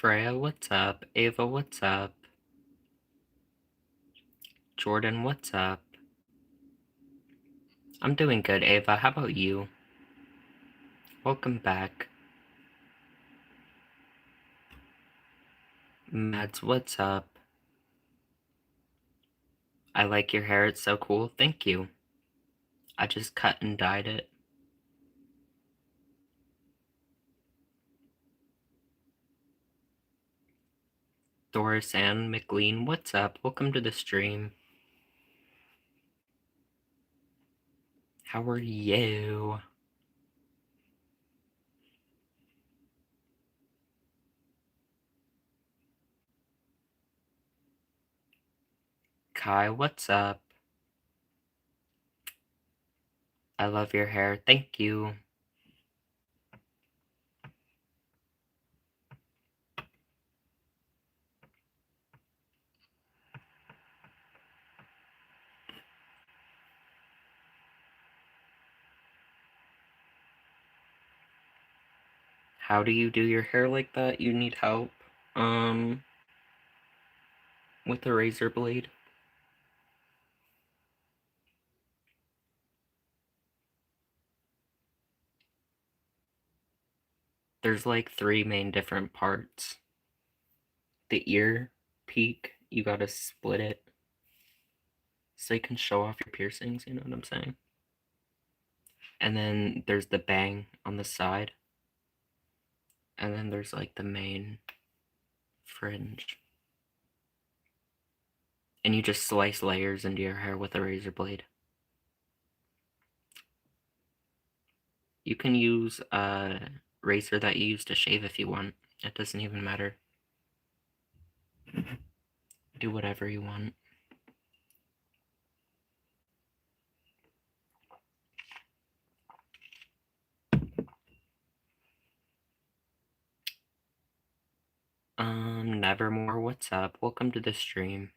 Freya, what's up? Ava, what's up? Jordan, what's up? I'm doing good, Ava. How about you? Welcome back. Mads, what's up? I like your hair, it's so cool. Thank you. I just cut and dyed it. Doris Ann McLean, what's up? Welcome to the stream. How are you? Kai, what's up? I love your hair. Thank you. How do you do your hair like that? You need help? With a razor blade? There's like 3 main different parts. The ear peak, you gotta split it so you can show off your piercings, you know what I'm saying? And then there's the bang on the side. And then there's like the main fringe. And you just slice layers into your hair with a razor blade. You can use a razor that you use to shave if you want. It doesn't even matter. Do whatever you want. Nevermore, what's up? Welcome to the stream.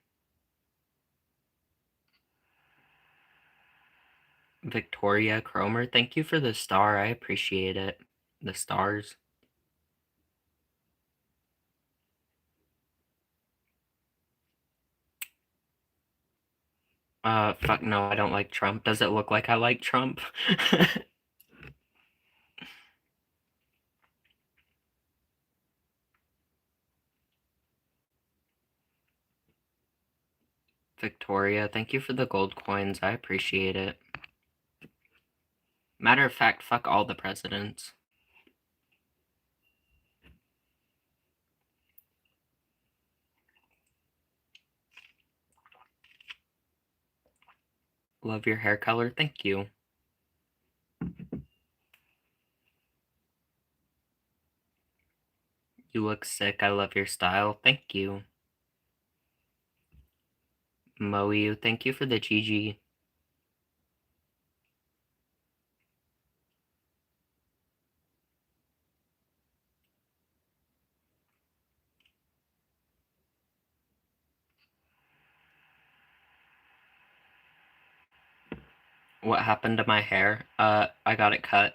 Victoria Cromer, thank you for the star. I appreciate it. The stars. Fuck no, I don't like Trump. Does it look like I like Trump? Victoria, thank you for the gold coins. I appreciate it. Matter of fact, fuck all the presidents. Love your hair color. Thank you. You look sick. I love your style. Thank you. Moyu, thank you for the GG. What happened to my hair? I got it cut.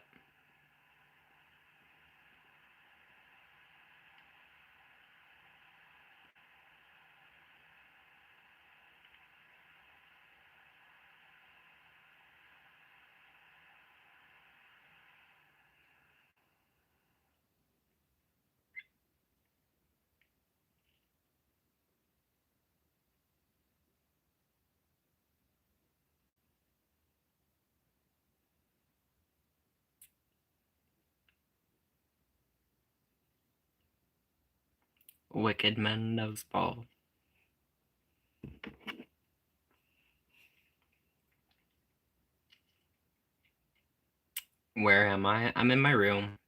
Wicked men nose ball. Where am I? I'm in my room.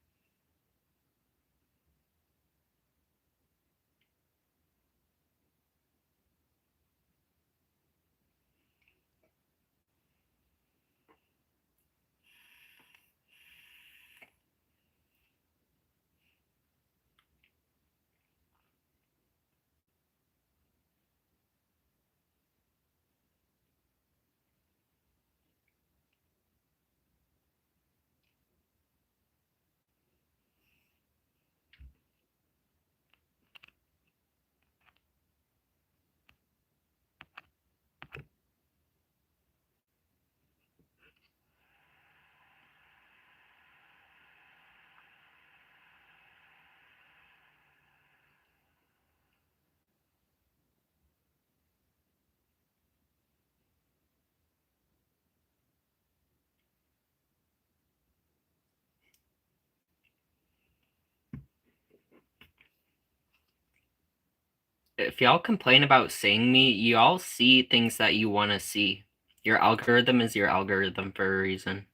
if y'all complain about seeing me, y'all see things that you want to see. Your algorithm is your algorithm for a reason.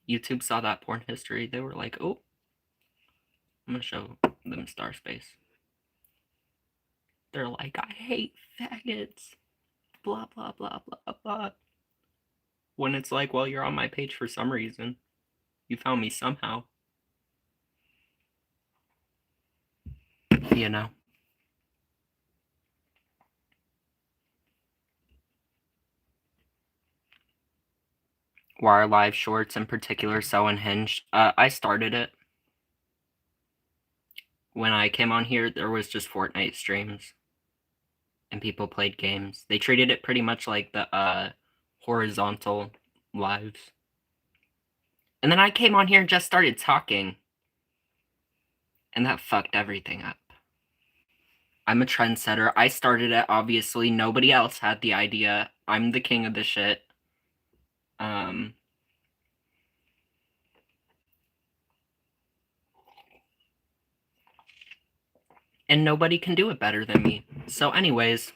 YouTube saw that porn history. They were like, oh, I'm going to show them StarSpace. They're like, I hate faggots. Blah, blah, blah, blah, blah. When it's like, well, you're on my page for some reason. You found me somehow. You know? Why are live shorts in particular so unhinged? I started it. When I came on here, there was just Fortnite streams. And people played games. They treated it pretty much like the horizontal lives. And then I came on here and just started talking. And that fucked everything up. I'm a trendsetter. I started it, obviously. Nobody else had the idea. I'm the king of the shit. And nobody can do it better than me. So anyways,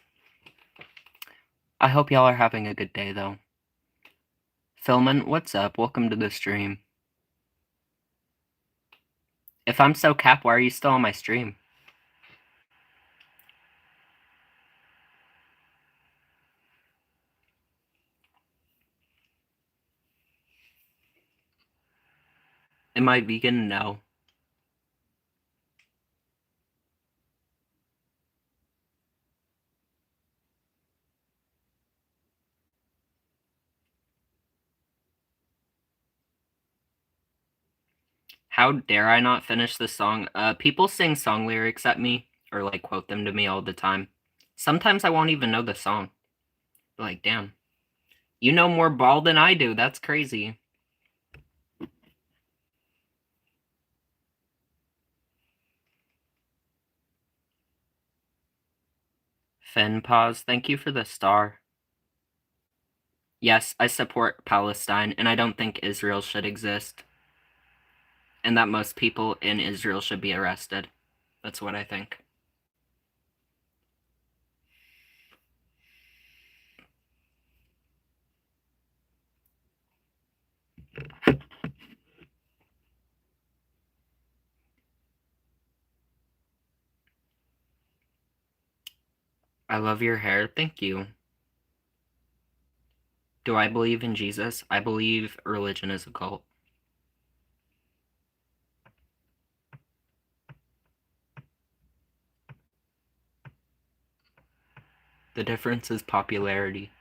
I hope y'all are having a good day, though. Philman, what's up? Welcome to the stream. If I'm so cap, why are you still on my stream? Am I vegan? No. How dare I not finish the song? People sing song lyrics at me, or like quote them to me all the time. Sometimes I won't even know the song. Like, damn. You know more ball than I do. That's crazy. Fen pause. Thank you for the star. Yes, I support Palestine, and I don't think Israel should exist. And that most people in Israel should be arrested. That's what I think. I love your hair. Thank you. Do I believe in Jesus? I believe religion is a cult. The difference is popularity.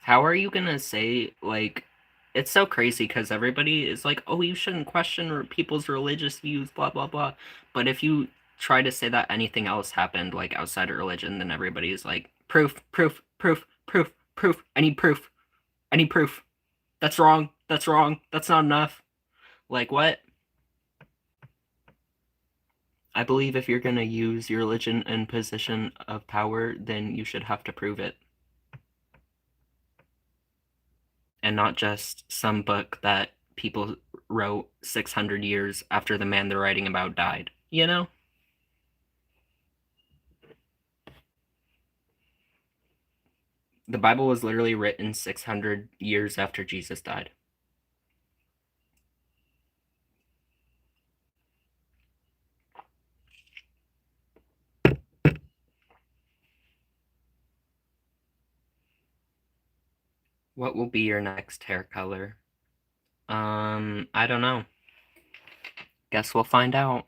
How are you gonna say, like, it's so crazy because everybody is like, oh, you shouldn't question people's religious views, blah, blah, blah. But if you try to say that anything else happened, like, outside of religion, then everybody is like, proof, proof, proof, proof, proof. I need proof. I need proof. That's wrong. That's wrong. That's not enough. Like, what? I believe if you're gonna use your religion and position of power, then you should have to prove it. And not just some book that people wrote 600 years after the man they're writing about died. You know? The Bible was literally written 600 years after Jesus died. What will be your next hair color? I don't know. Guess we'll find out.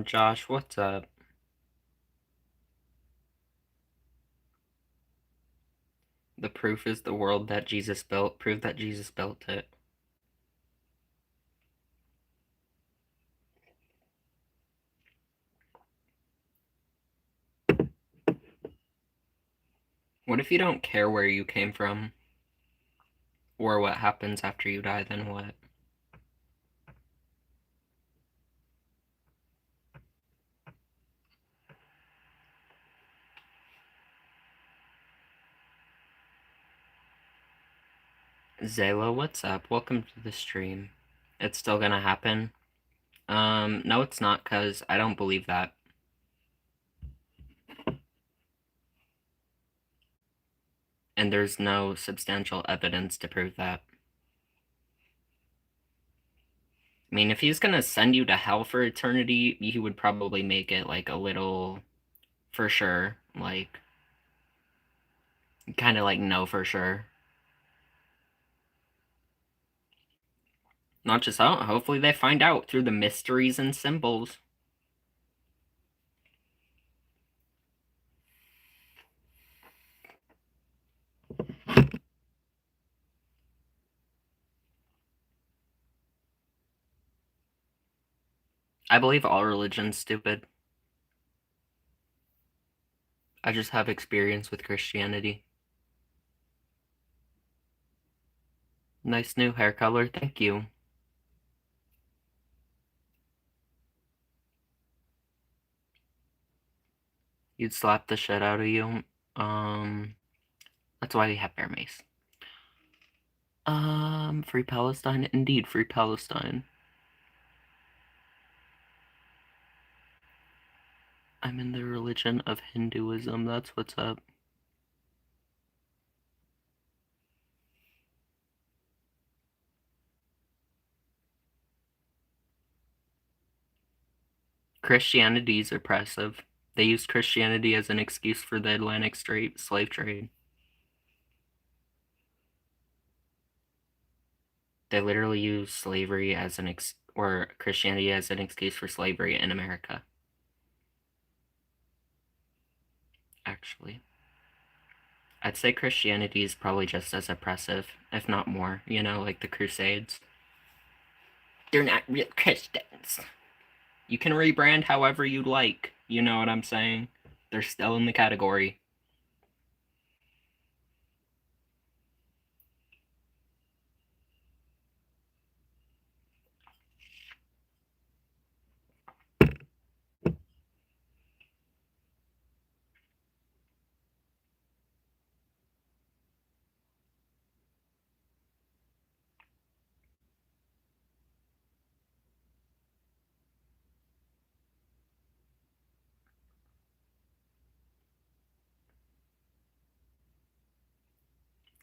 Josh, what's up? The proof is the world that Jesus built. Prove that Jesus built it. What if you don't care where you came from or what happens after you die? Then what? Zayla, what's up? Welcome to the stream. It's still gonna happen? No, it's not, because I don't believe that. And there's no substantial evidence to prove that. I mean, if he's gonna send you to hell for eternity, he would probably make it like a little for sure, like kind of like no for sure. Not just out, hopefully they find out through the mysteries and symbols. I believe all religion's stupid. I just have experience with Christianity. Nice new hair color, thank you. You'd slap the shit out of you. That's why we have bear mace. Free Palestine, indeed, free Palestine. I'm in the religion of Hinduism, that's what's up. Christianity is oppressive. They used Christianity as an excuse for the Atlantic Strait slave trade. They literally use slavery as or Christianity as an excuse for slavery in America. Actually, I'd say Christianity is probably just as oppressive, if not more, like the Crusades. They're not real Christians. You can rebrand however you like, you know what I'm saying? They're still in the category.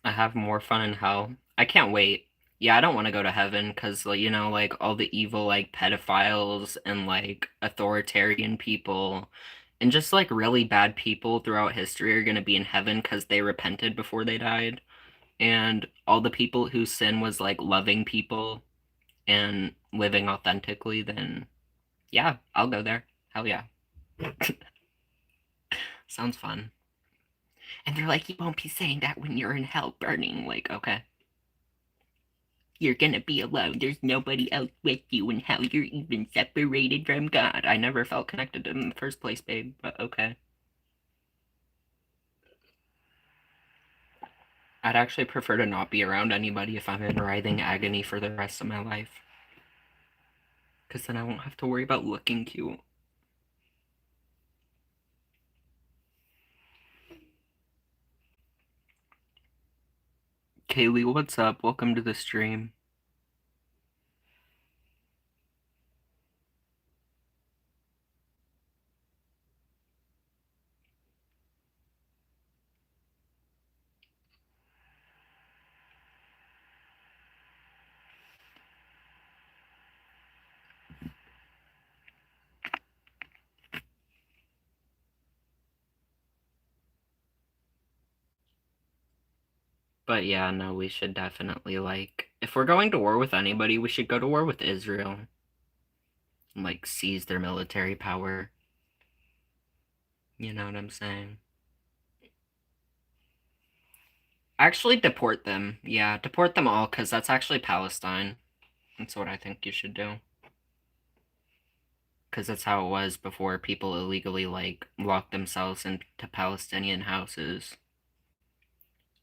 I have more fun in hell. I can't wait. Yeah, I don't want to go to heaven because, like all the evil, like pedophiles and like authoritarian people and just like really bad people throughout history are going to be in heaven because they repented before they died. And all the people whose sin was like loving people and living authentically, then yeah, I'll go there. Hell yeah. Sounds fun. And they're like, you won't be saying that when you're in hell burning. Like, okay. You're gonna be alone. There's nobody else with you, and how you're even separated from God. I never felt connected to him in the first place, babe, but okay. I'd actually prefer to not be around anybody if I'm in writhing agony for the rest of my life. Because then I won't have to worry about looking cute. Kaylee, what's up? Welcome to the stream. But yeah, no, we should definitely, like, if we're going to war with anybody, we should go to war with Israel. like seize their military power. You know what I'm saying? Actually, deport them. Yeah, deport them all, because that's actually Palestine. That's what I think you should do. Because that's how it was before people illegally, like, locked themselves into Palestinian houses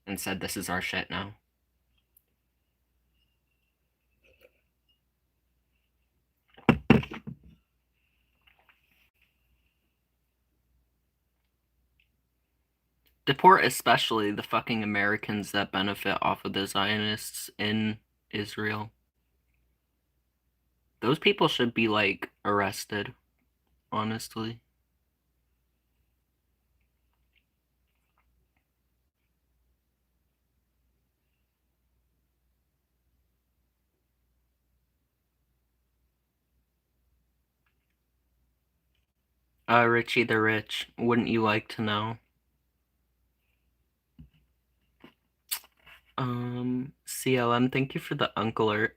and said, this is our shit now. Deport especially the fucking Americans that benefit off of the Zionists in Israel. Those people should be, like, arrested, honestly. Richie the Rich, wouldn't you like to know? CLM, thank you for the uncle alert.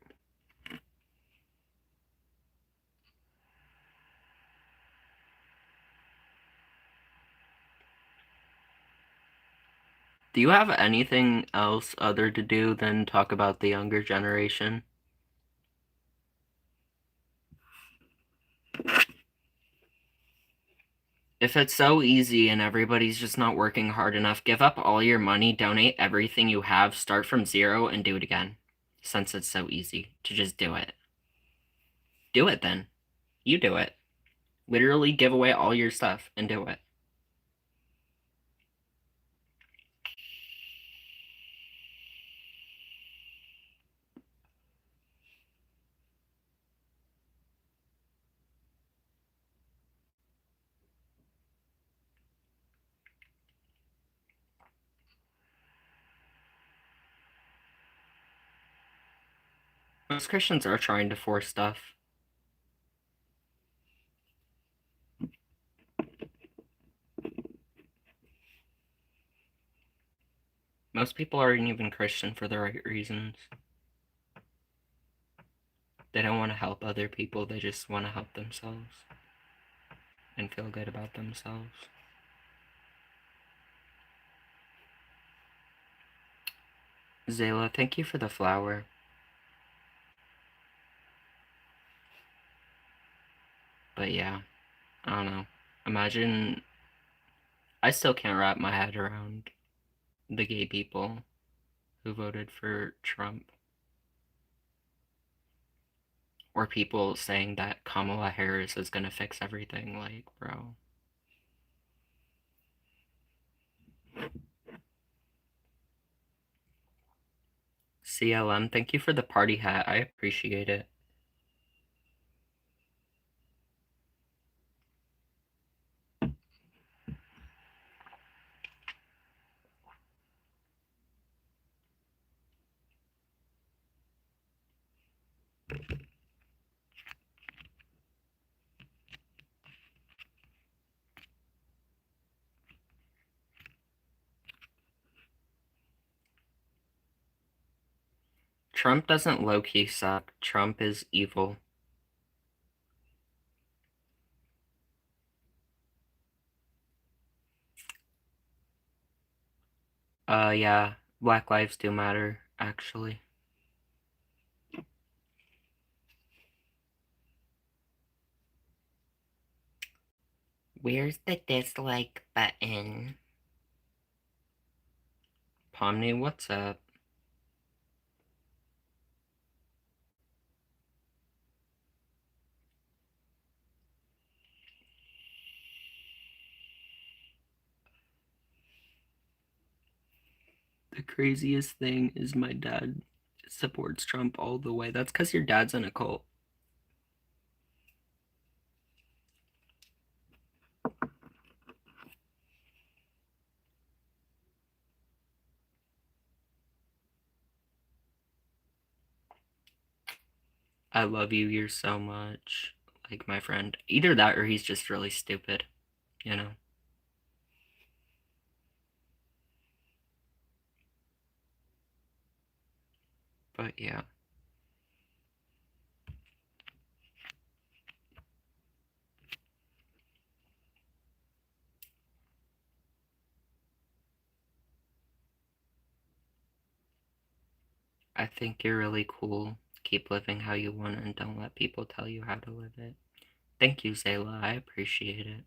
Do you have anything else other to do than talk about the younger generation? If it's so easy and everybody's just not working hard enough, give up all your money, donate everything you have, start from zero, and do it again. Since it's so easy to just do it. Do it then. You do it. Literally give away all your stuff and do it. Most Christians are trying to force stuff. Most people aren't even Christian for the right reasons. They don't want to help other people, they just want to help themselves and feel good about themselves. Zayla, thank you for the flower. But yeah, I don't know. Imagine, I still can't wrap my head around the gay people who voted for Trump. Or people saying that Kamala Harris is gonna fix everything. Like, bro. CLM, thank you for the party hat. I appreciate it. Trump doesn't low-key suck. Trump is evil. Yeah. Black lives do matter, actually. Where's the dislike button? Pomni, what's up? The craziest thing is my dad supports Trump all the way. That's because your dad's in a cult. I love you, you're so much like my friend. Either that or he's just really stupid, you know? But yeah. I think you're really cool. Keep living how you want and don't let people tell you how to live it. Thank you, Zayla. I appreciate it.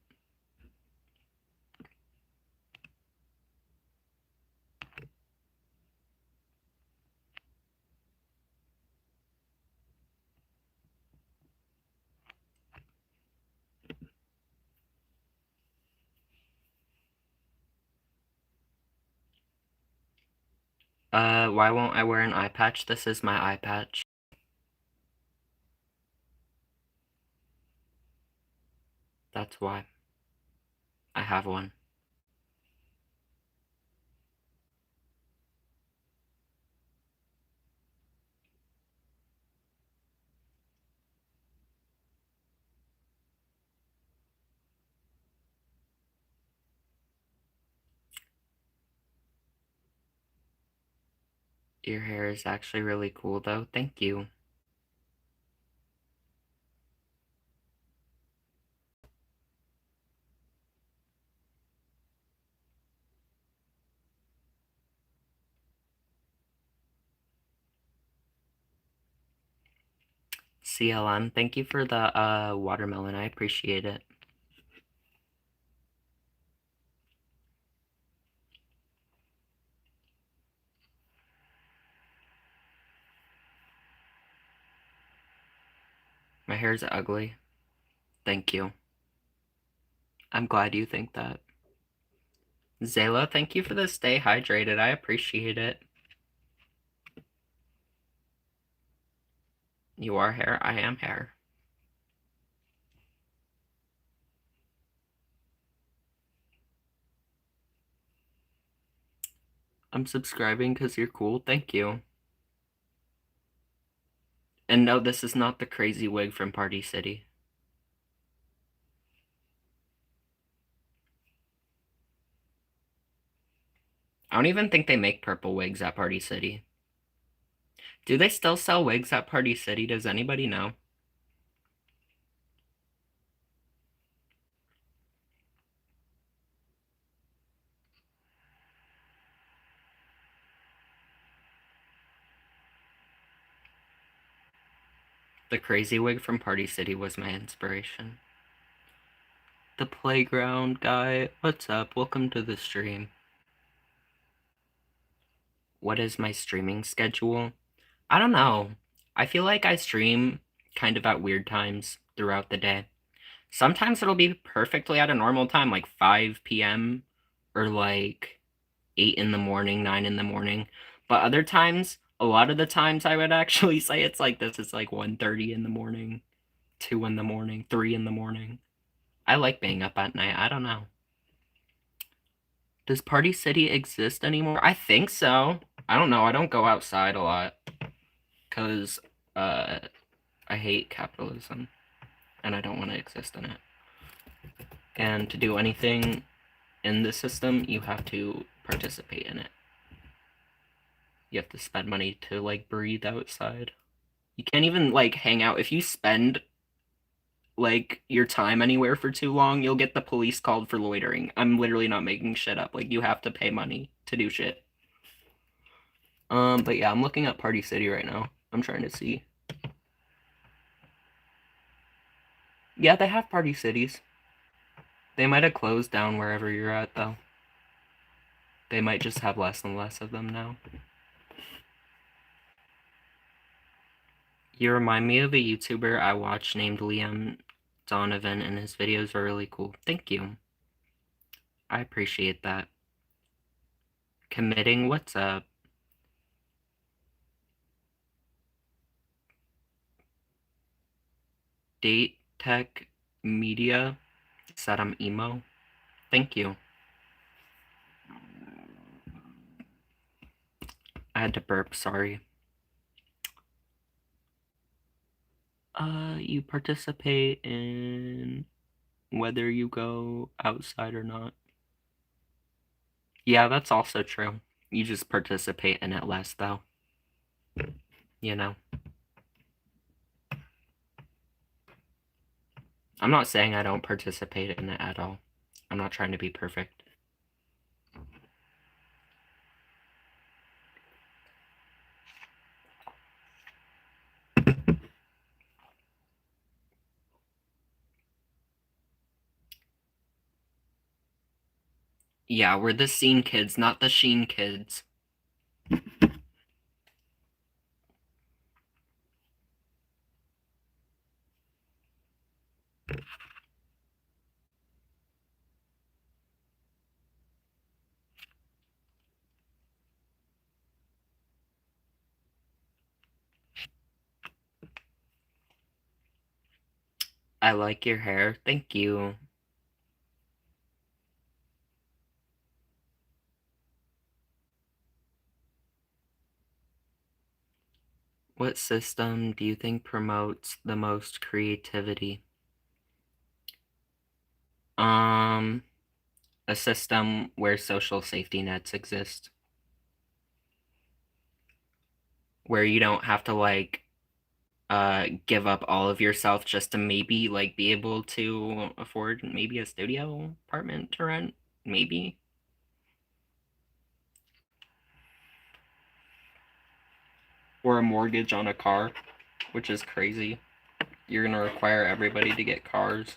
Why won't I wear an eye patch? This is my eye patch. That's why. I have one. Your hair is actually really cool, though. Thank you. CLM, thank you for the watermelon. I appreciate it. My hair's ugly. Thank you. I'm glad you think that. Zayla, thank you for the stay hydrated. I appreciate it. You are hair. I am hair. I'm subscribing because you're cool. Thank you. And no, this is not the crazy wig from Party City. I don't even think they make purple wigs at Party City. Do they still sell wigs at Party City? Does anybody know? The crazy wig from Party City was my inspiration. The playground guy, what's up? Welcome to the stream. What is my streaming schedule? I don't know. I feel like I stream kind of at weird times throughout the day. Sometimes it'll be perfectly at a normal time, like 5 p.m. or like 8 in the morning, 9 in the morning. But other times, a lot of the times I would actually say it's like this. It's like 1:30 in the morning, 2 in the morning, 3 in the morning. I like being up at night. I don't know. Does Party City exist anymore? I think so. I don't know. I don't go outside a lot because I hate capitalism and I don't want to exist in it. And to do anything in the system, you have to participate in it. You have to spend money to like breathe outside. You can't even like hang out. If you spend like your time anywhere for too long, you'll get the police called for loitering. I'm literally not making shit up. Like you have to pay money to do shit. But yeah, I'm looking at Party City right now. I'm trying to see. Yeah, they have Party Cities. They might have closed down wherever you're at though. They might just have less and less of them now. You remind me of a YouTuber I watch named Liam Donovan, and his videos are really cool. Thank you. I appreciate that. Committing, what's up? Date Tech Media said I'm emo. Thank you. I had to burp, sorry. You participate in whether you go outside or not. Yeah, that's also true. You just participate in it less, though. You know? I'm not saying I don't participate in it at all. I'm not trying to be perfect. Yeah, we're the scene kids, not the sheen kids. I like your hair. Thank you. What system do you think promotes the most creativity? Um, a system where social safety nets exist, where you don't have to give up all of yourself just to maybe be able to afford maybe a studio apartment to rent, maybe. Or a mortgage on a car, which is crazy. You're gonna require everybody to get cars.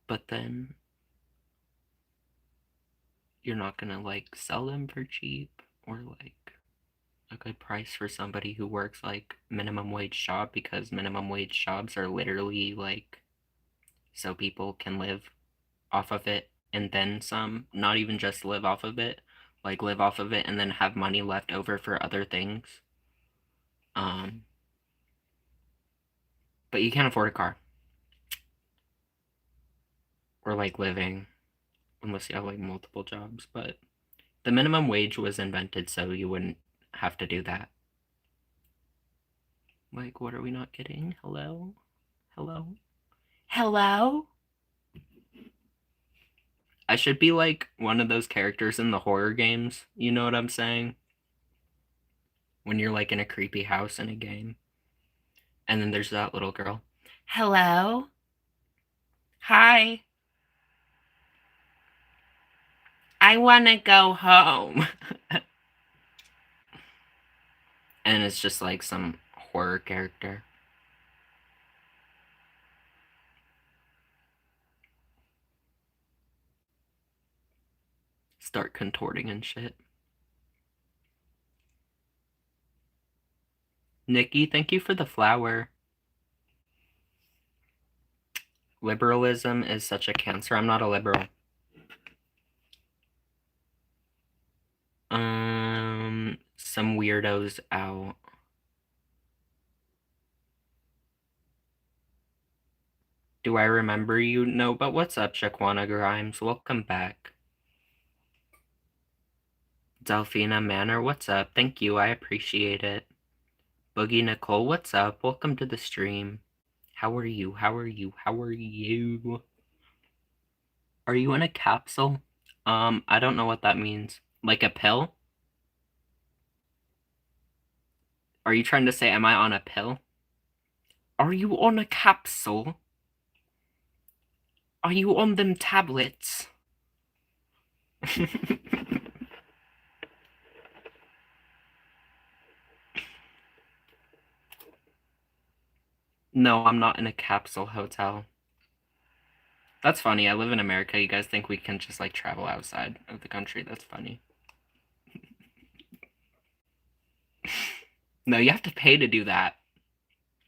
But then you're not gonna sell them for cheap or a good price for somebody who works minimum wage job, because minimum wage jobs are literally so people can live off of it and then some, not even just live off of it, live off of it and then have money left over for other things. Um, but you can't afford a car or living unless you have multiple jobs. But the minimum wage was invented so you wouldn't have to do that. What are we not getting? Hello? Hello? Hello? I should be one of those characters in the horror games. You know what I'm saying? When you're in a creepy house in a game. And then there's that little girl. Hello? Hi. I want to go home. And it's just some horror character. Start contorting and shit. Nikki, thank you for the flower. Liberalism is such a cancer. I'm not a liberal. Some weirdos out. Do I remember you? No, but what's up, Shaquana Grimes? Welcome back. Delphina Manor, what's up? Thank you, I appreciate it. Boogie Nicole, what's up? Welcome to the stream. How are you? How are you? How are you? Are you in a capsule? I don't know what that means. Like a pill? Are you trying to say, am I on a pill? Are you on a capsule? Are you on them tablets? No, I'm not in a capsule hotel. That's funny. I live in America. You guys think we can just travel outside of the country? That's funny. No, you have to pay to do that.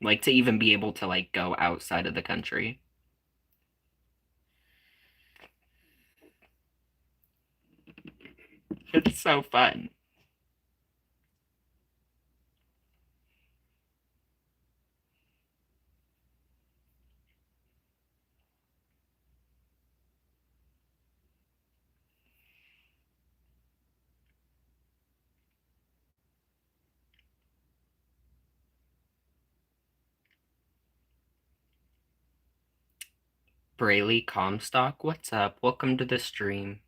To even be able to go outside of the country. It's so fun. Braley Comstock, what's up? Welcome to the stream.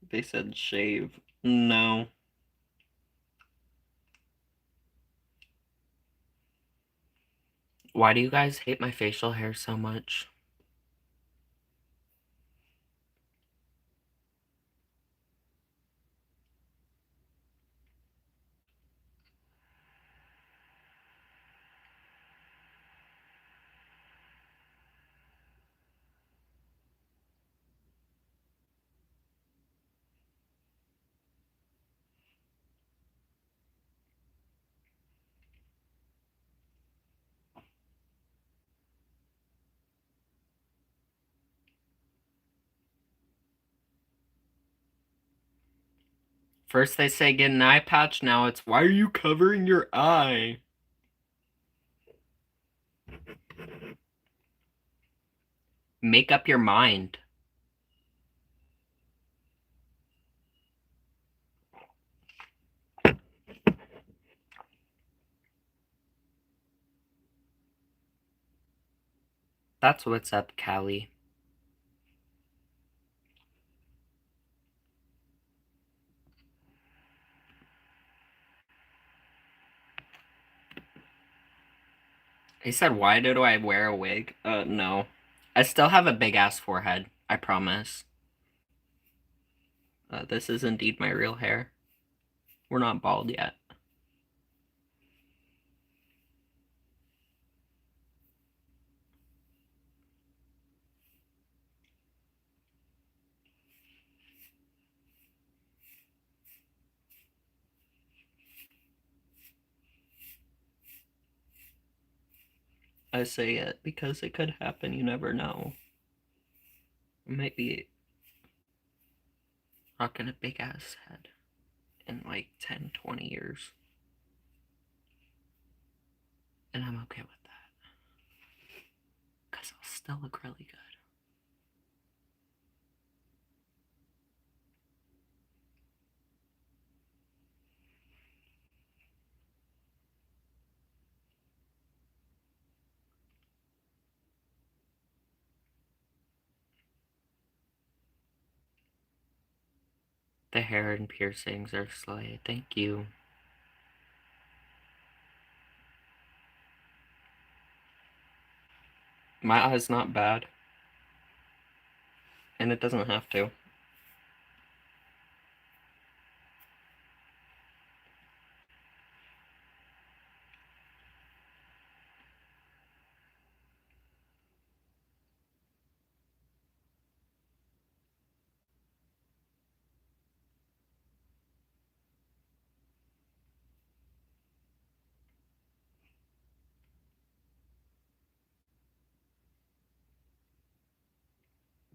They said shave. No. Why do you guys hate my facial hair so much? First they say get an eye patch, now it's why are you covering your eye? Make up your mind. That's what's up, Callie. He said, why do I wear a wig? No. I still have a big-ass forehead, I promise. This is indeed my real hair. We're not bald yet. I say it because it could happen, you never know. I might be rocking a big-ass head in like 10, 20 years. And I'm okay with that. Because I'll still look really good. The hair and piercings are slay. Thank you. My eye's not bad. And it doesn't have to.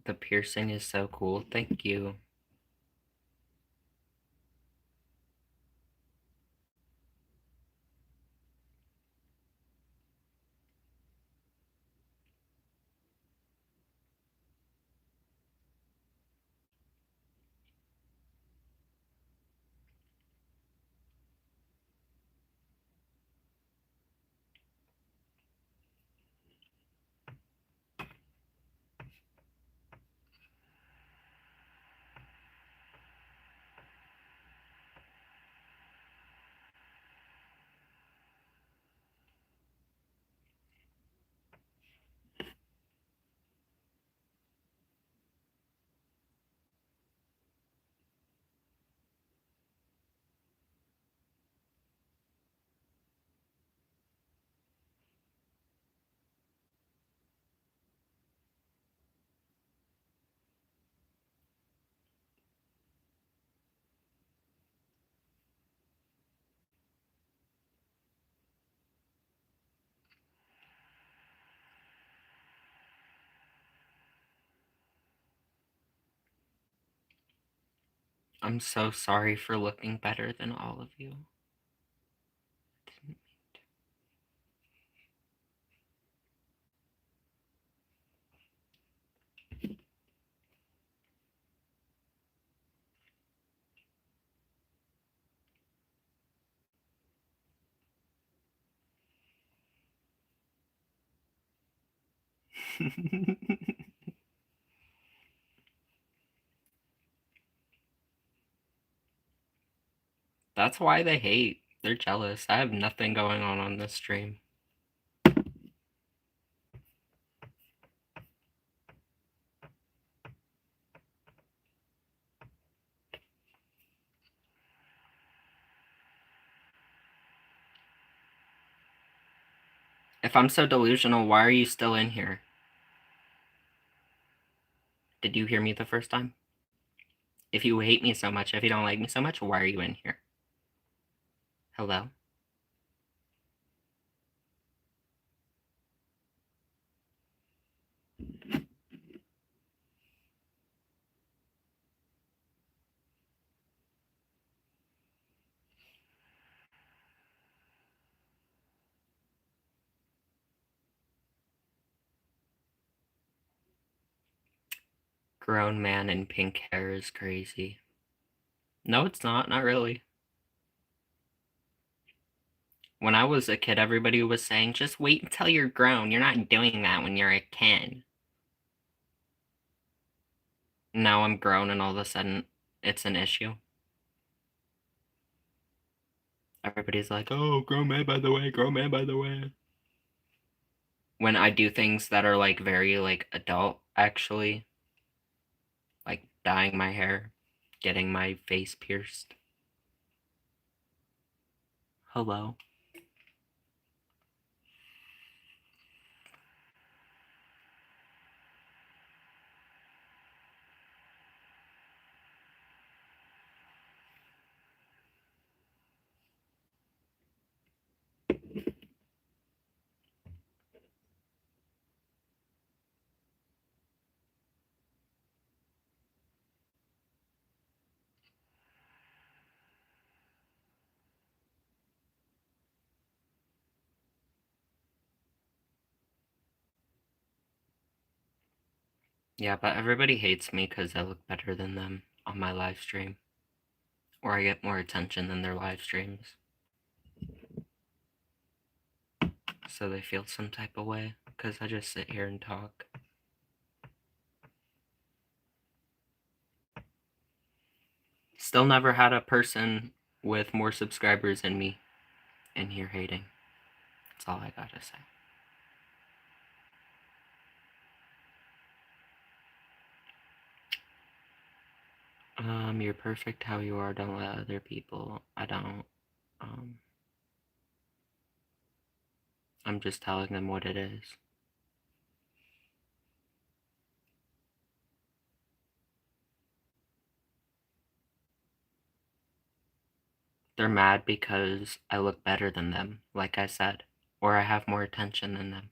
The piercing is so cool. Thank you. I'm so sorry for looking better than all of you. That's why they hate. They're jealous. I have nothing going on this stream. If I'm so delusional, why are you still in here? Did you hear me the first time? If you hate me so much, if you don't like me so much, why are you in here? Hello? Grown man in pink hair is crazy. No, it's not. Not really. When I was a kid, everybody was saying, just wait until you're grown. You're not doing that when you're a kid. Now I'm grown and all of a sudden it's an issue. Everybody's like, oh, grown man by the way, grown man by the way. When I do things that are like very like adult, actually, like dyeing my hair, getting my face pierced. Hello. Yeah, but everybody hates me because I look better than them on my live stream. Or I get more attention than their live streams. So they feel some type of way because I just sit here and talk. Still never had a person with more subscribers than me in here hating. That's all I gotta say. You're perfect how you are. Don't let other people. I don't. I'm just telling them what it is. They're mad because I look better than them, like I said, or I have more attention than them.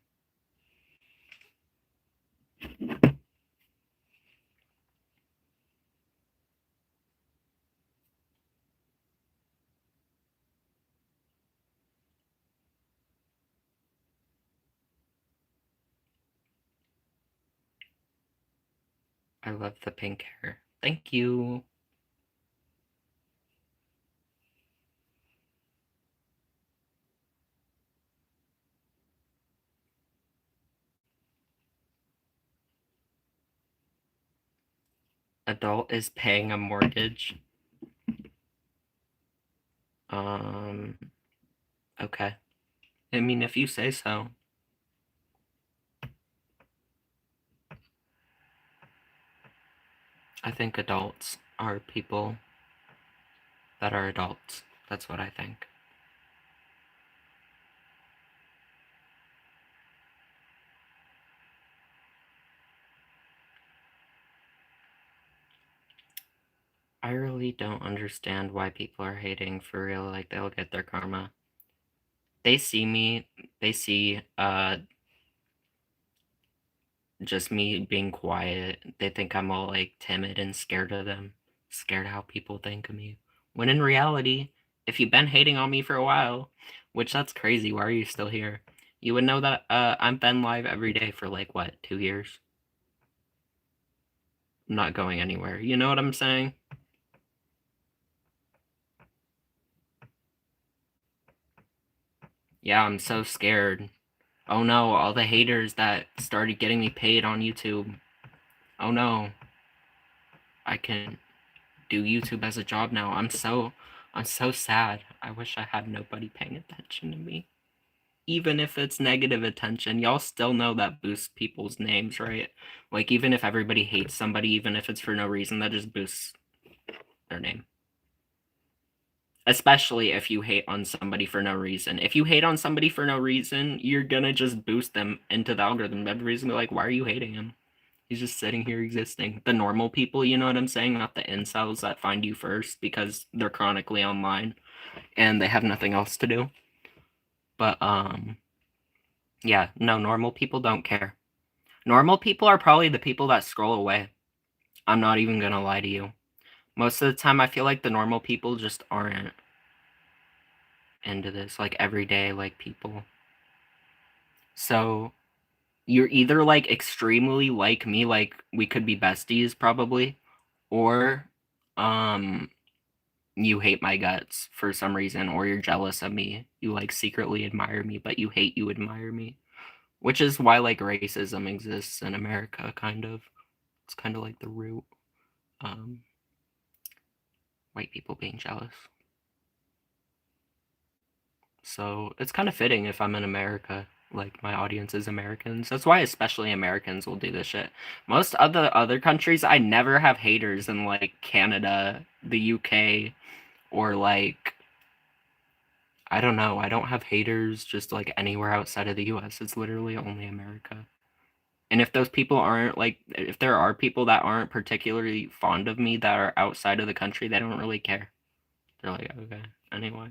I love the pink hair. Thank you. Adult is paying a mortgage. Okay. I mean, if you say so. I think adults are people that are adults. That's what I think. I really don't understand why people are hating for real. Like, they'll get their karma. They see me, they see, just me being quiet. They think I'm all, like, timid and scared of them. Scared how people think of me. When in reality, if you've been hating on me for a while, which that's crazy, why are you still here? You would know that, I've been live every day for, like, what, 2 years? I'm not going anywhere. You know what I'm saying? Yeah, I'm so scared. Oh no, all the haters that started getting me paid on YouTube. Oh no. I can do YouTube as a job now. I'm so sad. I wish I had nobody paying attention to me. Even if it's negative attention, y'all still know that boosts people's names, right? Like, even if everybody hates somebody, even if it's for no reason, that just boosts their name. Especially if you hate on somebody for no reason. If you hate on somebody for no reason, you're gonna just boost them into the algorithm. Everybody's gonna be like, why are you hating him? He's just sitting here existing. The normal people, you know what I'm saying? Not the incels that find you first because they're chronically online and they have nothing else to do. But, yeah, no, normal people don't care. Normal people are probably the people that scroll away. I'm not even gonna lie to you. Most of the time, I feel like the normal people just aren't into this, like, everyday, like, people. So, You're either like extremely like me, like we could be besties probably, or um you hate my guts for some reason, or you're jealous of me. You like secretly admire me, but you hate you admire me. Which is why like racism exists in America, kind of. It's kind of like the root. Um White people being jealous. So it's kind of fitting if I'm in America. Like my audience is Americans. That's why especially Americans will do this shit. Most other countries, I never have haters in like Canada, the UK, or like I don't know. I don't have haters just like anywhere outside of the US. It's literally only America. And if those people aren't like, if there are people that aren't particularly fond of me that are outside of the country, they don't really care. They're like, okay, anyway.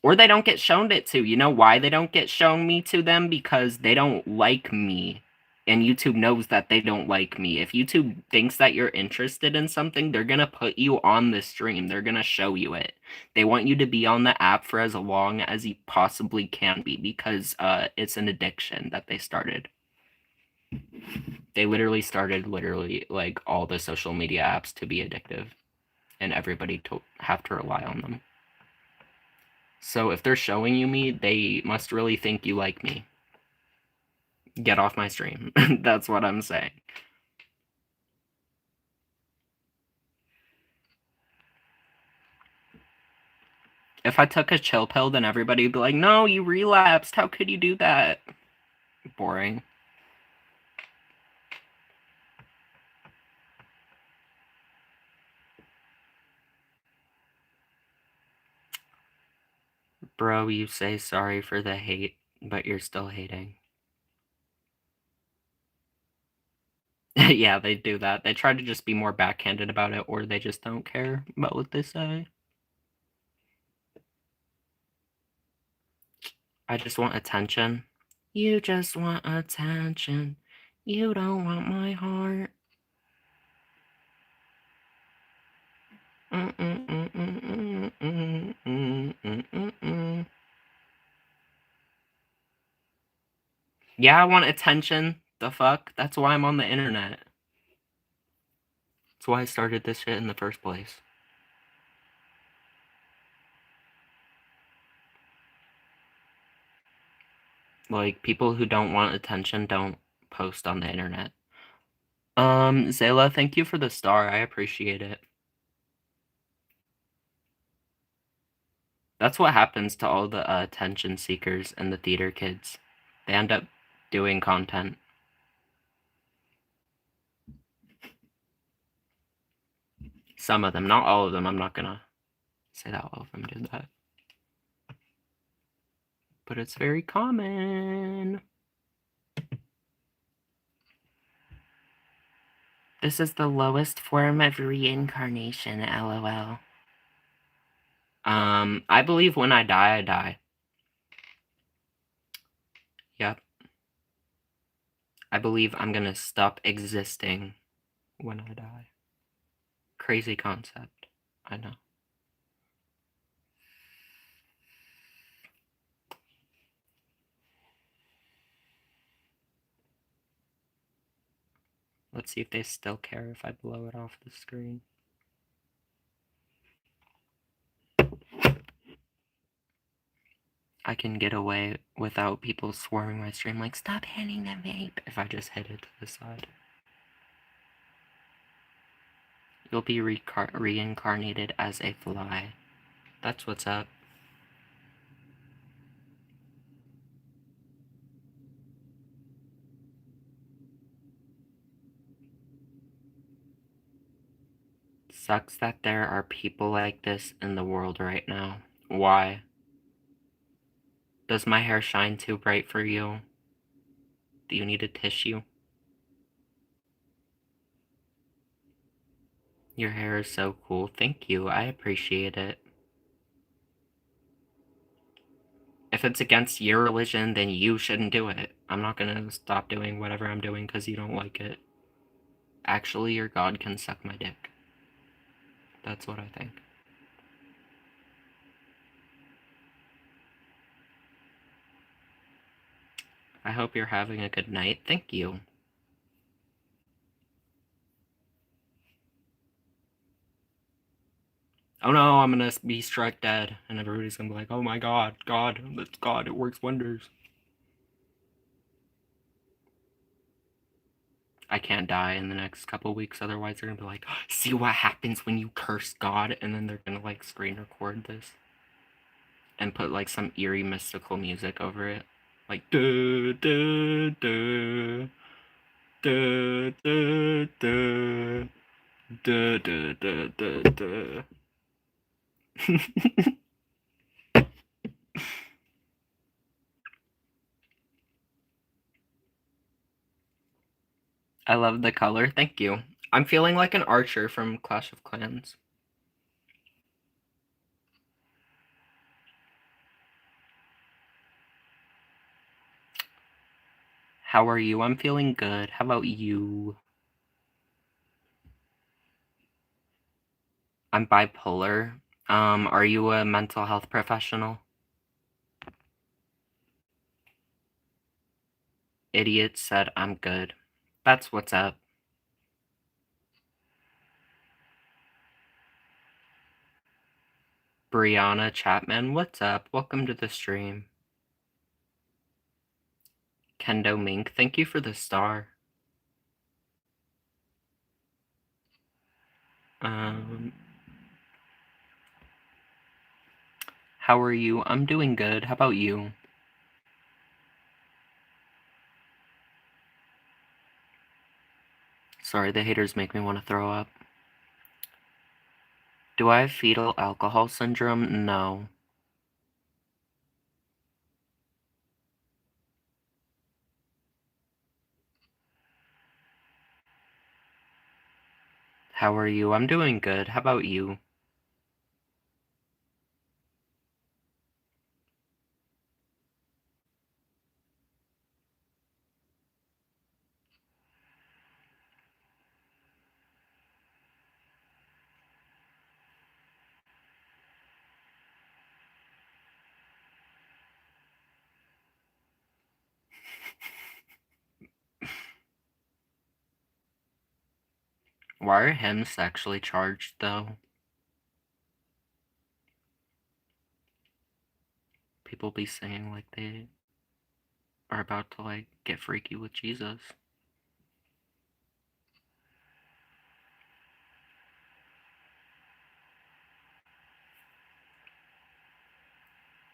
Or they don't get shown it to. You know why they don't get shown me to them? Because they don't like me. And YouTube knows that they don't like me. If YouTube thinks that you're interested in something, they're gonna put you on the stream. They're gonna show you it. They want you to be on the app for as long as you possibly can be because it's an addiction that they started. They literally started like all the social media apps to be addictive, and everybody to have to rely on them. So if they're showing you me, they must really think you like me. Get off my stream. That's what I'm saying. If I took a chill pill, then everybody would be like, no, you relapsed. How could you do that? Boring. Bro, you say sorry for the hate, but you're still hating. Yeah, they do that. They try to just be more backhanded about it, or they just don't care about what they say. I just want attention. You just want attention. You don't want my heart. Yeah, I want attention. The fuck? That's why I'm on the internet. That's why I started this shit in the first place. Like, people who don't want attention don't post on the internet. Zayla, thank you for the star. I appreciate it. That's what happens to all the attention seekers and the theater kids. They end up doing content. Some of them, not all of them. I'm not gonna say that all of them did that. But it's very common. This is the lowest form of reincarnation, LOL. I believe when I die, I die. Yep. I believe I'm gonna stop existing when I die. Crazy concept. I know. Let's see if they still care if I blow it off the screen. I can get away without people swarming my stream like, stop hitting the vape, if I just hit it to the side. You'll be reincarnated as a fly. That's what's up. Sucks that there are people like this in the world right now. Why? Does my hair shine too bright for you? Do you need a tissue? Your hair is so cool. Thank you. I appreciate it. If it's against your religion, then you shouldn't do it. I'm not gonna stop doing whatever I'm doing because you don't like it. Actually, your God can suck my dick. That's what I think. hope you're having a good night. Thank you. Oh no, I'm gonna be struck dead, and everybody's gonna be like, oh my god, God, that's God, it works wonders. I can't die in the next couple weeks, otherwise they're gonna be like, see what happens when you curse God, and then they're gonna like screen record this and put like some eerie mystical music over it. Like duh duh duh duh duh duh duh duh duh duh duh. I love the color, thank you. I'm feeling like an archer from Clash of Clans. How are you? I'm feeling good. How about you? I'm bipolar. Are you a mental health professional? Idiot said I'm good. That's what's up. Brianna Chapman, what's up? Welcome to the stream. Kendo Mink, thank you for the star. How are you? I'm doing good. How about you? Sorry, the haters make me want to throw up. Do I have fetal alcohol syndrome? No. How are you? I'm doing good. How about you? Why are hymns sexually charged, though? People be saying like they are about to like get freaky with Jesus.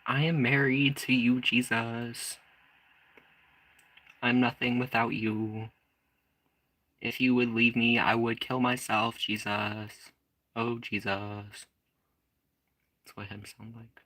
I am married to you, Jesus. I'm nothing without you. If you would leave me, I would kill myself, Jesus. Oh, Jesus. That's what hymns sound like.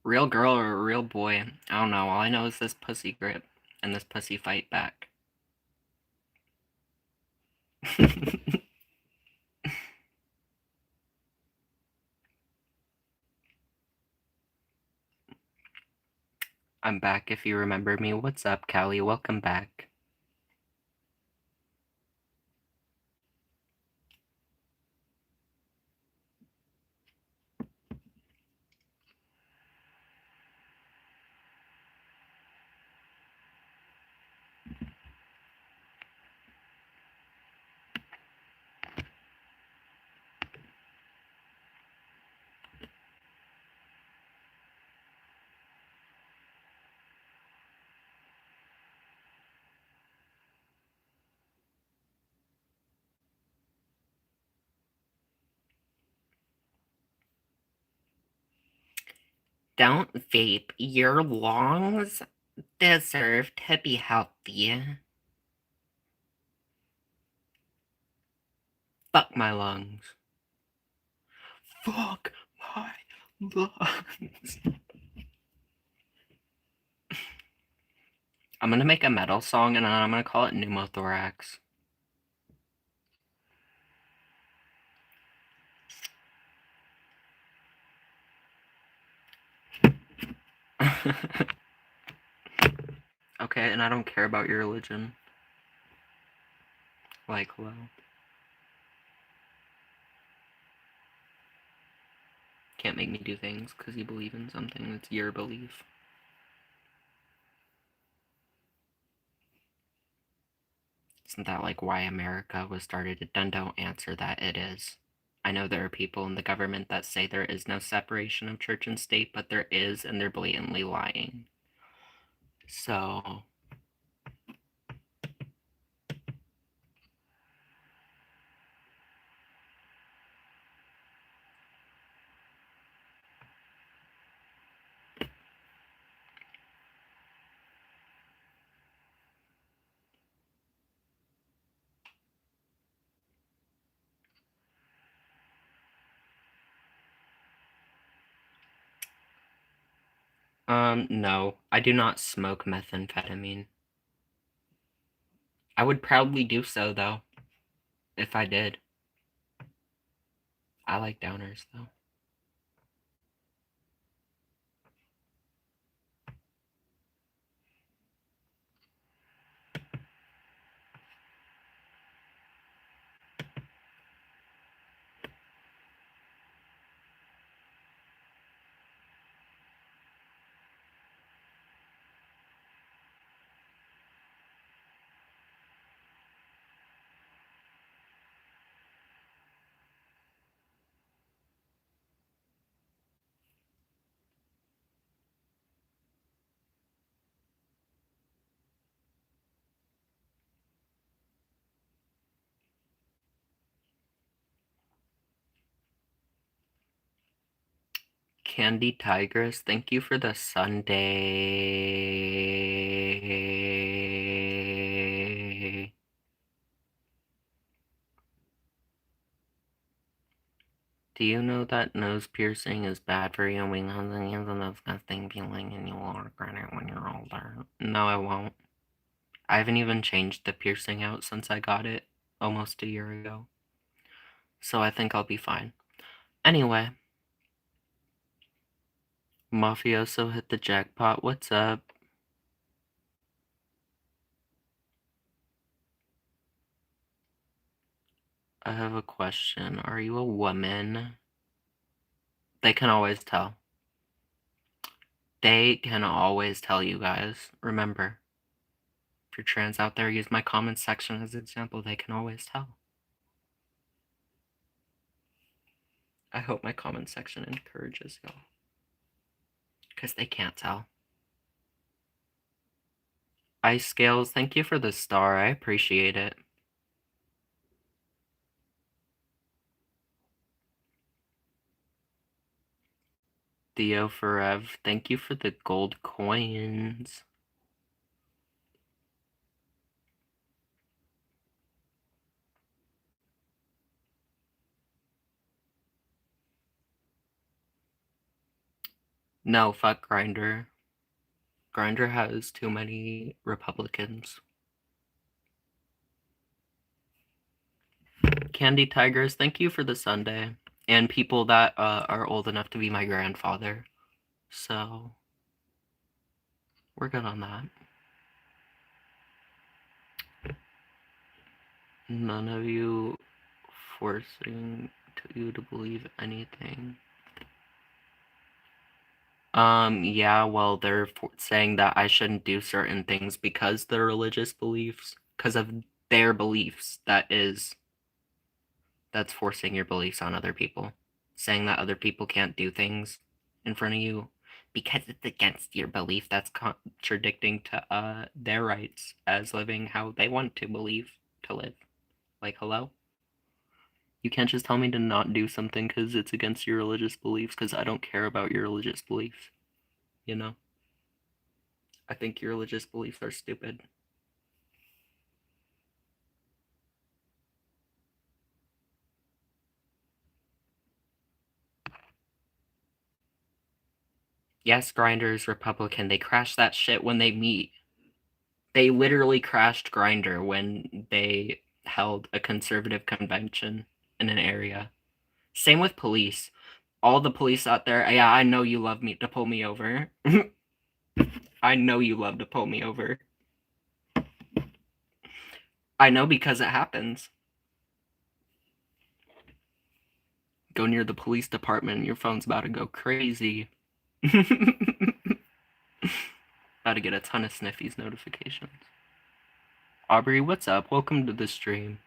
Real girl or a real boy? I don't know. All I know is this pussy grip and this pussy fight back. I'm back if you remember me. What's up, Callie? Welcome back. Don't vape. Your lungs deserve to be healthy. Fuck my lungs. Fuck my lungs. I'm gonna make a metal song and then I'm gonna call it pneumothorax. Okay, and I don't care about your religion. Like, hello. Can't make me do things because you believe in something. It's your belief. Isn't that like why America was started? Then don't answer that. It is. I know there are people in the government that say there is no separation of church and state, but there is, and they're blatantly lying. So, no, I do not smoke methamphetamine. I would proudly do so, though, if I did. I like downers, though. Candy Tigress, thank you for the Sunday. Do you know that nose piercing is bad for you? Because it is a disgusting feeling and you will regret it when you're older. No, I won't. I haven't even changed the piercing out since I got it almost a year ago. So I think I'll be fine. Anyway, Mafioso hit the jackpot. What's up? I have a question. Are you a woman? They can always tell. They can always tell, you guys. Remember, if you're trans out there, use my comment section as an example. They can always tell. I hope my comment section encourages y'all. Because they can't tell. Ice Scales, thank you for the star. I appreciate it. Theo Forev, thank you for the gold coins. No, fuck Grindr. Grindr has too many Republicans. Candy Tigers, thank you for the Sunday. And people that are old enough to be my grandfather. So, we're good on that. None of you forcing you to believe anything. Yeah, well, they're saying that I shouldn't do certain things because they're religious beliefs, because of their beliefs. That's forcing your beliefs on other people. Saying that other people can't do things in front of you because it's against your belief. That's contradicting to their rights as living how they want to believe to live. Like, hello? You can't just tell me to not do something because it's against your religious beliefs because I don't care about your religious beliefs. You know? I think your religious beliefs are stupid. Yes, Grindr's Republican. They crash that shit when they meet. They literally crashed Grindr when they held a conservative convention in an area. Same with police. All the police out there, yeah, I know you love me to pull me over. I know you love to pull me over. I know because it happens. Go near the police department and your phone's about to go crazy. About to get a ton of Sniffies notifications. Aubrey, what's up? Welcome to the stream.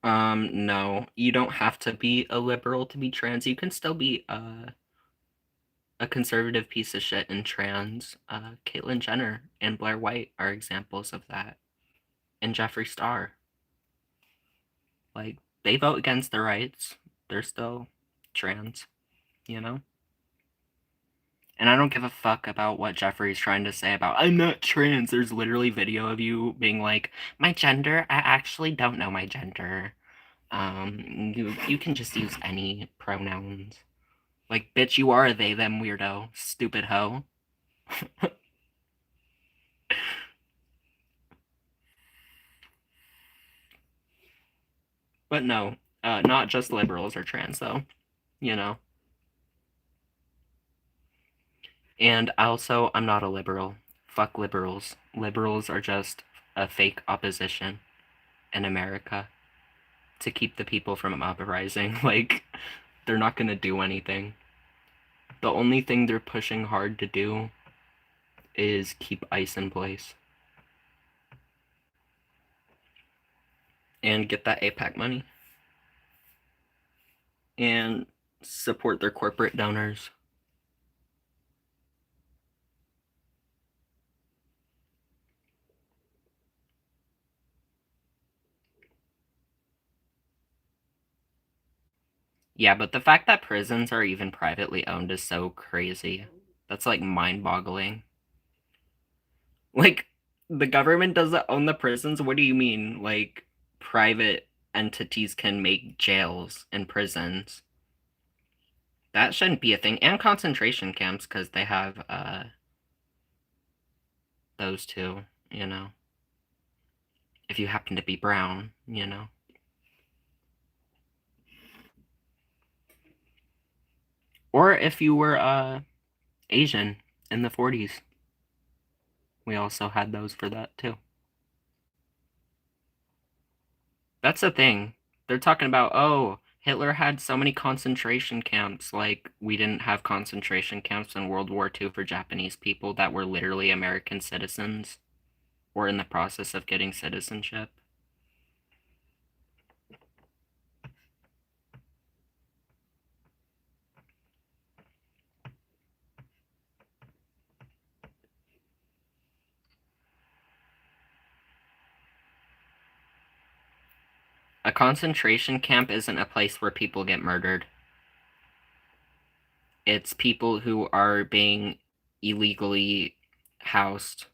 No. You don't have to be a liberal to be trans. You can still be a conservative piece of shit and trans. Caitlyn Jenner and Blair White are examples of that. And Jeffree Star. Like, they vote against their rights. They're still trans, you know? And I don't give a fuck about what Jeffrey's trying to say about, I'm not trans. There's literally video of you being like, my gender, I actually don't know my gender. You can just use any pronouns. Like, bitch, you are a they, them weirdo. Stupid hoe. But no, not just liberals are trans, though. You know? And also, I'm not a liberal. Fuck liberals. Liberals are just a fake opposition in America to keep the people from uprising. Like, they're not gonna do anything. The only thing they're pushing hard to do is keep ICE in place. And get that APAC money. And support their corporate donors. Yeah, but the fact that prisons are even privately owned is so crazy. That's like mind-boggling. Like, the government doesn't own the prisons? What do you mean? Like, private entities can make jails and prisons. That shouldn't be a thing. And concentration camps, because they have those two, you know. If you happen to be brown, you know. Or if you were Asian in the 40s. We also had those for that too. That's the thing. They're talking about, oh, Hitler had so many concentration camps. Like, we didn't have concentration camps in World War II for Japanese people that were literally American citizens or in the process of getting citizenship. A concentration camp isn't a place where people get murdered. It's people who are being illegally housed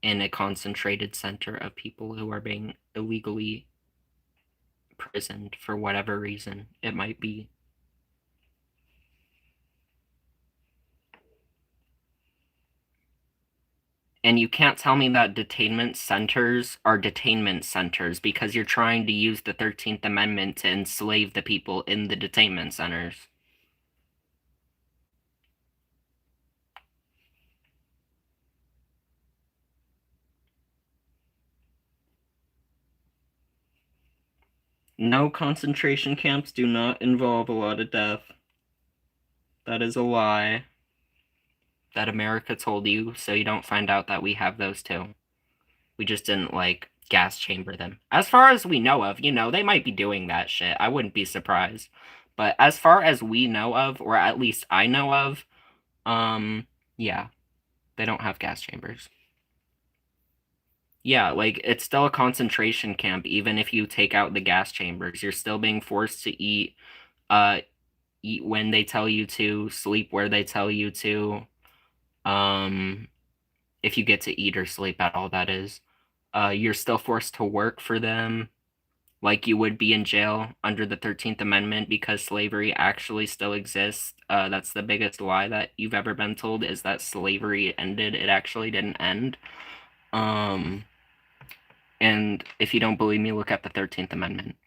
in a concentrated center of people who are being illegally imprisoned for whatever reason it might be. And you can't tell me that detainment centers are detainment centers because you're trying to use the 13th Amendment to enslave the people in the detainment centers. No, concentration camps do not involve a lot of death. That is a lie that America told you so you don't find out that we have those too. We just didn't, like, gas chamber them. As far as we know of, you know, they might be doing that shit. I wouldn't be surprised. But as far as we know of, or at least I know of, yeah, they don't have gas chambers. Yeah, like, it's still a concentration camp, even if you take out the gas chambers. You're still being forced to eat when they tell you to, sleep where they tell you to. If you get to eat or sleep at all, that is. You're still forced to work for them. like you would be in jail under the 13th Amendment because slavery actually still exists. That's the biggest lie that you've ever been told, is that slavery ended. It actually didn't end. Um, and if you don't believe me, look at the 13th Amendment.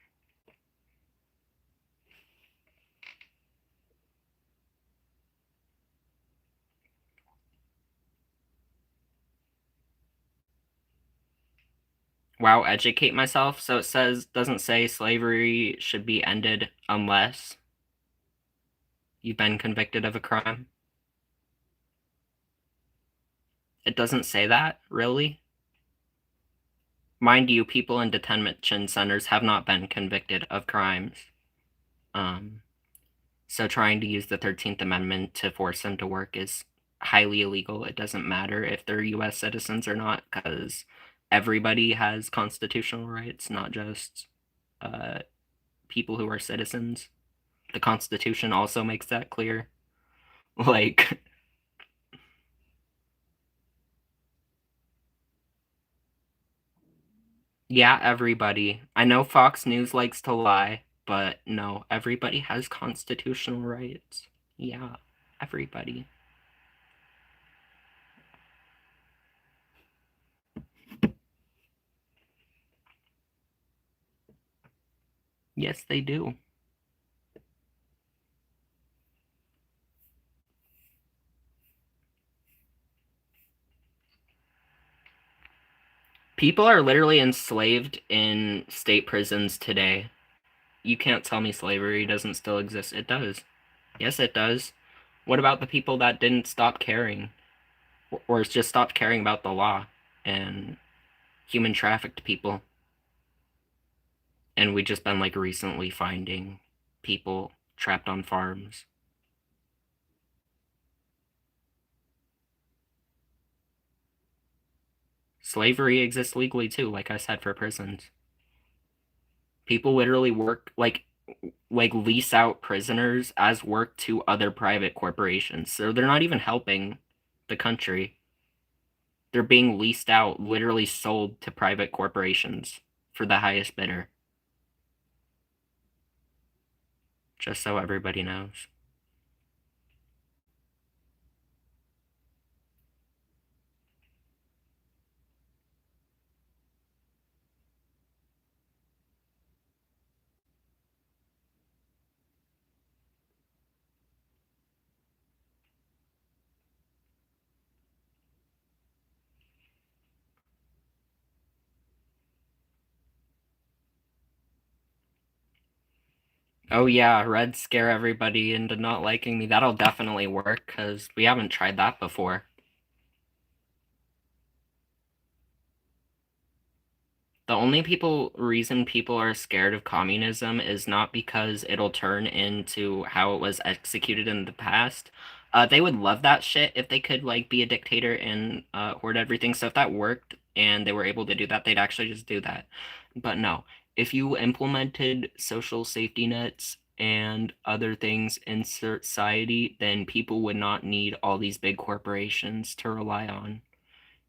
Wow, educate myself. So it doesn't say slavery should be ended unless you've been convicted of a crime. It doesn't say that, really. Mind you, people in detention centers have not been convicted of crimes. Um, so trying to use the 13th Amendment to force them to work is highly illegal. It doesn't matter if they're US citizens or not, because everybody has constitutional rights, not just uh, people who are citizens. The Constitution also makes that clear. Like, yeah, everybody. I know Fox News likes to lie, but no, everybody has constitutional rights. Yeah, everybody. Yes, they do. People are literally enslaved in state prisons today. You can't tell me slavery doesn't still exist. It does. Yes, it does. What about the people that didn't stop caring, or just stopped caring about the law and human trafficked people? And we just been like recently finding people trapped on farms. Slavery exists legally too, like I said, for prisons. People literally work like lease out prisoners as work to other private corporations. So they're not even helping the country. They're being leased out, literally sold to private corporations for the highest bidder. Just so everybody knows. Oh yeah, Reds scare everybody into not liking me. That'll definitely work because we haven't tried that before. The only reason people are scared of communism is not because it'll turn into how it was executed in the past. They would love that shit if they could like be a dictator and hoard everything. So if that worked and they were able to do that, they'd actually just do that. But no, if you implemented social safety nets and other things in society, then people would not need all these big corporations to rely on,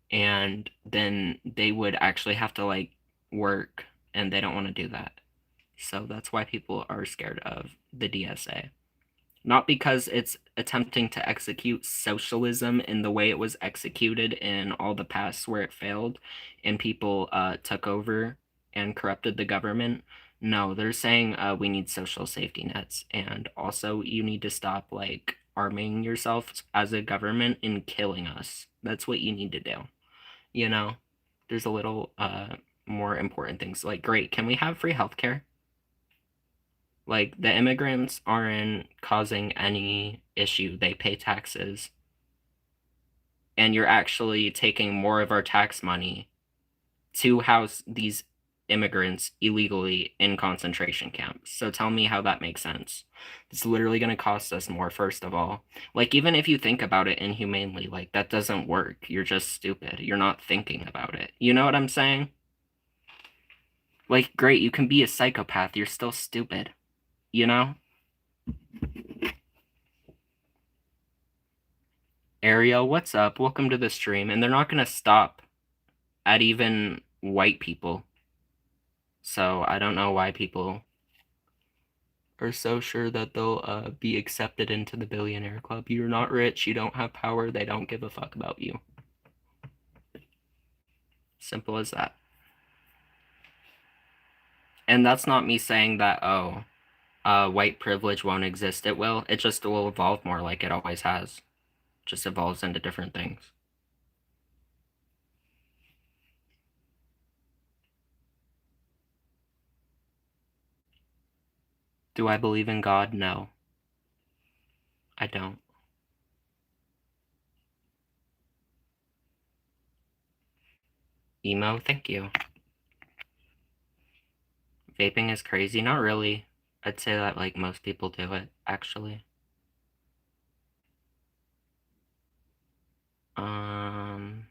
and then they would actually have to like work, and they don't want to do that. So that's why people are scared of the DSA. Not because it's attempting to execute socialism in the way it was executed in all the past where it failed and people took over and corrupted the government. No, they're saying we need social safety nets, and also you need to stop like arming yourself as a government and killing us. That's what you need to do. You know, there's a little more important things. Like, great, can we have free healthcare? Like, the immigrants aren't causing any issue. They pay taxes, and you're actually taking more of our tax money to house these immigrants illegally in concentration camps. So tell me how that makes sense. It's literally going to cost us more, first of all. Like, even if you think about it inhumanely, like, that doesn't work. You're just stupid. You're not thinking about it. You know what I'm saying? Like, great, you can be a psychopath. You're still stupid. You know? Ariel, what's up? Welcome to the stream. And they're not going to stop at even white people. So I don't know why people are so sure that they'll be accepted into the billionaire club. You're not rich, you don't have power, they don't give a fuck about you. Simple as that. And that's not me saying that, white privilege won't exist. It will. It just will evolve more like it always has. Just evolves into different things. Do I believe in God? No. I don't. Emo? Thank you. Vaping is crazy? Not really. I'd say that, like, most people do it, actually. Um...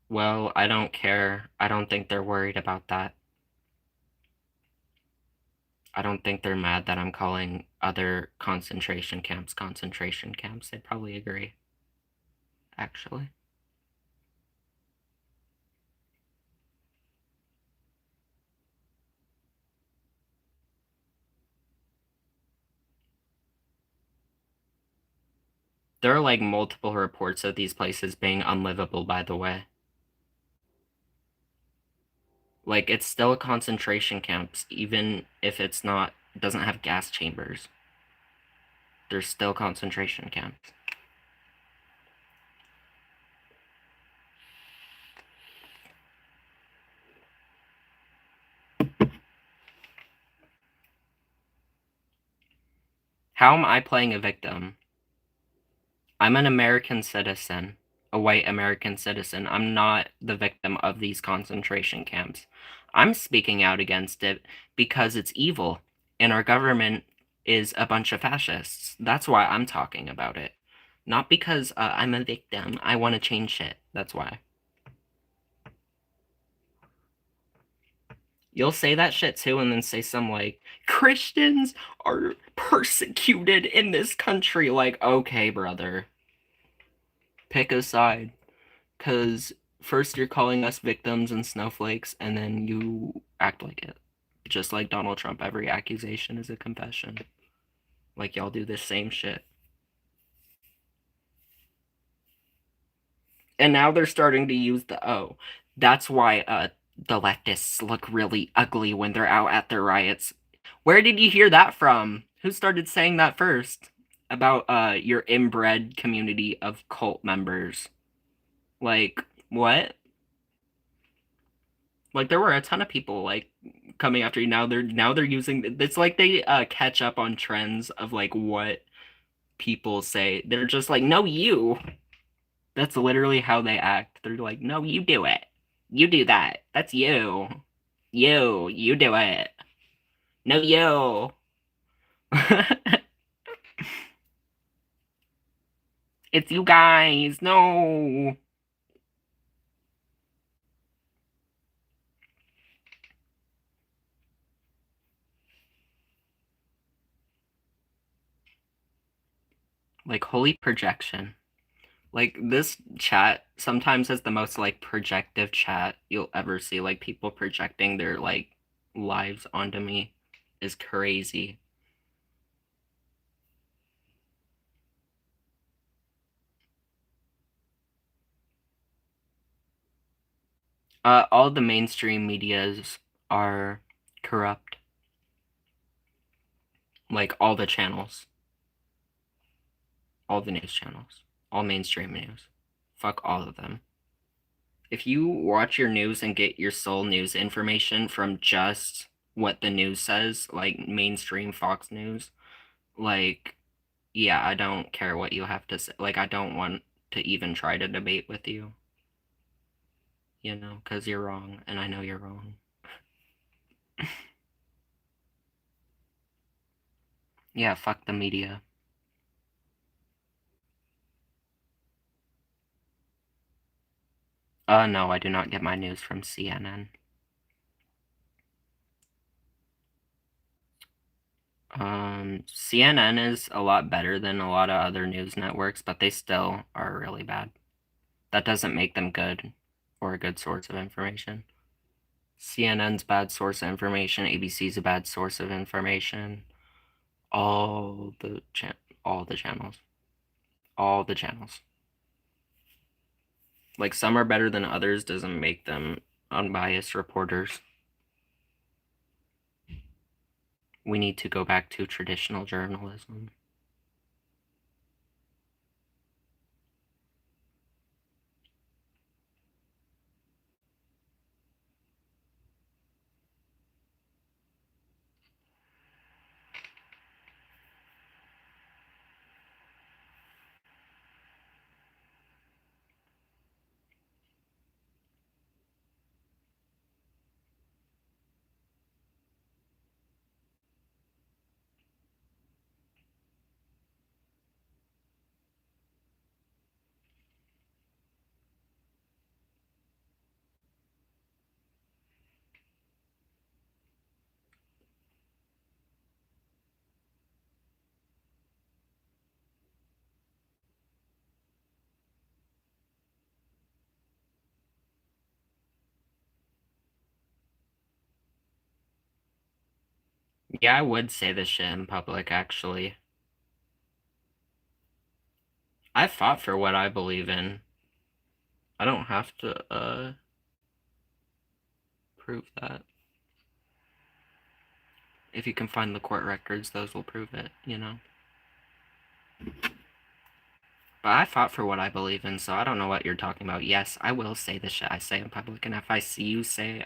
Well, I don't care. I don't think they're worried about that. I don't think they're mad that I'm calling other concentration camps. They'd probably agree, actually. There are like multiple reports of these places being unlivable, by the way. Like, it's still concentration camps, even if it's not, it doesn't have gas chambers. There's still concentration camps. How am I playing a victim? I'm an American citizen, a white American citizen. I'm not the victim of these concentration camps. I'm speaking out against it because it's evil and our government is a bunch of fascists. That's why I'm talking about it. Not because I'm a victim. I want to change shit. That's why. You'll say that shit too and then say some like, Christians are persecuted in this country. Like, okay, brother. Pick a side. Because first you're calling us victims and snowflakes, and then you act like it. Just like Donald Trump, every accusation is a confession. Like, y'all do this same shit. And now they're starting to use the O. That's why the leftists look really ugly when they're out at their riots. Where did you hear that from? Who started saying that first? About your inbred community of cult members. Like, what? Like, there were a ton of people like coming after you. Now they're using, it's like they catch up on trends of like what people say. They're just like, no, you. That's literally how they act. They're like, no, you do it. You do that. That's you. You do it. No, you. It's you guys. No. Like, holy projection. Like, this chat sometimes is the most like projective chat you'll ever see. Like, people projecting their like lives onto me is crazy. All the mainstream medias are corrupt. Like, all the channels, all the news channels, all mainstream news. Fuck all of them. If you watch your news and get your sole news information from just what the news says, like mainstream Fox News, like, yeah, I don't care what you have to say. Like, I don't want to even try to debate with you, because you're wrong, and I know you're wrong. Yeah, fuck the media. No, I do not get my news from CNN. CNN is a lot better than a lot of other news networks, but they still are really bad. That doesn't make them good or a good source of information. CNN's bad source of information. ABC's a bad source of information. All the all the channels. All the channels. Like some are better than others doesn't make them unbiased reporters. We need to go back to traditional journalism. Yeah, I would say this shit in public, actually. I fought for what I believe in. I don't have to, prove that. If you can find the court records, those will prove it, you know? But I fought for what I believe in, so I don't know what you're talking about. Yes, I will say the shit I say in public, and if I see you say,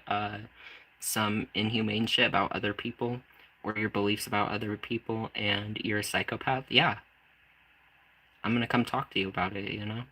some inhumane shit about other people, or your beliefs about other people, and you're a psychopath, yeah, I'm gonna come talk to you about it, you know?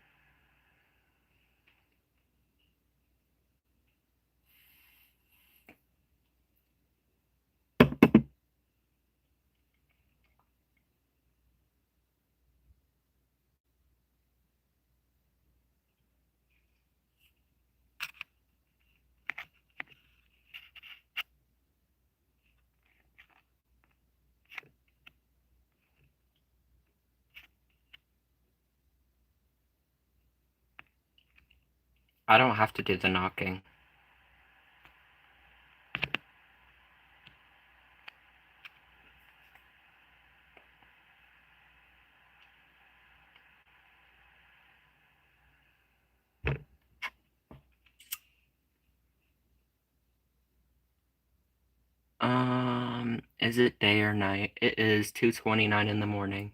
I don't have to do the knocking. Is it day or night? It is 2:29 in the morning.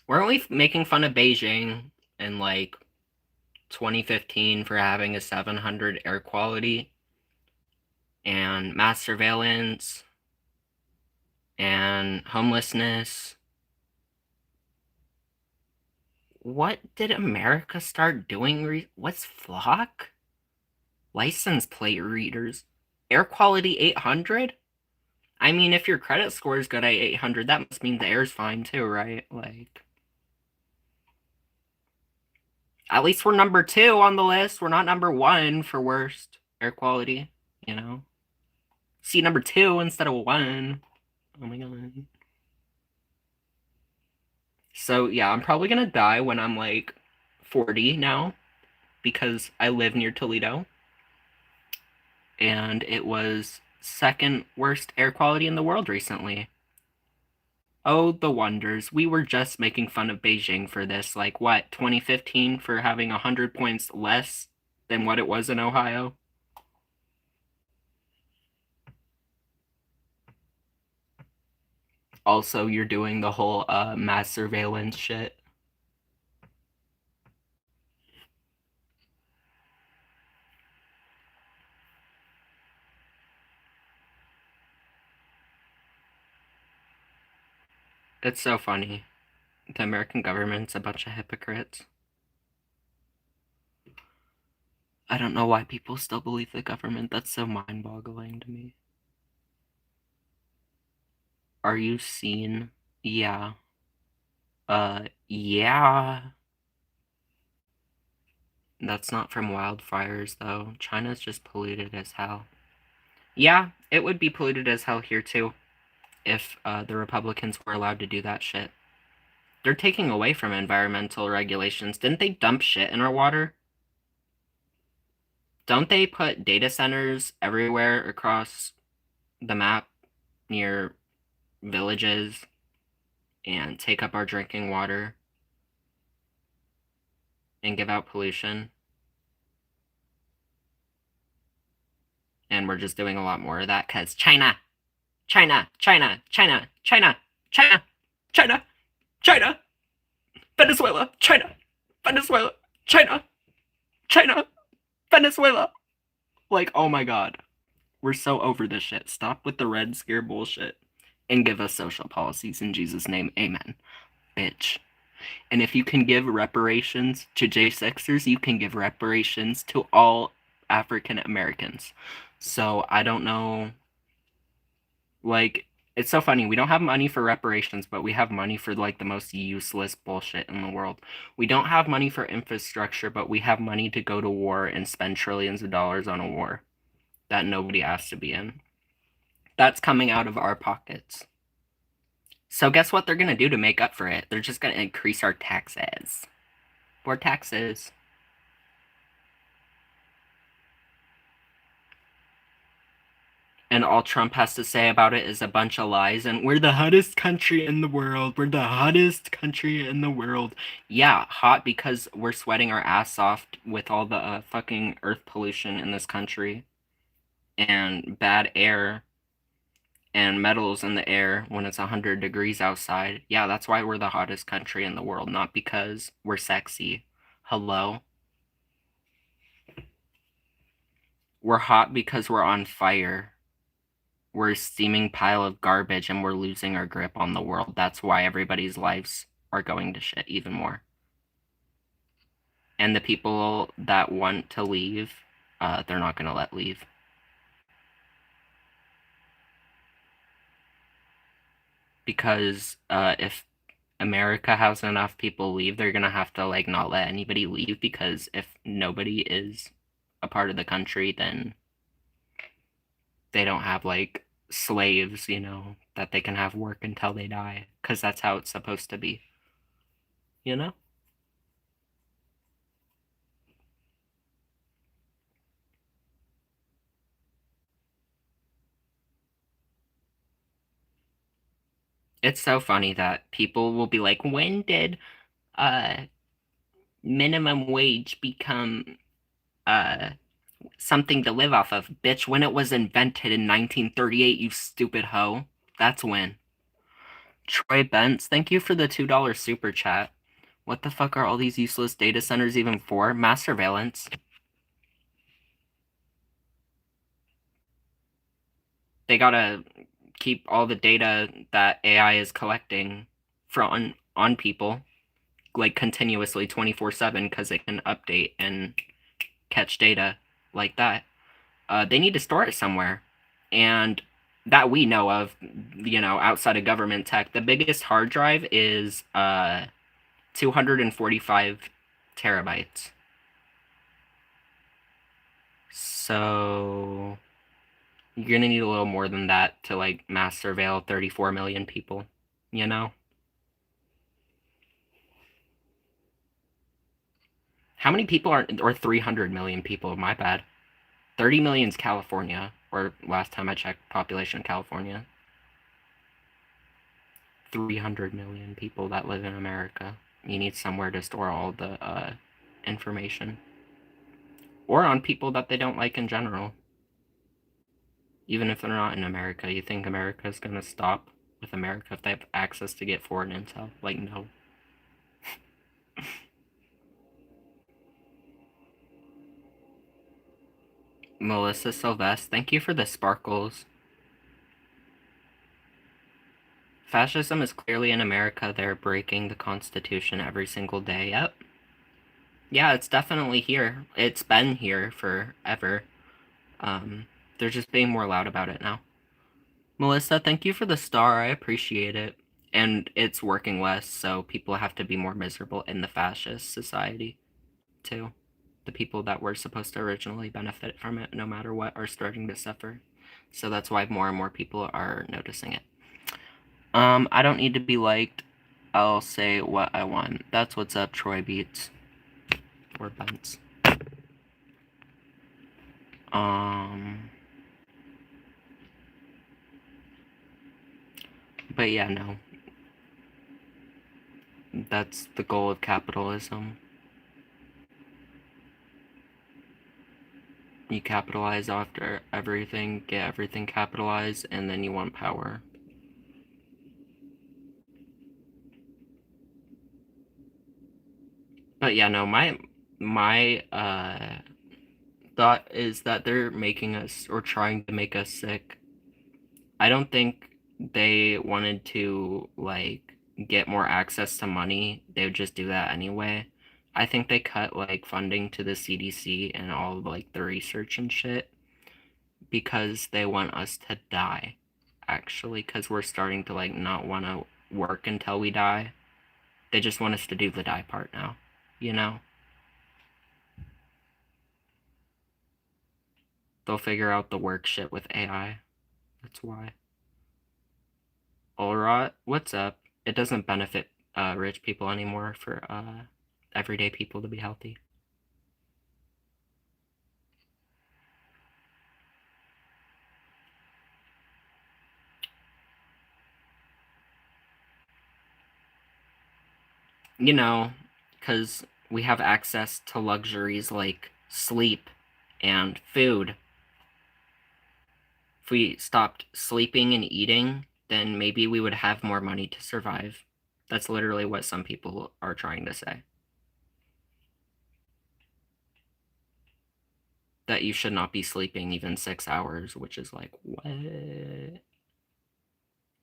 Weren't we making fun of Beijing in like 2015 for having a 700 air quality and mass surveillance and homelessness? What did America start doing? What's flock? License plate readers. Air quality 800? I mean, if your credit score is good at 800, that must mean the air's fine too, right? Like, at least we're number 2 on the list. We're not number 1 for worst air quality, you know? See, number 2 instead of 1. Oh my god. So, yeah, I'm probably gonna die when I'm like 40 now because I live near Toledo and it was second worst air quality in the world recently. Oh, the wonders. We were just making fun of Beijing for this, like what, 2015 for having 100 points less than what it was in Ohio? Also, you're doing the whole mass surveillance shit. It's so funny. The American government's a bunch of hypocrites. I don't know why people still believe the government. That's so mind-boggling to me. Are you seen? Yeah. Yeah. That's not from wildfires, though. China's just polluted as hell. Yeah, it would be polluted as hell here, too, if the Republicans were allowed to do that shit. They're taking away from environmental regulations. Didn't they dump shit in our water? Don't they put data centers everywhere across the map near villages and take up our drinking water and give out pollution? And we're just doing a lot more of that because China, China, China, China, China, China, China, China, Venezuela, China, Venezuela, China, China, Venezuela. Like, oh my god. We're so over this shit. Stop with the Red Scare bullshit and give us social policies in Jesus' name. Amen. Bitch. And if you can give reparations to J6ers, you can give reparations to all African Americans. So I don't know. Like, it's so funny. We don't have money for reparations, but we have money for like the most useless bullshit in the world. We don't have money for infrastructure, but we have money to go to war and spend trillions of dollars on a war that nobody asked to be in. That's coming out of our pockets. So guess what they're going to do to make up for it? They're just going to increase our taxes. More taxes. And all Trump has to say about it is a bunch of lies. And we're the hottest country in the world. We're the hottest country in the world. Yeah, hot because we're sweating our ass off with all the fucking earth pollution in this country. And bad air. And metals in the air when it's 100 degrees outside. Yeah, that's why we're the hottest country in the world, not because we're sexy. Hello? We're hot because we're on fire. We're a steaming pile of garbage and we're losing our grip on the world. That's why everybody's lives are going to shit even more. And the people that want to leave, they're not going to let leave. Because if America has enough people leave, they're gonna have to like not let anybody leave because if nobody is a part of the country, then they don't have like slaves, that they can have work until they die because that's how it's supposed to be, you know? It's so funny that people will be like, when did uh minimum wage become uh something to live off of? Bitch, when it was invented in 1938, you stupid hoe. That's when. Troy Bents, thank you for the $2 super chat. What the fuck are all these useless data centers even for? Mass surveillance. They gotta keep all the data that AI is collecting from on people, like continuously 24/7, because it can update and catch data like that. They need to store it somewhere. And that we know of, outside of government tech, the biggest hard drive is 245 terabytes. So you're gonna need a little more than that to like mass surveil 34 million people, you know? How many people are, or 300 million people, my bad. 30 million is California, or last time I checked, population California. 300 million people that live in America. You need somewhere to store all the information. Or on people that they don't like in general. Even if they're not in America, you think America's gonna stop with America if they have access to get foreign intel? Like, no. Melissa Sylvester, thank you for the sparkles. Fascism is clearly in America. They're breaking the Constitution every single day. Yep. Yeah, it's definitely here. It's been here forever. They're just being more loud about it now. Melissa, thank you for the star. I appreciate it. And it's working less, so people have to be more miserable in the fascist society, too. The people that were supposed to originally benefit from it, no matter what, are starting to suffer. So that's why more and more people are noticing it. I don't need to be liked. I'll say what I want. That's what's up, Troy Beats. Or Bents. But yeah, no. That's the goal of capitalism. You capitalize after everything, get everything capitalized, and then you want power. But yeah, no, my thought is that they're making us or trying to make us sick. I don't think they wanted to like get more access to money. They would just do that anyway. I think they cut like funding to the CDC and all of, like the research and shit because they want us to die. Actually, because we're starting to like not want to work until we die. They just want us to do the die part now, you know? They'll figure out the work shit with AI. That's why. Alright, what's up? It doesn't benefit rich people anymore for everyday people to be healthy. You know, because we have access to luxuries like sleep and food. If we stopped sleeping and eating, then maybe we would have more money to survive. That's literally what some people are trying to say. That you should not be sleeping even 6 hours, which is like, what? You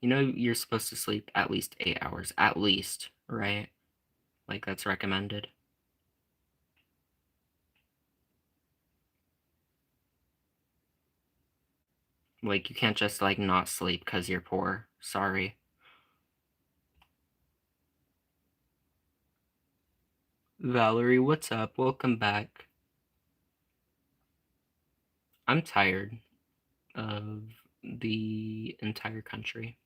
know, you're supposed to sleep at least 8 hours, at least, right? Like, that's recommended. Like, you can't just, like, not sleep because you're poor. Sorry. Valerie, what's up? Welcome back. I'm tired of the entire country.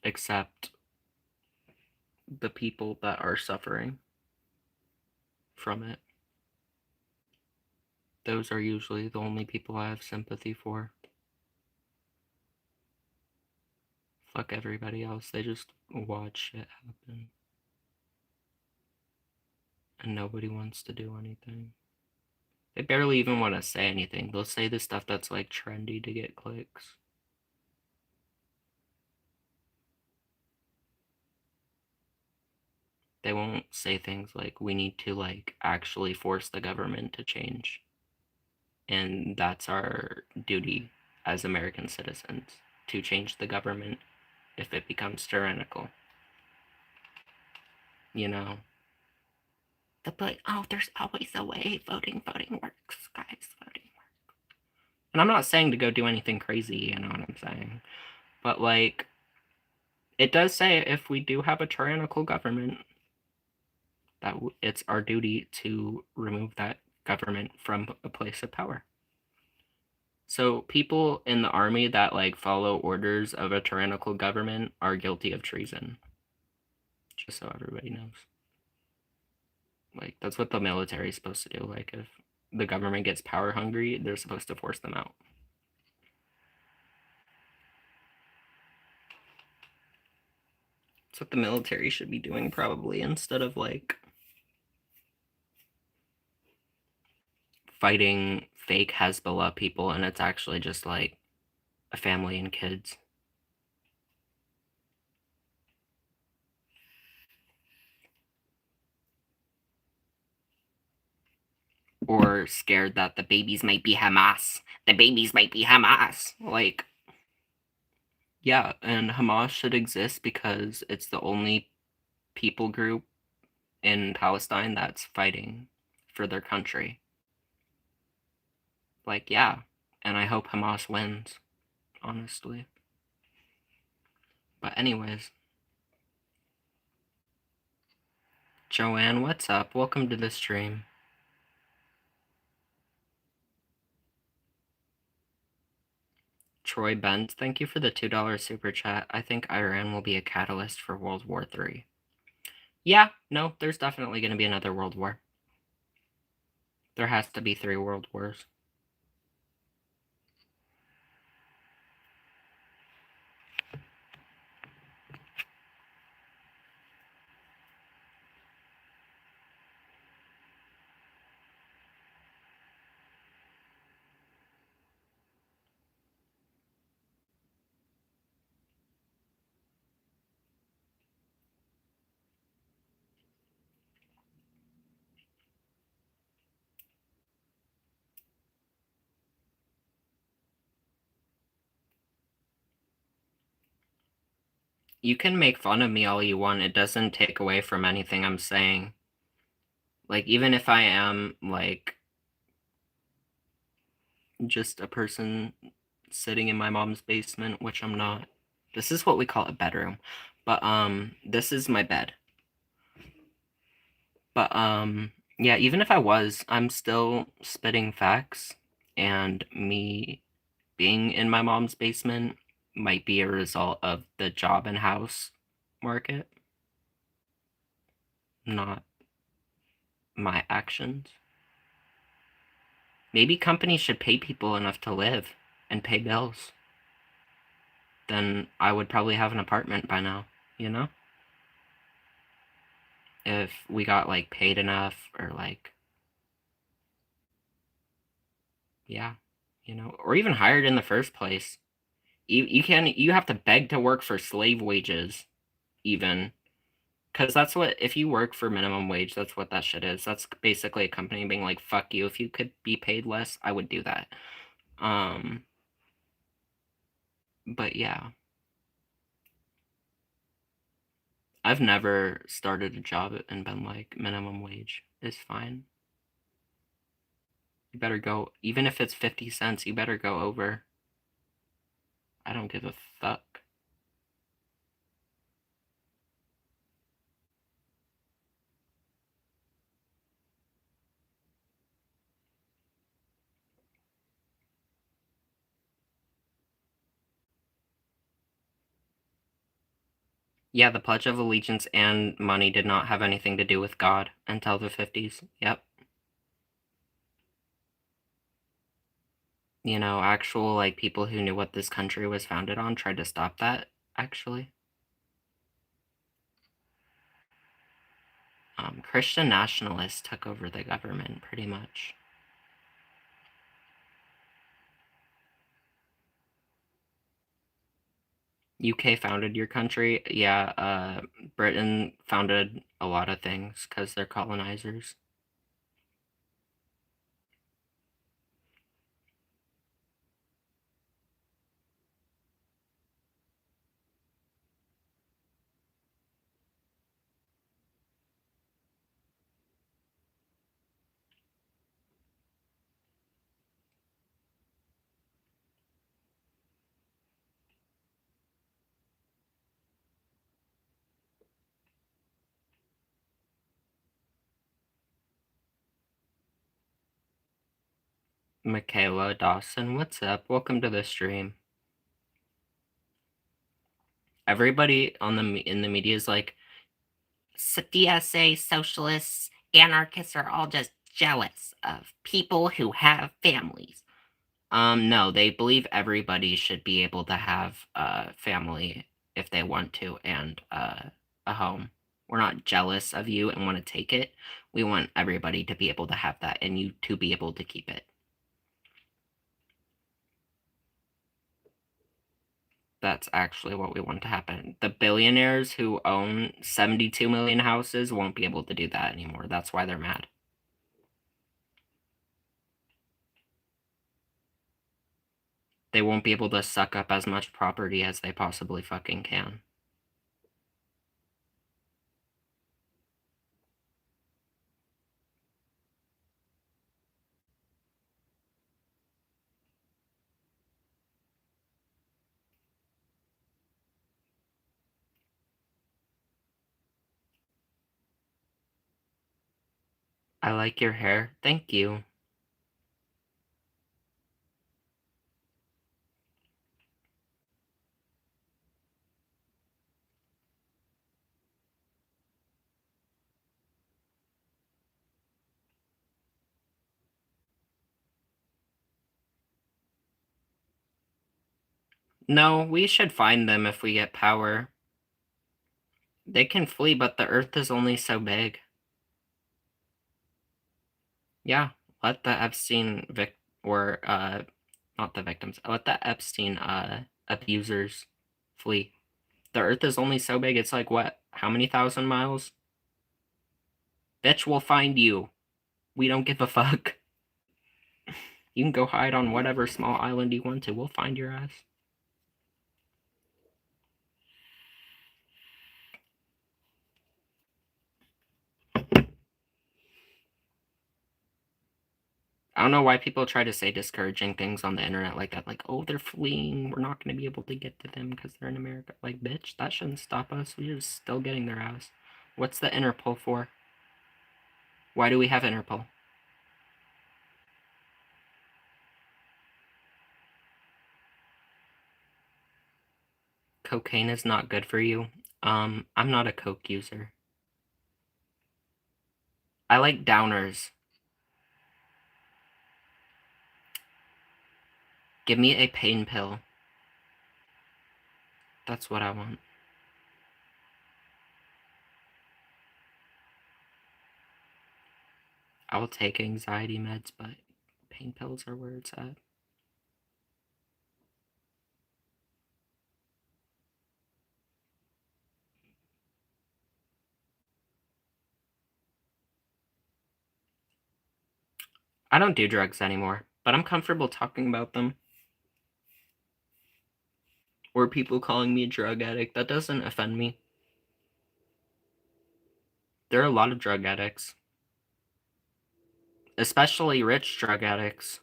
Except the people that are suffering from it. Those are usually the only people I have sympathy for. Fuck everybody else. They just watch shit happen. And nobody wants to do anything. They barely even want to say anything. They'll say the stuff that's like trendy to get clicks. They won't say things like, we need to like actually force the government to change. And that's our duty as American citizens, to change the government if it becomes tyrannical. You know? They'll be like, oh, there's always a way. Voting works, guys. Voting works. And I'm not saying to go do anything crazy, you know what I'm saying? But like, it does say if we do have a tyrannical government, that it's our duty to remove that government from a place of power. So people in the army that like follow orders of a tyrannical government are guilty of treason. Just so everybody knows. Like that's what the military is supposed to do. Like if the government gets power hungry, they're supposed to force them out. That's what the military should be doing probably instead of like fighting fake Hezbollah people and it's actually just like a family and kids. Or scared that the babies might be Hamas. The babies might be Hamas. Like, yeah, and Hamas should exist because it's the only people group in Palestine that's fighting for their country. Like, yeah, and I hope Hamas wins, honestly. But anyways, Joanne, what's up? Welcome to the stream. Troy Benz, thank you for the $2 super chat. I think Iran will be a catalyst for World War III. Yeah, no, there's definitely going to be another world war. There has to be 3 world wars. You can make fun of me all you want. It doesn't take away from anything I'm saying. Like, even if I am, like, just a person sitting in my mom's basement, which I'm not. This is what we call a bedroom. But, this is my bed. But, yeah, even if I was, I'm still spitting facts, and me being in my mom's basement might be a result of the job and house market, not my actions. Maybe companies should pay people enough to live and pay bills. Then I would probably have an apartment by now, you know? If we got, like, paid enough, or, like, yeah, you know, or even hired in the first place. You have to beg to work for slave wages, even. Because that's what, if you work for minimum wage, that's what that shit is. That's basically a company being like, fuck you, if you could be paid less, I would do that. But yeah. I've never started a job and been like, minimum wage is fine. You better go, even if it's 50 cents, you better go over. I don't give a fuck. Yeah, the Pledge of Allegiance and money did not have anything to do with God until the 50s. Yep. You know, actual, like, people who knew what this country was founded on tried to stop that, actually. Christian nationalists took over the government, pretty much. UK founded your country? Yeah, Britain founded a lot of things because they're colonizers. Michaela Dawson, what's up? Welcome to the stream. Everybody in the media is like, DSA, socialists, anarchists are all just jealous of people who have families. No, they believe everybody should be able to have a family if they want to, and a home. We're not jealous of you and want to take it. We want everybody to be able to have that, and you to be able to keep it. That's actually what we want to happen. The billionaires who own 72 million houses won't be able to do that anymore. That's why they're mad. They won't be able to suck up as much property as they possibly fucking can. I like your hair. Thank you. No, we should find them if we get power. They can flee, but the Earth is only so big. Yeah, let the Epstein not the victims. Let the Epstein abusers flee. The Earth is only so big. It's like what? How many thousand miles? Bitch, we'll find you. We don't give a fuck. You can go hide on whatever small island you want to. We'll find your ass. I don't know why people try to say discouraging things on the internet like that. Like, oh, they're fleeing. We're not going to be able to get to them because they're in America. Like, bitch, that shouldn't stop us. We're just still getting their ass. What's the Interpol for? Why do we have Interpol? Cocaine is not good for you. I'm not a coke user. I like downers. Give me a pain pill. That's what I want. I will take anxiety meds, but pain pills are where it's at. I don't do drugs anymore, but I'm comfortable talking about them. Or people calling me a drug addict. That doesn't offend me. There are a lot of drug addicts, especially rich drug addicts.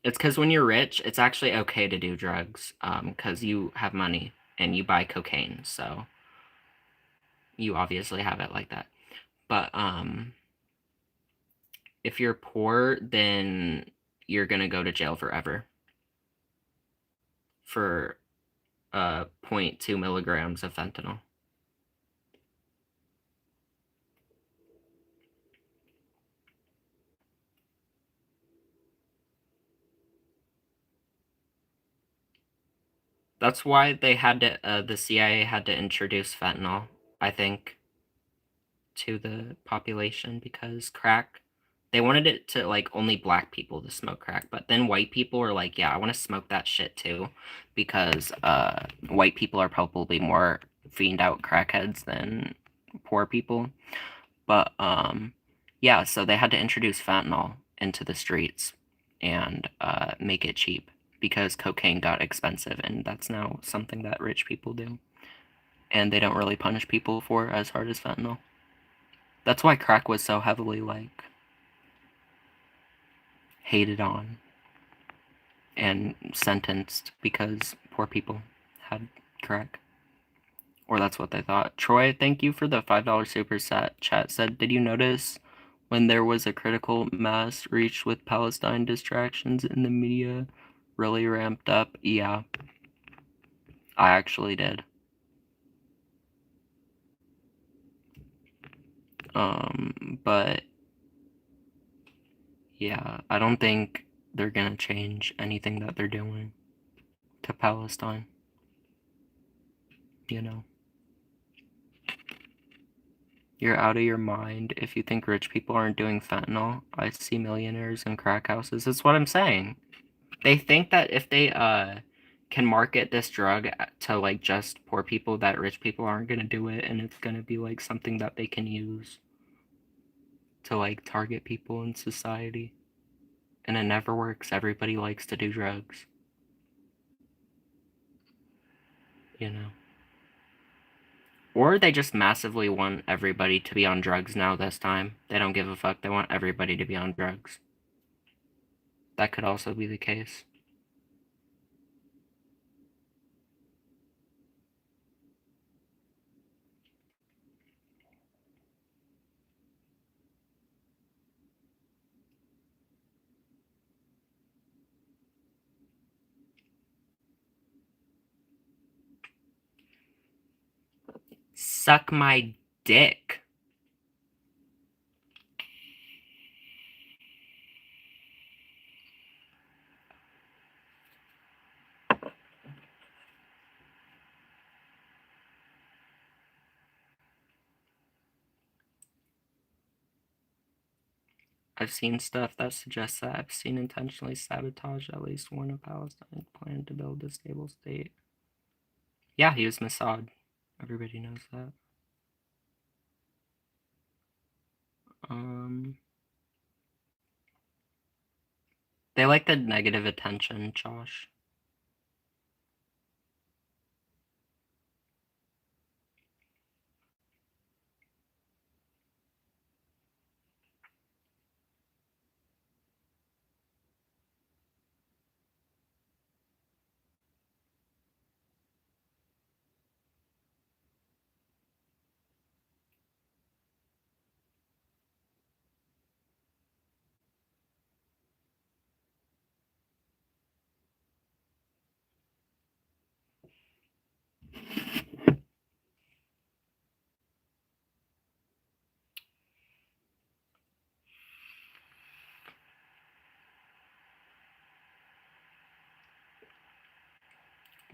It's because when you're rich, it's actually okay to do drugs, because you have money and you buy cocaine, so you obviously have it like that. But if you're poor, then you're gonna go to jail forever for 0.2 milligrams of fentanyl. That's why they had to, the CIA had to introduce fentanyl, I think, to the population because crack, they wanted it to like only black people to smoke crack, but then white people were like, yeah, I want to smoke that shit too, because white people are probably more fiend out crackheads than poor people. But yeah, so they had to introduce fentanyl into the streets and make it cheap because cocaine got expensive, and that's now something that rich people do. And they don't really punish people for as hard as fentanyl. That's why crack was so heavily like hated on and sentenced because poor people had crack. Or that's what they thought. Troy, thank you for the $5 super chat. Said, did you notice when there was a critical mass reached with Palestine distractions in the media really ramped up? Yeah, I actually did. But yeah, I don't think they're gonna change anything that they're doing to Palestine. You know, you're out of your mind if you think rich people aren't doing fentanyl. I see millionaires in crack houses. That's what I'm saying. They think that if they can market this drug to like just poor people, that rich people aren't gonna do it, and it's gonna be like something that they can use to like target people in society. And it never works. Everybody likes to do drugs. You know. Or they just massively want everybody to be on drugs now this time. They don't give a fuck. They want everybody to be on drugs. That could also be the case. Suck my dick. I've seen stuff that suggests that Epstein intentionally sabotaged at least one of Palestine's plan to build a stable state. Yeah, he was Mossad. Everybody knows that. They like the negative attention, Josh.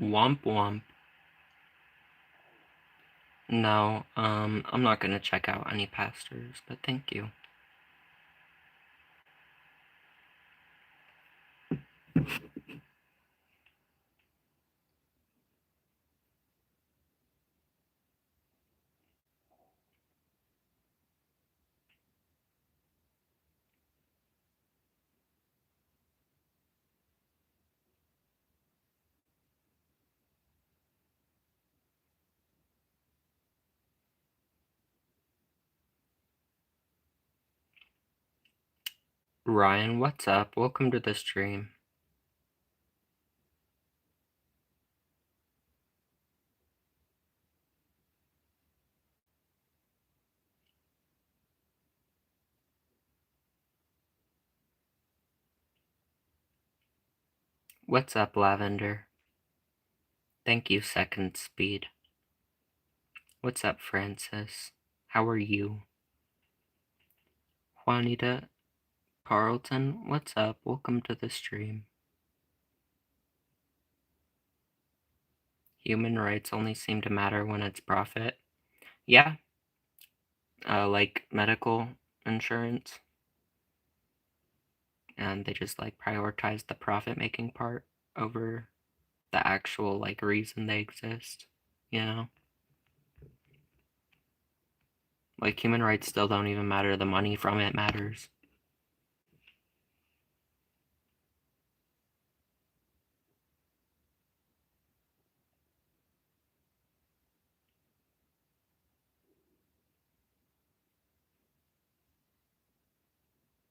Womp womp. No, I'm not gonna check out any pastors, but thank you. Ryan, what's up? Welcome to the stream. What's up, Lavender? Thank you, Second Speed. What's up, Francis? How are you? Juanita Carlton, what's up? Welcome to the stream. Human rights only seem to matter when it's profit. Yeah. Like medical insurance. And they just like prioritize the profit-making part over the actual like reason they exist, you know? Like human rights still don't even matter, the money from it matters.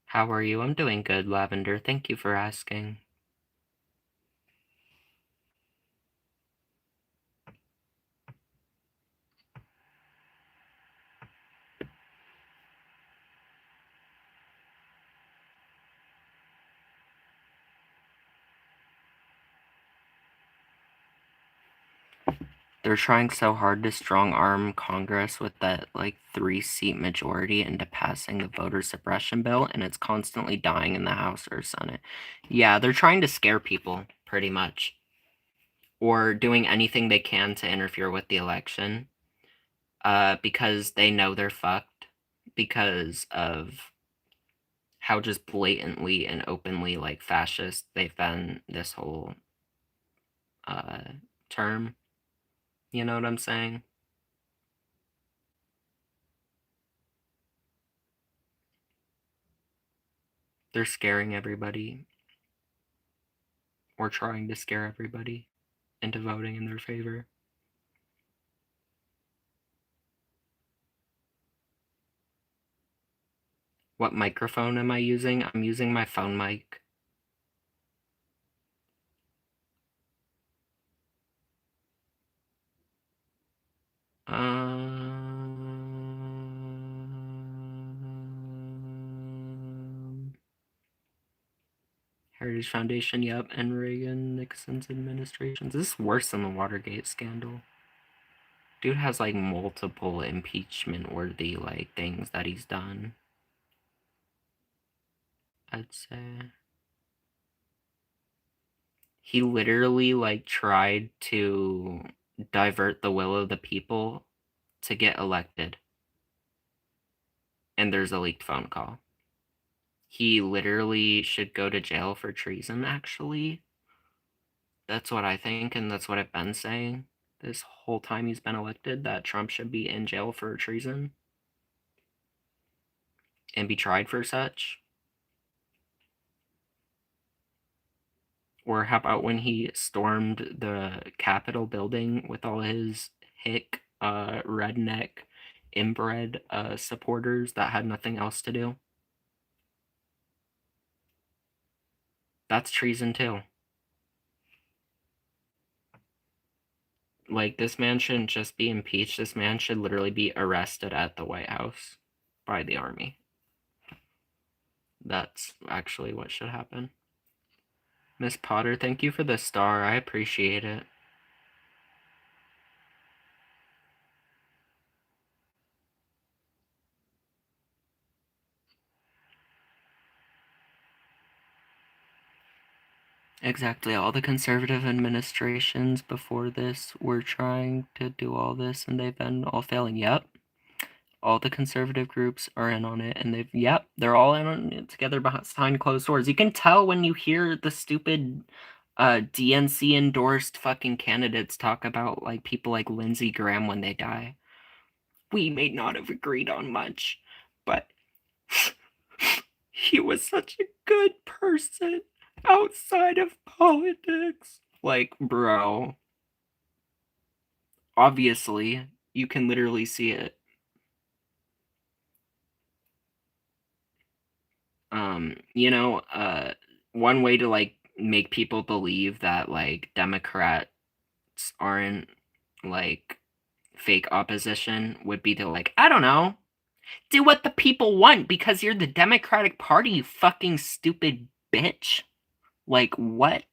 How are you? I'm doing good, Lavender. Thank you for asking. They're trying so hard to strong-arm Congress with that, like, 3-seat majority into passing the voter suppression bill, and it's constantly dying in the House or Senate. Yeah, they're trying to scare people, pretty much. Or doing anything they can to interfere with the election. Because they know they're fucked. Because of how just blatantly and openly, like, fascist they've been this whole, term. You know what I'm saying? They're scaring everybody, or trying to scare everybody into voting in their favor. What microphone am I using? I'm using my phone mic. Heritage Foundation, yep, and Reagan, Nixon's administrations. This is worse than the Watergate scandal. Dude has like multiple impeachment-worthy like things that he's done, I'd say. He literally like tried to divert the will of the people to get elected. And there's a leaked phone call. He literally should go to jail for treason, actually. That's what I think, and that's what I've been saying this whole time he's been elected, that Trump should be in jail for treason and be tried for such. Or how about when he stormed the Capitol building with all his hick, redneck, inbred supporters that had nothing else to do? That's treason too. Like, this man shouldn't just be impeached. This man should literally be arrested at the White House by the army. That's actually what should happen. Miss Potter, thank you for the star. I appreciate it. Exactly. All the conservative administrations before this were trying to do all this, and they've been all failing. Yep. All the conservative groups are in on it, and they're all in on it together behind closed doors. You can tell when you hear the stupid DNC endorsed fucking candidates talk about like people like Lindsey Graham when they die. We may not have agreed on much, but he was such a good person outside of politics. Like, bro, obviously, you can literally see it. One way to like make people believe that like Democrats aren't like fake opposition would be to like, I don't know, do what the people want because you're the Democratic Party, you fucking stupid bitch. Like, what?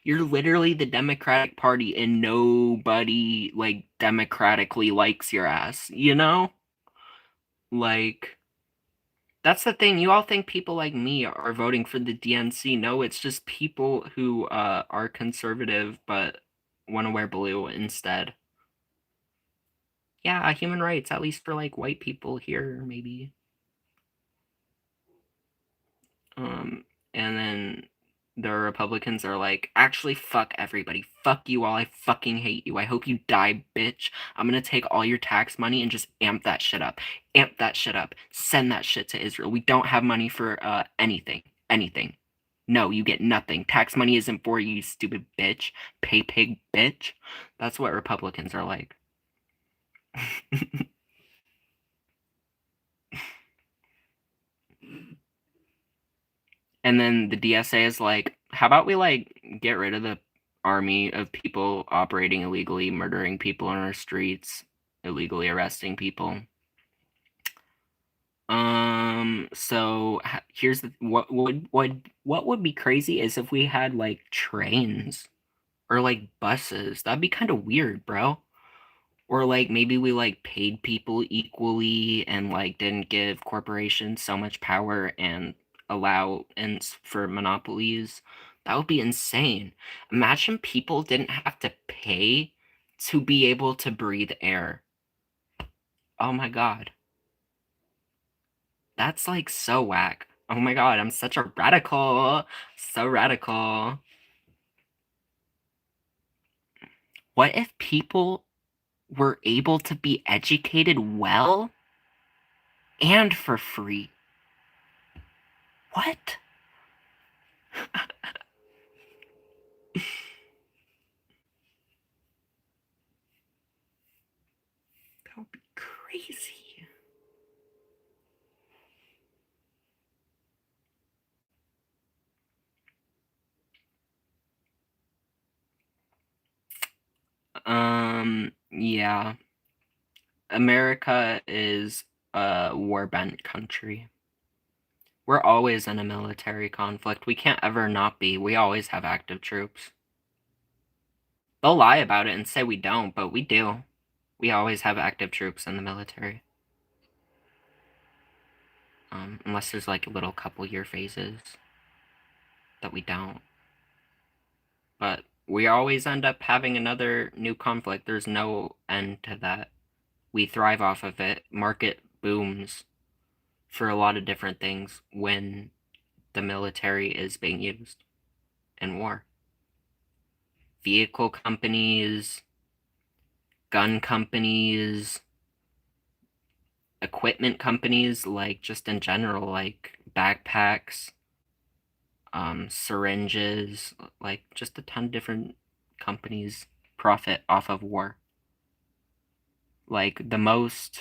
You're literally the Democratic Party and nobody like democratically likes your ass, you know? Like, that's the thing. You all think people like me are voting for the DNC. No, it's just people who are conservative but want to wear blue instead. Yeah, human rights, at least for like white people here, maybe. Um, and then the Republicans are like, actually, fuck everybody. Fuck you all. I fucking hate you. I hope you die, bitch. I'm gonna take all your tax money and just amp that shit up. Amp that shit up. Send that shit to Israel. We don't have money for anything. Anything. No, you get nothing. Tax money isn't for you, you stupid bitch. Pay pig bitch. That's what Republicans are like. And then the DSA is like, how about we like get rid of the army of people operating illegally, murdering people on our streets, illegally arresting people. So here's what would be crazy is if we had like trains or like buses. That'd be kind of weird, bro. Or like maybe we like paid people equally and like didn't give corporations so much power and allow and for monopolies. That would be insane. Imagine people didn't have to pay to be able to breathe air. Oh my god. That's like so whack. Oh my god, I'm such a radical. So radical. What if people were able to be educated well and for free? What? That would be crazy. Yeah. America is a war-bent country. We're always in a military conflict. We can't ever not be. We always have active troops. They'll lie about it and say we don't, but we do. We always have active troops in the military. Unless there's like little couple year phases that we don't. But we always end up having another new conflict. There's no end to that. We thrive off of it. Market booms for a lot of different things when the military is being used in war. Vehicle companies, gun companies, equipment companies, like just in general, like backpacks, syringes, like just a ton of different companies profit off of war. Like the most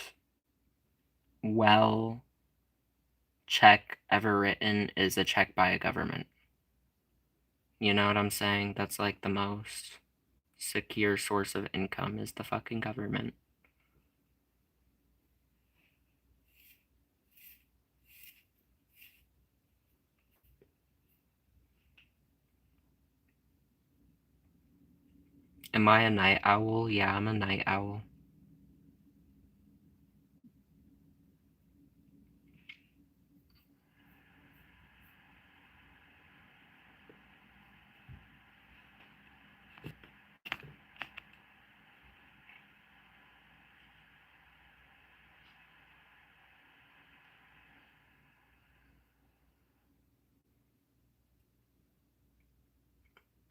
well check ever written is a check by a government. You know what I'm saying? That's like the most secure source of income is the fucking government. Am I a night owl? Yeah, I'm a night owl.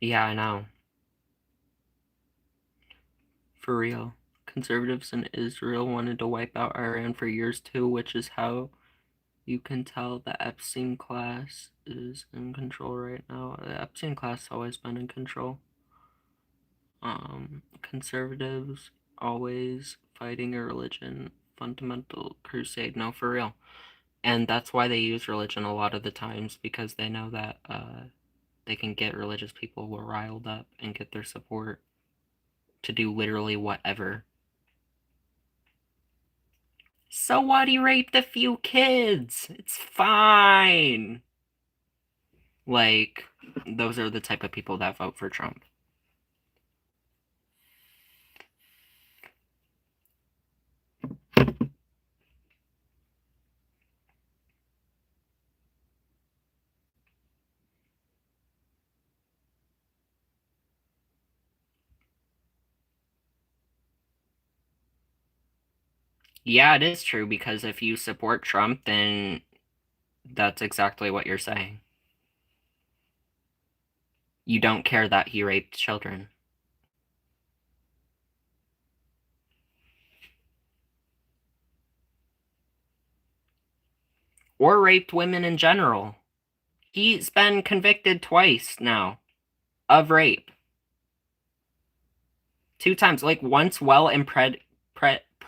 Yeah, I know. For real. Conservatives in Israel wanted to wipe out Iran for years too, which is how you can tell the Epstein class is in control right now. The Epstein class has always been in control. Conservatives always fighting a religion, fundamental crusade. No, for real. And that's why they use religion a lot of the times, because they know that they can get religious people riled up and get their support to do literally whatever. So what? He raped a few kids. It's fine. Like, those are the type of people that vote for Trump. Yeah, it is true, because if you support Trump, then that's exactly what you're saying. You don't care that he raped children. Or raped women in general. He's been convicted twice now of rape. 2 times. Like, once while in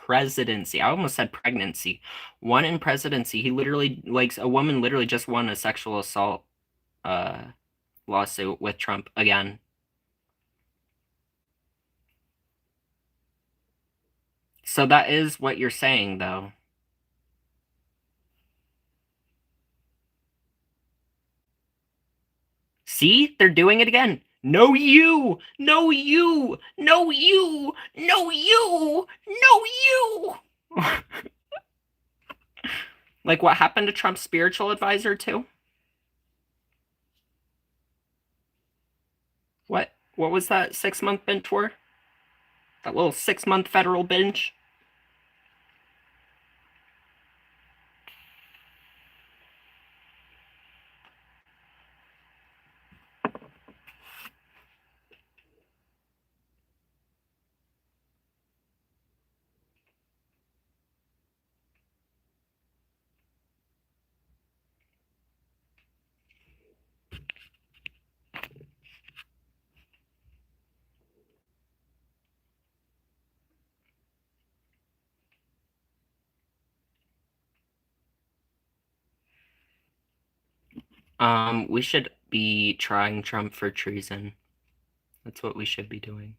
presidency. I almost said pregnancy. One in presidency. He literally, like, a woman literally just won a sexual assault lawsuit with Trump again. So that is what you're saying, though. See? They're doing it again. No, you! No, you! No, you! No, you! No, you! Like what happened to Trump's spiritual advisor, too? What was that 6-month binge for? That little 6-month federal binge? We should be trying Trump for treason. That's what we should be doing.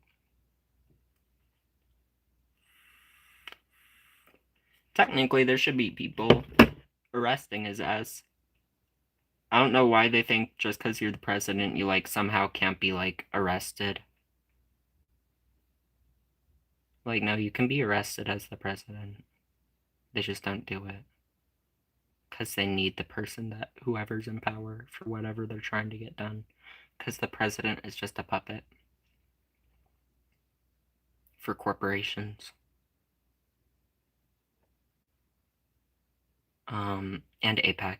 Technically, there should be people arresting his ass. I don't know why they think just because you're the president, you, like, somehow can't be, like, arrested. Like, no, you can be arrested as the president. They just don't do it. Because they need the person that whoever's in power for whatever they're trying to get done. Because the president is just a puppet for corporations. And APEC.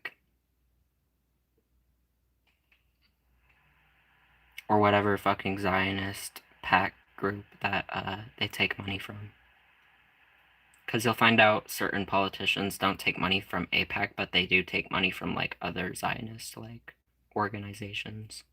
Or whatever fucking Zionist pack group that they take money from. Because you'll find out certain politicians don't take money from APEC, but they do take money from like other Zionist like organizations.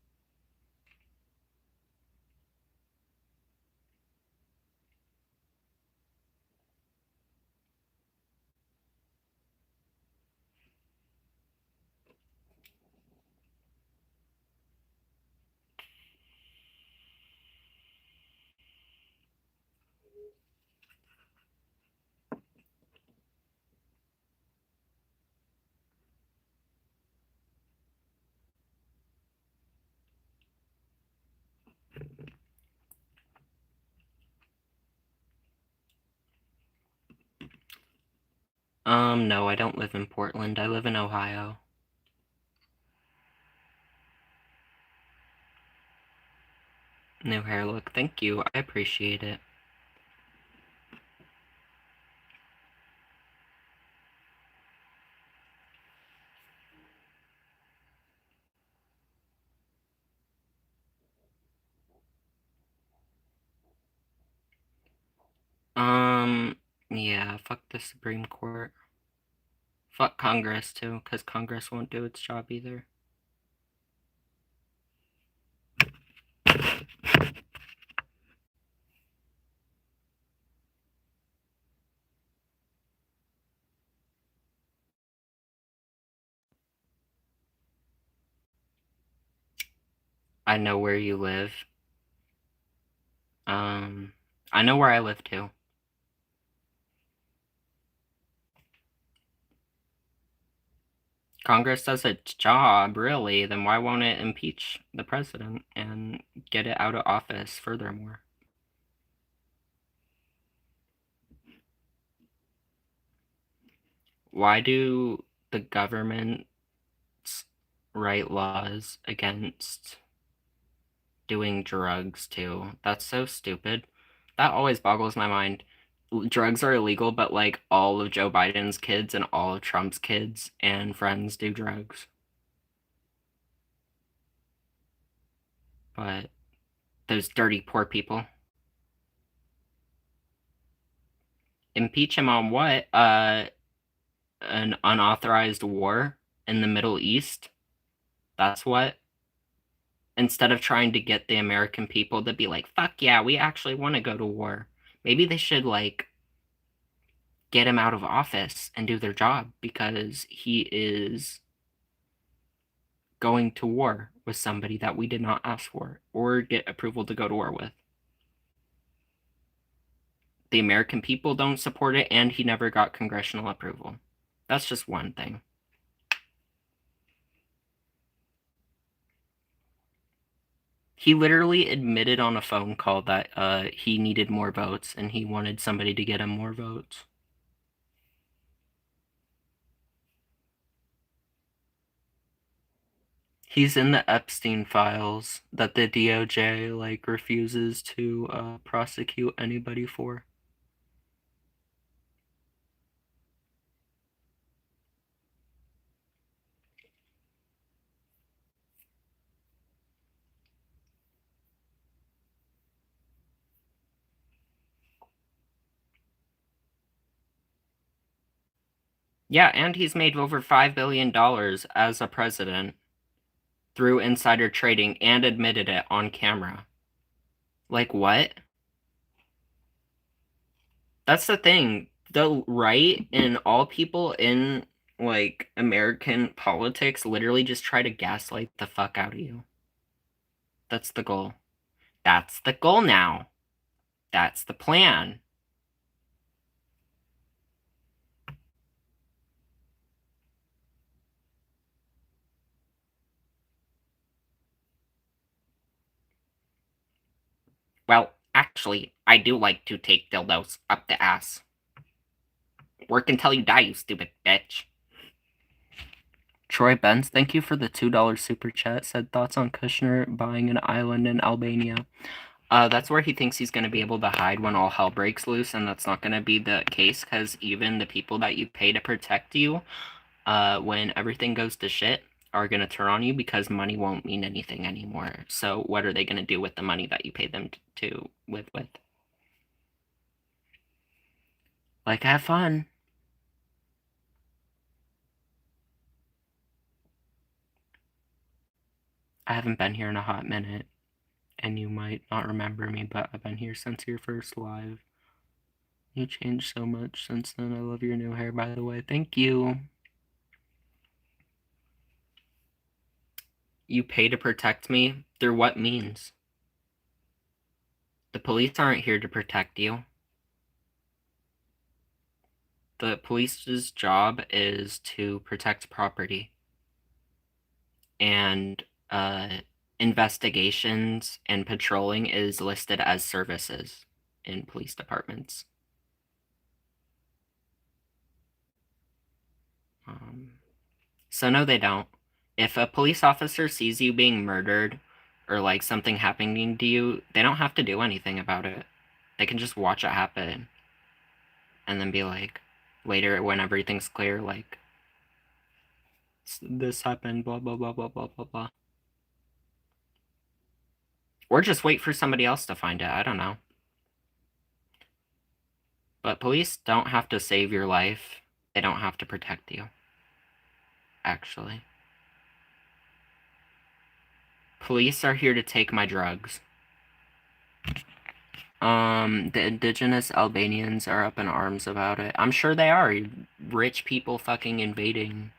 No, I don't live in Portland. I live in Ohio. New hair look. Thank you. I appreciate it. Yeah, fuck the Supreme Court. Fuck Congress, too, because Congress won't do its job either. I know where you live. I know where I live, too. Congress does its job, really, then why won't it impeach the president and get it out of office furthermore? Why do the governments write laws against doing drugs too? That's so stupid. That always boggles my mind. Drugs are illegal, but like all of Joe Biden's kids and all of Trump's kids and friends do drugs. But those dirty poor people. Impeach him on what? An unauthorized war in the Middle East? That's what? Instead of trying to get the American people to be like, fuck yeah, we actually want to go to war. Maybe they should like get him out of office and do their job because he is going to war with somebody that we did not ask for or get approval to go to war with. The American people don't support it, and he never got congressional approval. That's just one thing. He literally admitted on a phone call that he needed more votes and he wanted somebody to get him more votes. He's in the Epstein files that the DOJ like refuses to prosecute anybody for. Yeah, and he's made over $5 billion as a president through insider trading and admitted it on camera. Like, what? That's the thing. The right and all people in, like, American politics literally just try to gaslight the fuck out of you. That's the goal. That's the goal now. That's the plan. Well, Actually, I do like to take dildos up the ass. Work until you die, you stupid bitch. Troy Benz, thank you for the $2 super chat. Said thoughts on Kushner buying an island in Albania. That's where he thinks he's going to be able to hide when all hell breaks loose, and that's not going to be the case, because even the people that you pay to protect you, when everything goes to shit, are going to turn on you because money won't mean anything anymore. So what are they going to do with the money that you pay them to live with? Like, have fun. I haven't been here in a hot minute, and you might not remember me, but I've been here since your first live. You changed so much since then. I love your new hair, by the way. Thank you. You pay to protect me? Through what means? The police aren't here to protect you. The police's job is to protect property. And investigations and patrolling is listed as services in police departments. So no, they don't. If a police officer sees you being murdered or like something happening to you, they don't have to do anything about it. They can just watch it happen and then be like, later when everything's clear, like, this happened, blah, blah, blah, blah, blah, blah, blah. Or just wait for somebody else to find it. I don't know. But police don't have to save your life. They don't have to protect you. Actually. Police are here to take my drugs. The indigenous Albanians are up in arms about it. I'm sure they are. Rich people fucking invading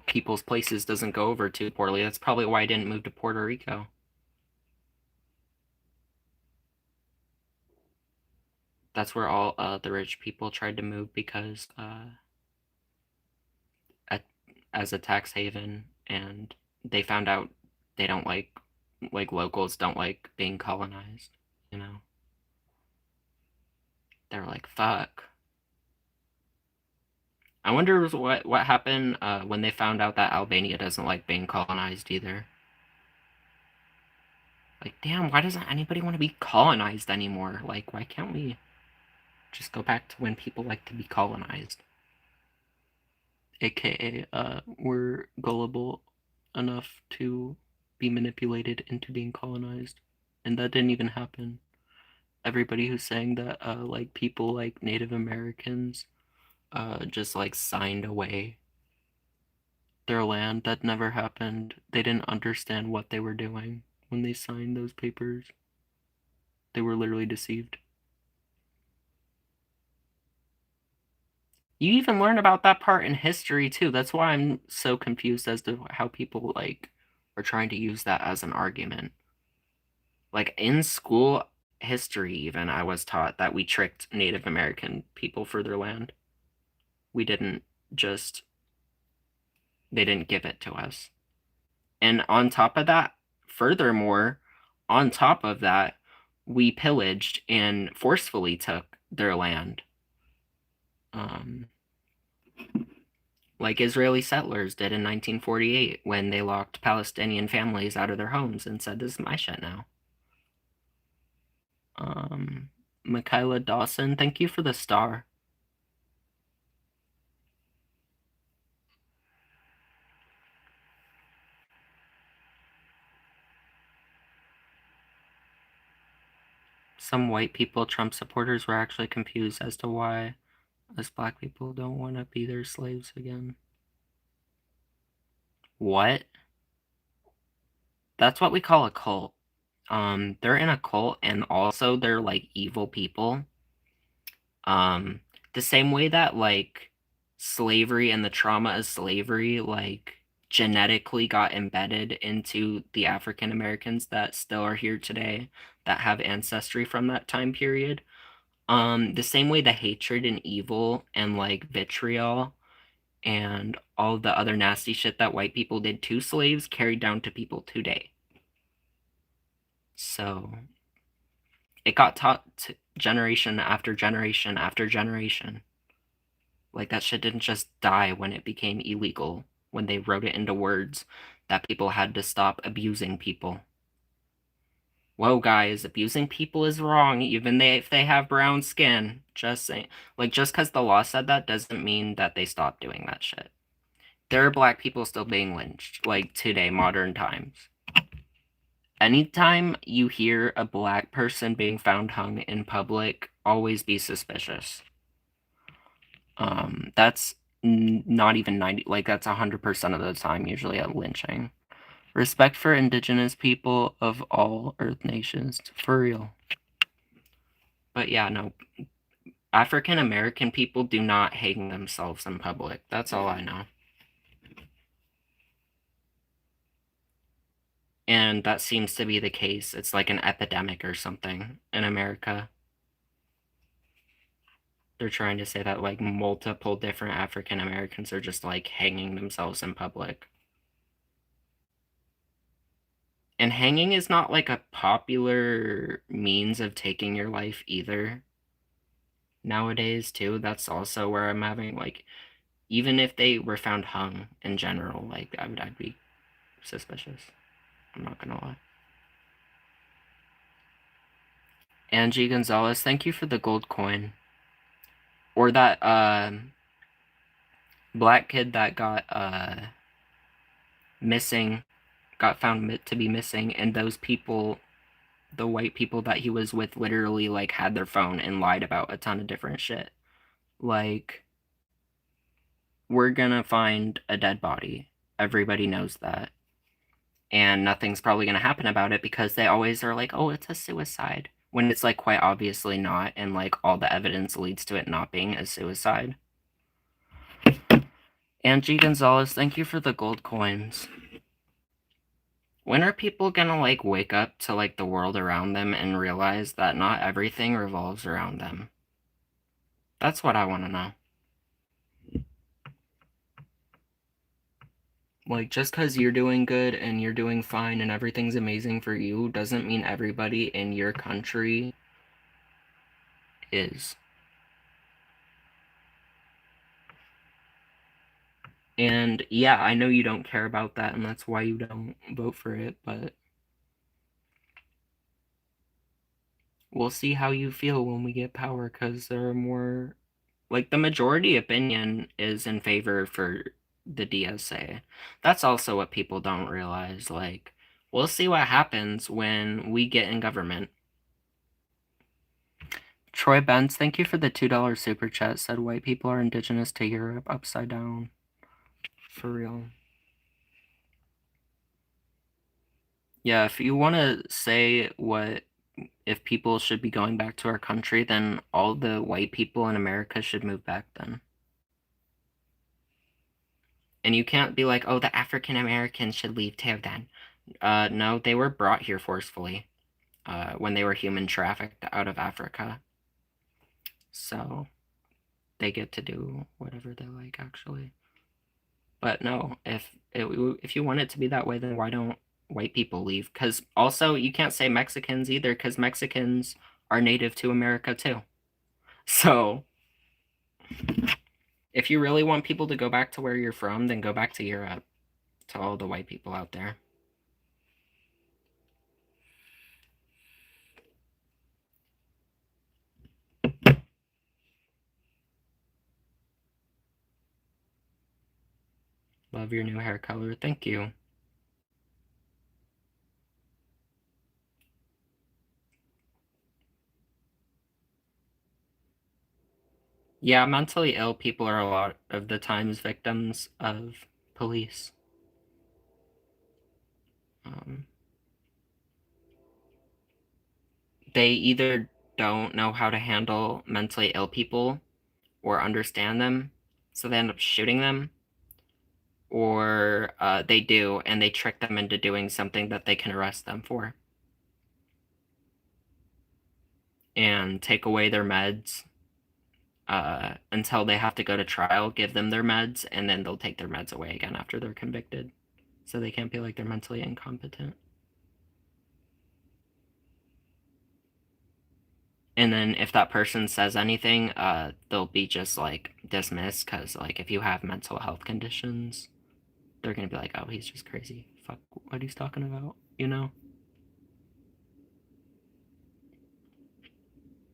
people's places doesn't go over too poorly. That's probably why I didn't move to Puerto Rico. That's where all the rich people tried to move because as a tax haven, and they found out they don't like locals don't like being colonized, you know. They were like, fuck. I wonder what happened when they found out that Albania doesn't like being colonized either. Like, damn, why doesn't anybody want to be colonized anymore? Like, why can't we just go back to when people like to be colonized? AKA, we're gullible enough to be manipulated into being colonized. And that didn't even happen. Everybody who's saying that, like, people like Native Americans, just like signed away their land, that never happened. They didn't understand what they were doing when they signed those papers. They were literally deceived. You even learn about that part in history too. That's why I'm so confused as to how people like are trying to use that as an argument. Like in school history, even I was taught that we tricked Native American people for their land. We didn't just, they didn't give it to us. And on top of that, furthermore, on top of that, we pillaged and forcefully took their land. Like Israeli settlers did in 1948 when they locked Palestinian families out of their homes and said, this is my shit now. Michaela Dawson, thank you for the star. Some white people, Trump supporters, were actually confused as to why us black people don't want to be their slaves again. What? That's what we call a cult. They're in a cult, and also they're like evil people. The same way that like slavery and the trauma of slavery like genetically got embedded into the African Americans that still are here today that have ancestry from that time period. The same way the hatred and evil and like vitriol and all the other nasty shit that white people did to slaves carried down to people today. So It got taught to generation after generation after generation. Like, that shit didn't just die when it became illegal, when they wrote it into words that people had to stop abusing people. Whoa, guys, abusing people is wrong, even if they have brown skin. Just saying. Like, just because the law said that doesn't mean that they stopped doing that shit. There are black people still being lynched, like, today, modern times. Anytime you hear a black person being found hung in public, always be suspicious. That's not even 90, like, that's 100% of the time usually a lynching. Respect for indigenous people of all Earth nations, for real. But yeah, no, African American people do not hang themselves in public. That's all I know. And that seems to be the case. It's like an epidemic or something in America. They're trying to say that like multiple different African Americans are just like hanging themselves in public. And hanging is not like a popular means of taking your life either. Nowadays, too, that's also where I'm having like, even if they were found hung in general, like I'd be suspicious. I'm not gonna lie. Angie Gonzalez, thank you for the gold coin. Or that black kid that got missing, got found to be missing, and those people, the white people that he was with, literally like had their phone and lied about a ton of different shit. Like, we're gonna find a dead body. Everybody knows that. And nothing's probably gonna happen about it because they always are like, oh, it's a suicide. When it's like quite obviously not, and like all the evidence leads to it not being a suicide. Angie Gonzalez, thank you for the gold coins. When are people gonna like wake up to like the world around them and realize that not everything revolves around them? That's what I want to know. Like, just because you're doing good and you're doing fine and everything's amazing for you doesn't mean everybody in your country is. And yeah, I know you don't care about that and that's why you don't vote for it, but we'll see how you feel when we get power because there are more. Like, the majority opinion is in favor for the DSA. That's also what people don't realize. Like, we'll see what happens when we get in government. Troy Benz, thank you for the $2 super chat. Said white people are indigenous to Europe, upside down. For real. Yeah, if you want to say what if people should be going back to our country, then all the white people in America should move back then. And you can't be like, oh, the African Americans should leave too then. No, they were brought here forcefully when they were human trafficked out of Africa. So they get to do whatever they like, actually. But no, if you want it to be that way, then why don't white people leave? Because also, you can't say Mexicans either, because Mexicans are native to America too. So if you really want people to go back to where you're from, then go back to Europe, to all the white people out there. Love your new hair color. Thank you. Yeah, mentally ill people are a lot of the times victims of police. They either don't know how to handle mentally ill people or understand them, so they end up shooting them, or they do, and they trick them into doing something that they can arrest them for. And take away their meds until they have to go to trial, give them their meds, and then they'll take their meds away again after they're convicted. So they can't be like they're mentally incompetent. And then if that person says anything, they'll be just like dismissed because like if you have mental health conditions, they're gonna be like, oh, he's just crazy. Fuck what he's talking about, you know?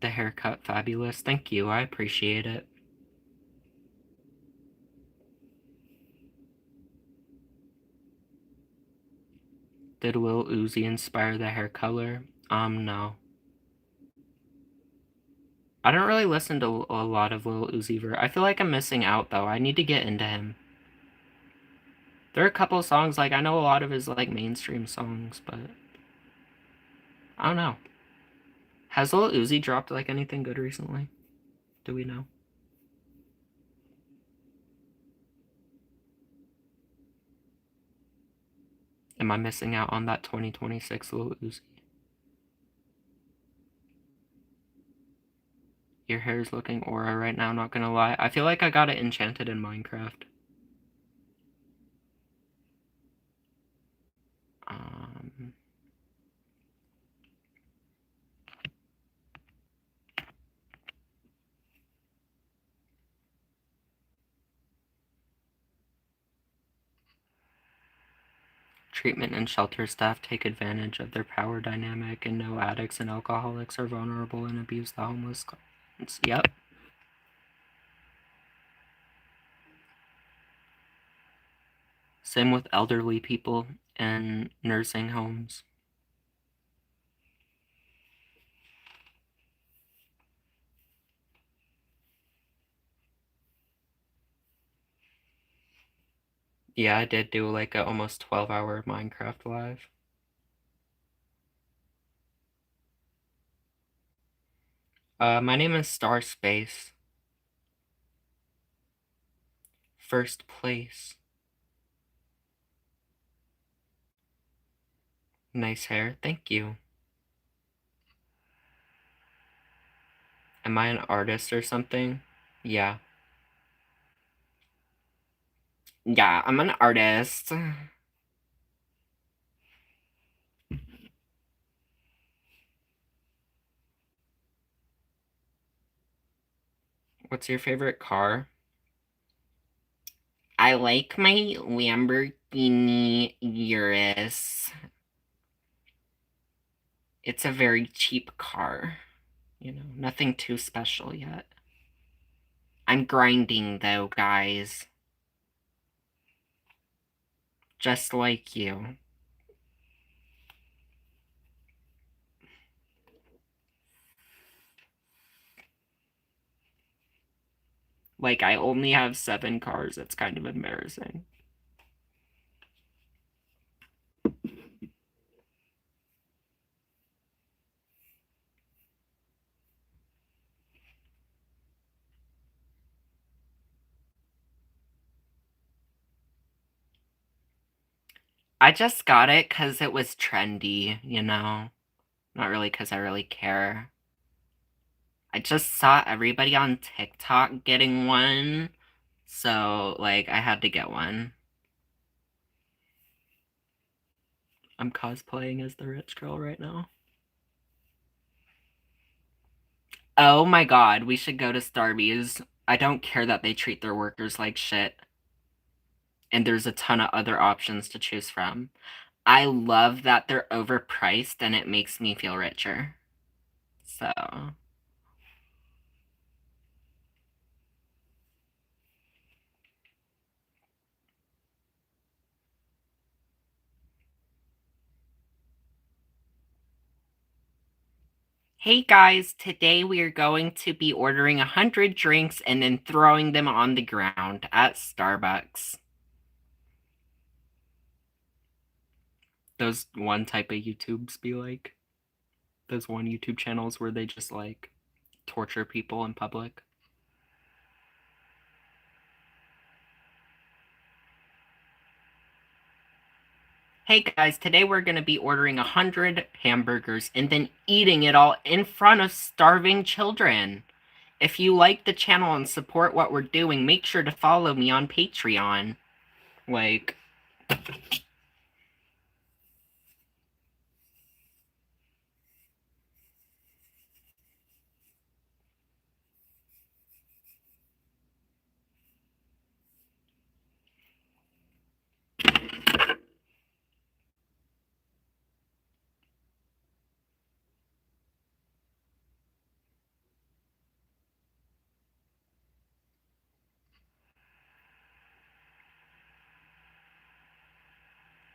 The haircut fabulous. Thank you. I appreciate it. Did Lil Uzi inspire the hair color? No. I don't really listen to a lot of Lil Uzi Vert. I feel like I'm missing out though. I need to get into him. There are a couple of songs, like I know a lot of his like mainstream songs, but I don't know. Has Lil Uzi dropped like anything good recently? Do we know? Am I missing out on that 2026 Lil Uzi? Your hair's looking aura right now, not gonna lie. I feel like I got it enchanted in Minecraft. Um, Treatment and shelter staff take advantage of their power dynamic, and no addicts and alcoholics are vulnerable and abuse the homeless clients. Yep. Same with elderly people and nursing homes. Yeah, I did do like a almost 12-hour Minecraft live. My name is StarSPCE. First place. Nice hair, thank you. Am I an artist or something? Yeah. Yeah, I'm an artist. What's your favorite car? I like my Lamborghini Urus. It's a very cheap car. You know, nothing too special yet. I'm grinding though, guys. Just like you. Like, I only have 7 cars. It's kind of embarrassing. I just got it because it was trendy, you know? Not really because I really care. I just saw everybody on TikTok getting one, so, like, I had to get one. I'm cosplaying as the rich girl right now. Oh my god, we should go to Starbucks. I don't care that they treat their workers like shit. And there's a ton of other options to choose from. I love that they're overpriced and it makes me feel richer. So, hey guys, today we are going to be ordering 100 drinks and then throwing them on the ground at Starbucks. Those one type of YouTubes be like. Those one YouTube channels where they just like torture people in public. Hey guys, today we're going to be ordering 100 hamburgers and then eating it all in front of starving children. If you like the channel and support what we're doing, make sure to follow me on Patreon. Like,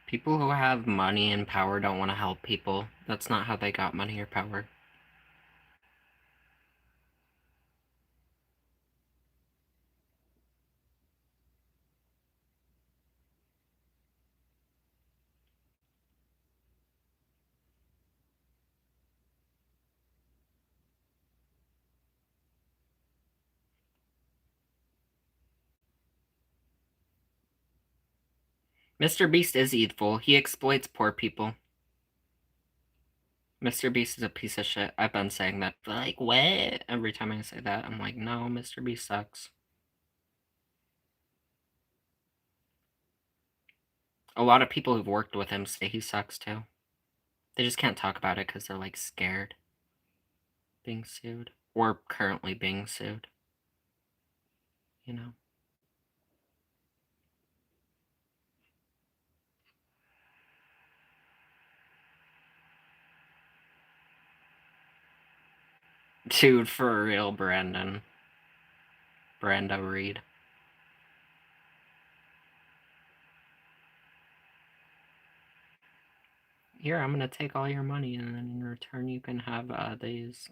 People who have money and power don't want to help people. That's not how they got money or power. Mr. Beast is evil. He exploits poor people. Mr. Beast is a piece of shit. I've been saying that. Like, what? Every time I say that, I'm like, no, Mr. Beast sucks. A lot of people who've worked with him say he sucks too. They just can't talk about it because they're like scared being sued or currently being sued. You know? Dude, for real, Brando Reed. Here, I'm gonna take all your money, and then in return, you can have these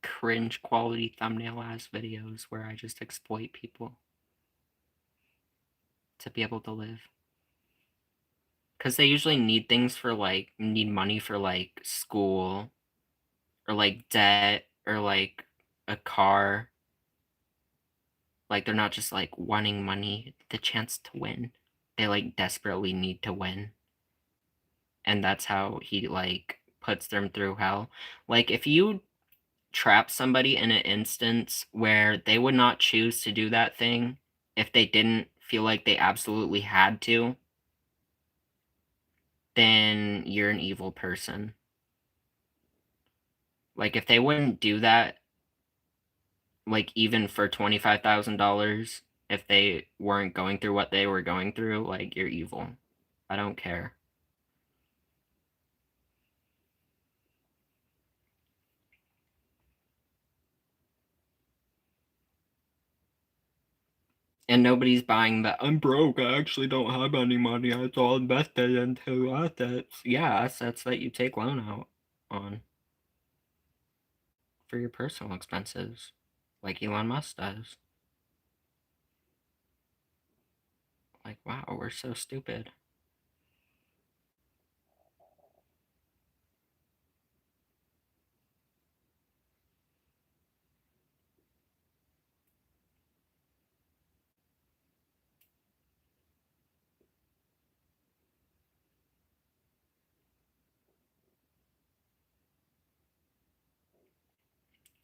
cringe quality thumbnail ass videos where I just exploit people to be able to live. Because they usually need things for need money for school or debt or a car. Like they're not just wanting money, the chance to win. They desperately need to win. And that's how he puts them through hell. Like if you trap somebody in an instance where they would not choose to do that thing if they didn't feel like they absolutely had to, then you're an evil person. Like if they wouldn't do that, even for $25,000, if they weren't going through what they were going through, you're evil. I don't care. And nobody's buying that. I'm broke. I actually don't have any money. It's all invested into assets. Yeah, assets that you take loan out on for your personal expenses, like Elon Musk does. Like, wow, we're so stupid.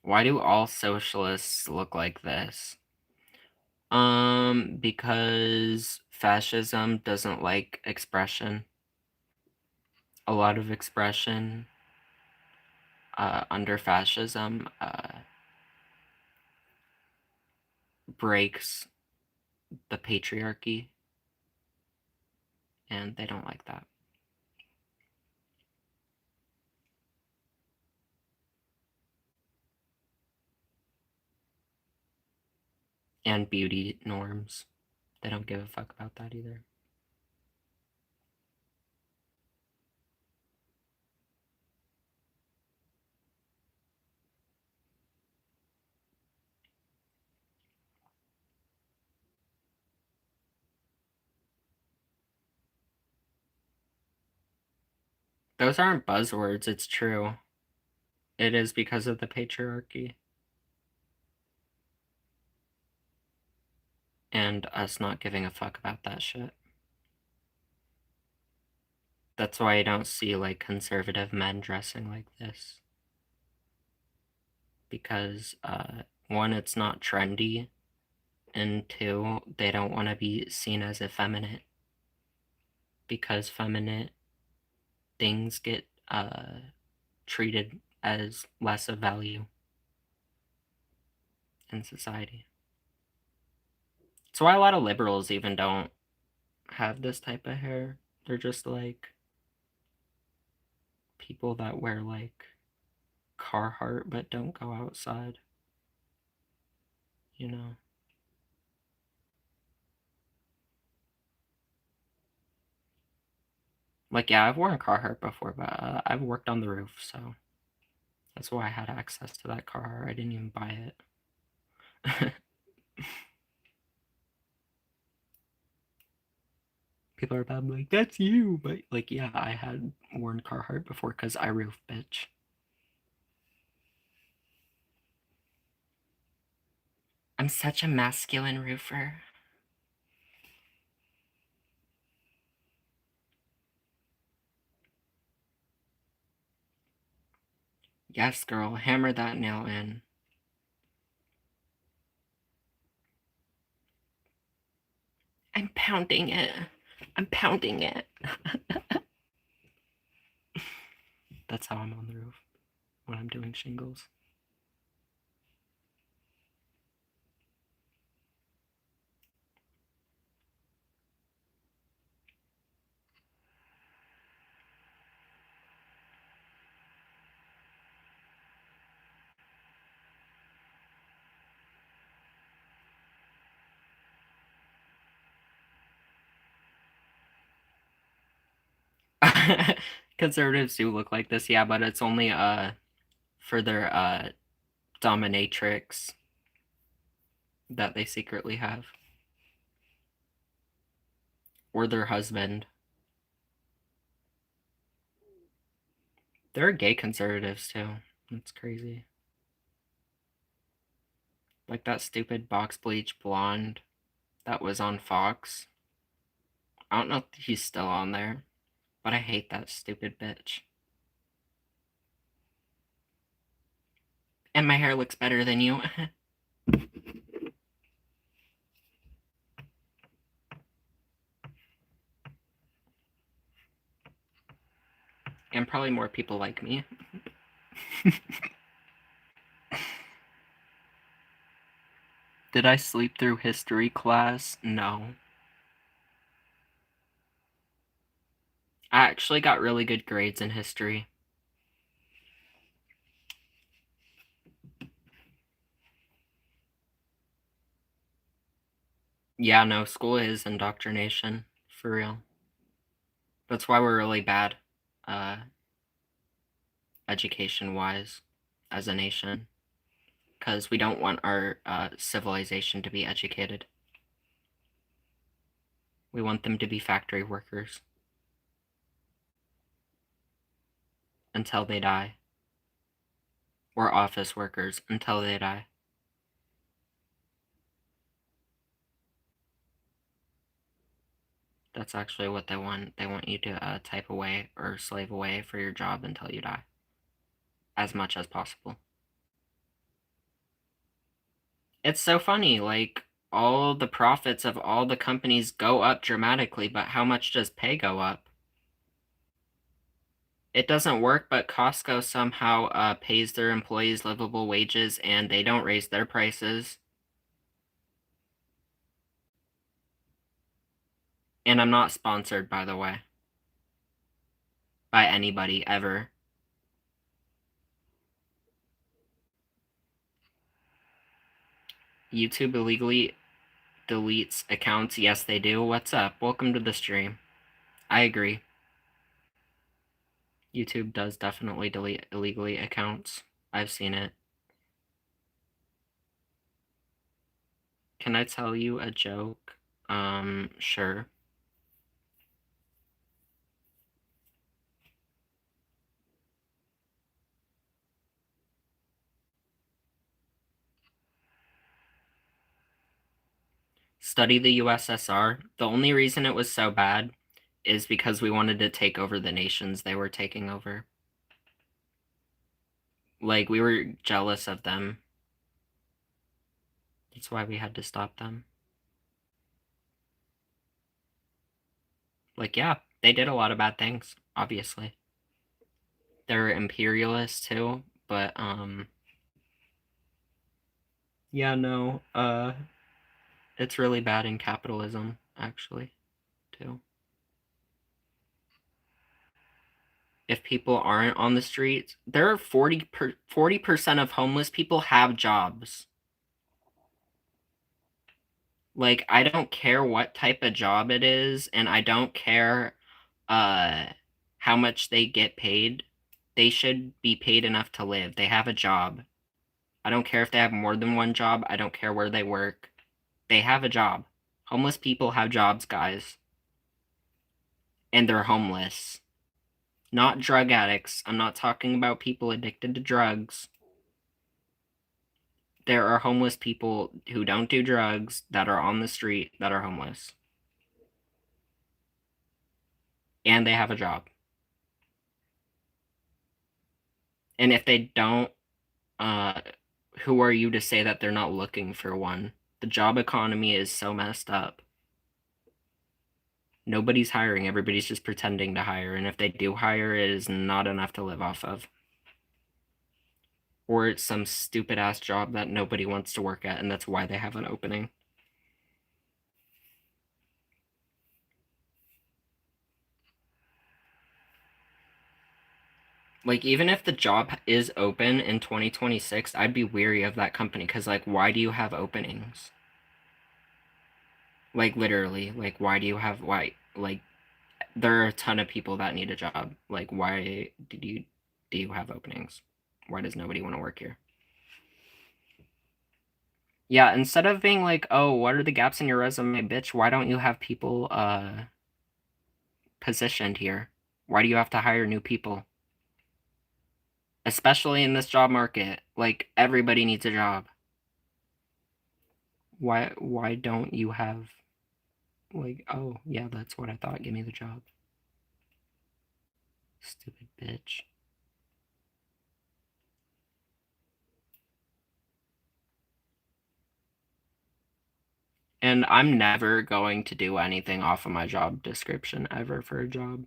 Why do all socialists look like this? Because fascism doesn't like expression. A lot of expression under fascism breaks the patriarchy, and they don't like that. And beauty norms. They don't give a fuck about that either. Those aren't buzzwords, it's true. It is because of the patriarchy. And us not giving a fuck about that shit. That's why I don't see conservative men dressing like this. Because one, it's not trendy, and two, they don't want to be seen as effeminate. Because feminine things get treated as less of value in society. That's why a lot of liberals even don't have this type of hair. They're just people that wear Carhartt but don't go outside. You know? Like, yeah, I've worn Carhartt before, but I've worked on the roof, so that's why I had access to that Carhartt. I didn't even buy it. People are bad, like, that's you, but like, yeah, I had worn Carhartt before because I roof, bitch. I'm such a masculine roofer. Yes, girl, hammer that nail in. I'm pounding it. I'm pounding it. That's how I'm on the roof when I'm doing shingles. Conservatives do look like this, yeah, but it's only for their dominatrix that they secretly have. Or their husband. There are gay conservatives too. That's crazy. Like that stupid box bleach blonde that was on Fox. I don't know if he's still on there, but I hate that stupid bitch. And my hair looks better than you. And probably more people like me. Did I sleep through history class? No. I actually got really good grades in history. Yeah, no, school is indoctrination, for real. That's why we're really bad, education-wise, as a nation. Because we don't want our civilization to be educated. We want them to be factory workers. Until they die. Or office workers until they die. That's actually what they want. They want you to type away or slave away for your job until you die. As much as possible. It's so funny, like, all the profits of all the companies go up dramatically, but how much does pay go up? It doesn't work, but Costco somehow pays their employees livable wages and they don't raise their prices. And I'm not sponsored, by the way, by anybody ever. YouTube illegally deletes accounts. Yes, they do. What's up? Welcome to the stream. I agree. YouTube does definitely delete illegally accounts. I've seen it. Can I tell you a joke? Sure. Study the USSR. The only reason it was so bad is because we wanted to take over the nations they were taking over. Like, we were jealous of them. That's why we had to stop them. Like, yeah, they did a lot of bad things, obviously. They're imperialists too, but yeah, no, it's really bad in capitalism, actually, too. If people aren't on the streets, there are 40% of homeless people have jobs. Like, I don't care what type of job it is, and I don't care how much they get paid. They should be paid enough to live. They have a job. I don't care if they have more than one job. I don't care where they work. They have a job. Homeless people have jobs, guys. And they're homeless. Not drug addicts. I'm not talking about people addicted to drugs. There are homeless people who don't do drugs that are on the street that are homeless. And they have a job. And if they don't, who are you to say that they're not looking for one? The job economy is so messed up. Nobody's hiring, everybody's just pretending to hire, and if they do hire, it is not enough to live off of. Or it's some stupid ass job that nobody wants to work at, and that's why they have an opening. Like, even if the job is open in 2026, I'd be weary of that company, because, like, why do you have openings? Like, literally, like, why, like, there are a ton of people that need a job. Like, why do you have openings? Why does nobody want to work here? Yeah, instead of being like, oh, what are the gaps in your resume, bitch? Why don't you have people positioned here? Why do you have to hire new people? Especially in this job market, like everybody needs a job. Why don't you have like, oh, yeah, that's what I thought. Give me the job. Stupid bitch. And I'm never going to do anything off of my job description ever for a job.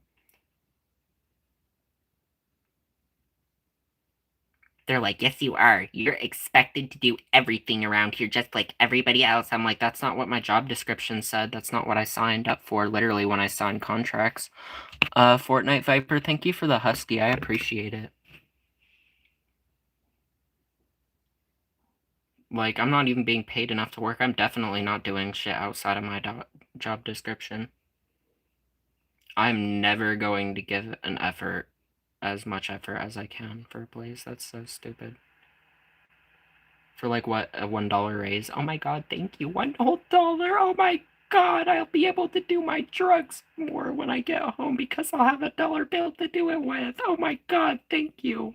They're like, yes, you are. You're expected to do everything around here just like everybody else. I'm like, that's not what my job description said. That's not what I signed up for, literally, when I signed contracts. Fortnite Viper, thank you for the husky. I appreciate it. Like, I'm not even being paid enough to work. I'm definitely not doing shit outside of my job description. I'm never going to give an effort, as much effort as I can for a place. That's so stupid. For like what, a $1 raise? Oh my god, thank you. $1 whole. Oh my god, I'll be able to do my drugs more when I get home because I'll have a dollar bill to do it with. Oh my god, thank you.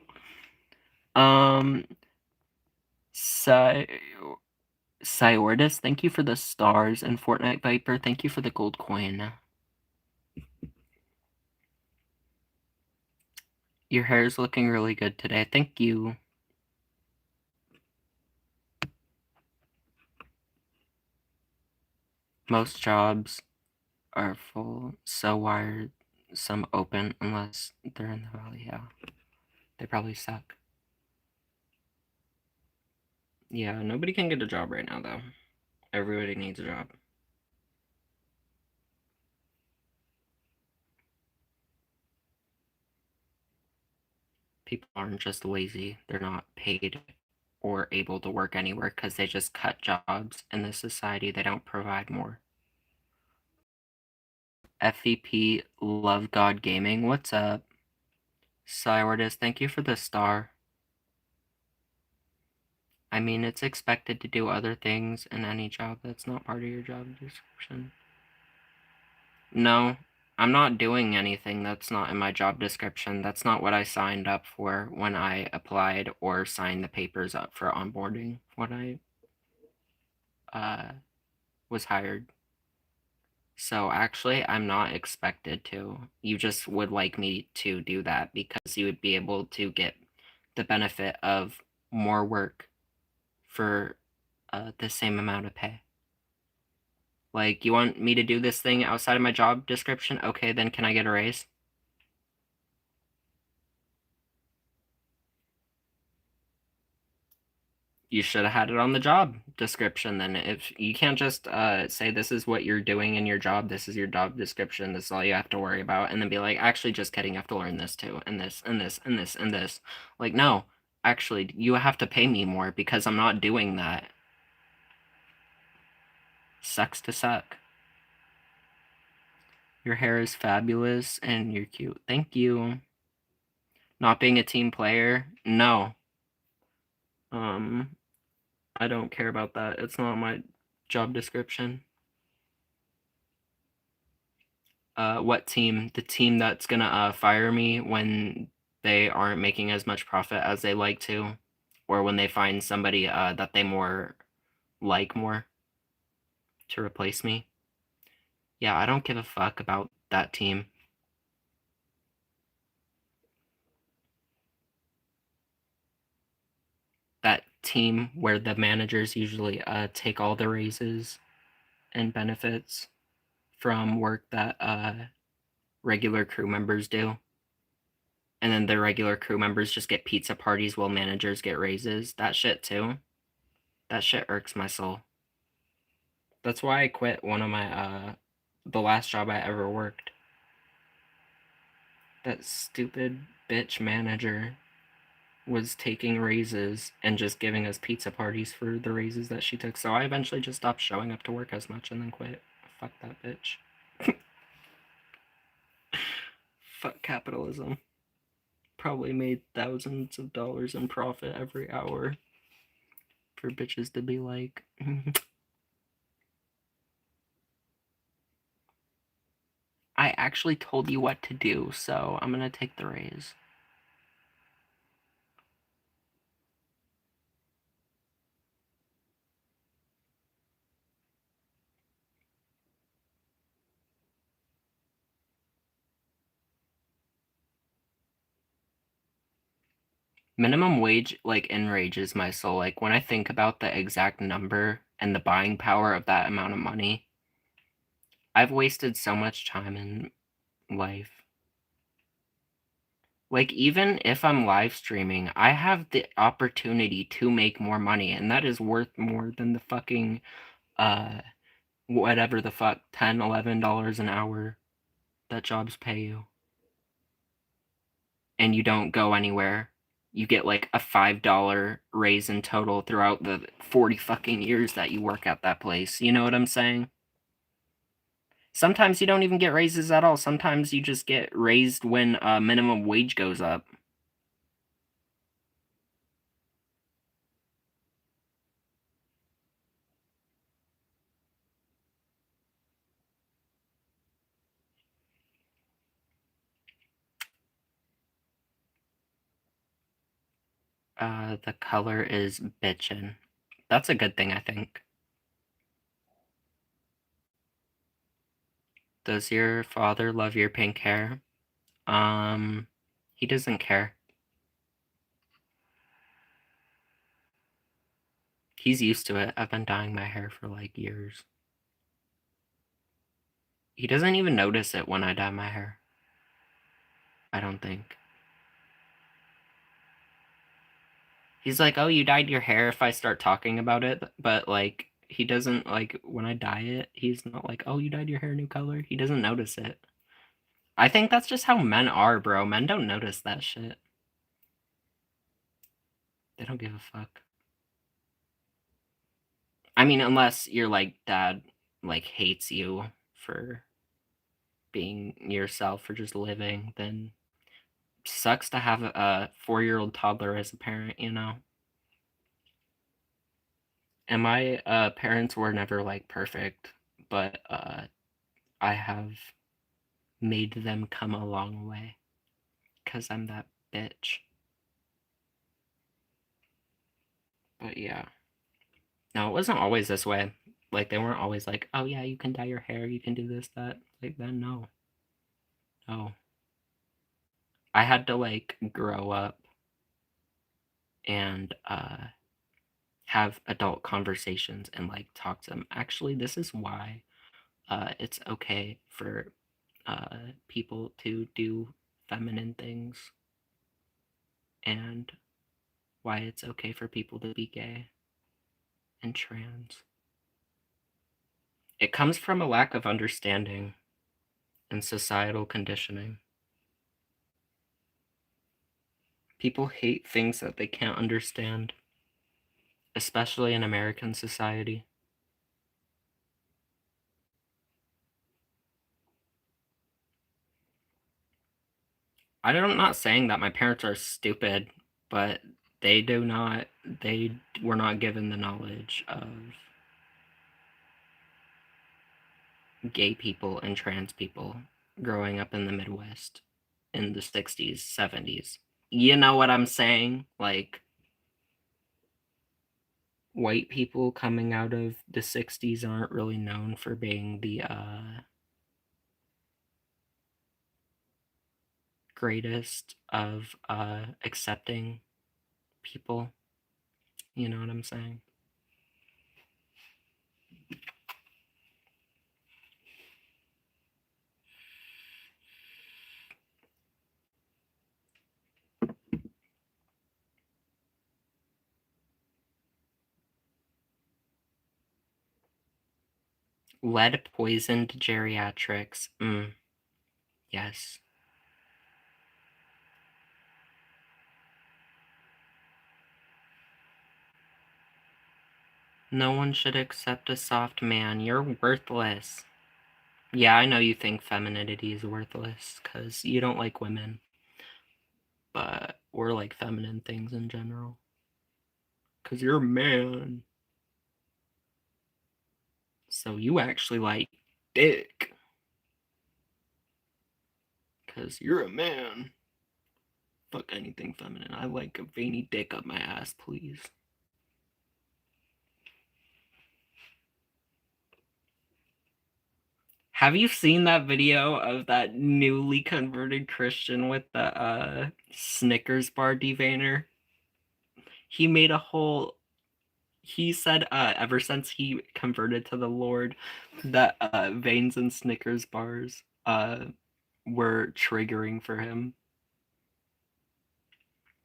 Cyordus, thank you for the stars, and Fortnite Viper, thank you for the gold coin. Your hair is looking really good today. Thank you. Most jobs are full, so why are some open unless they're in the valley? Yeah, they probably suck. Yeah, nobody can get a job right now, though. Everybody needs a job. People aren't just lazy, they're not paid or able to work anywhere because they just cut jobs in this society. They don't provide more. FEP Love God Gaming, what's up? Cywardus, thank you for the star. I mean, it's expected to do other things in any job that's not part of your job description. No, I'm not doing anything that's not in my job description. That's not what I signed up for when I applied or signed the papers up for onboarding when I was hired. So actually, I'm not expected to. You just would like me to do that because you would be able to get the benefit of more work for the same amount of pay. Like, you want me to do this thing outside of my job description? Okay, then can I get a raise? You should have had it on the job description then. If you can't just say this is what you're doing in your job, this is your job description, this is all you have to worry about, and then be like, actually, just kidding, you have to learn this too, and this, and this, and this, and this. Like, no, actually, you have to pay me more because I'm not doing that. Sucks to suck. Your hair is fabulous and you're cute. Thank you. Not being a team player? No. I don't care about that. It's not my job description. What team? The team that's gonna fire me when they aren't making as much profit as they like to, or when they find somebody that they more to replace me. Yeah, I don't give a fuck about that team. That team where the managers usually take all the raises and benefits from work that regular crew members do. And then the regular crew members just get pizza parties while managers get raises. That shit too. That shit irks my soul. That's why I quit one of my the last job I ever worked. That stupid bitch manager was taking raises and just giving us pizza parties for the raises that she took. So I eventually just stopped showing up to work as much and then quit. Fuck that bitch. Fuck capitalism. Probably made thousands of dollars in profit every hour for bitches to be like, I actually told you what to do, so I'm gonna take the raise. Minimum wage like enrages my soul. Like when I think about the exact number and the buying power of that amount of money, I've wasted so much time in life. Like even if I'm live streaming, I have the opportunity to make more money, and that is worth more than the fucking uh whatever the fuck $10, $11 an hour that jobs pay you. And you don't go anywhere. You get like a $5 raise in total throughout the 40 fucking years that you work at that place. You know what I'm saying? Sometimes you don't even get raises at all. Sometimes you just get raised when minimum wage goes up. The color is bitchin'. That's a good thing, I think. Does your father love your pink hair? He doesn't care. He's used to it. I've been dyeing my hair for like years. He doesn't even notice it when I dye my hair. I don't think. He's like, "Oh, you dyed your hair," if I start talking about it, but like he doesn't like when I dye it, he's not like, "Oh, you dyed your hair a new color." He doesn't notice it. I think that's just how men are, bro. Men don't notice that shit. They don't give a fuck. I mean, unless your like dad like hates you for being yourself or just living, then sucks to have a 4-year-old toddler as a parent, you know. And my parents were never like perfect, but I have made them come a long way because I'm that bitch. But yeah, no, it wasn't always this way. Like they weren't always like, "Oh yeah, you can dye your hair, you can do this, that." Like then no, no. I had to like grow up and have adult conversations and like talk to them. Actually, this is why it's okay for people to do feminine things and why it's okay for people to be gay and trans. It comes from a lack of understanding and societal conditioning. People hate things that they can't understand, especially in American society. I'm not saying that my parents are stupid, but they were not given the knowledge of gay people and trans people growing up in the Midwest in the 60s, 70s. You know what I'm saying? Like, white people coming out of the 60s aren't really known for being the greatest of accepting people. You know what I'm saying? Lead poisoned geriatrics. Yes. No one should accept a soft man. You're worthless. Yeah, I know you think femininity is worthless because you don't like women, but we're like feminine things in general. Because you're a man. So you actually like dick. Because you're a man. Fuck anything feminine. I like a veiny dick up my ass, please. Have you seen that video of that newly converted Christian with the Snickers bar deveiner? He made a whole he said ever since he converted to the Lord that veins and Snickers bars were triggering for him.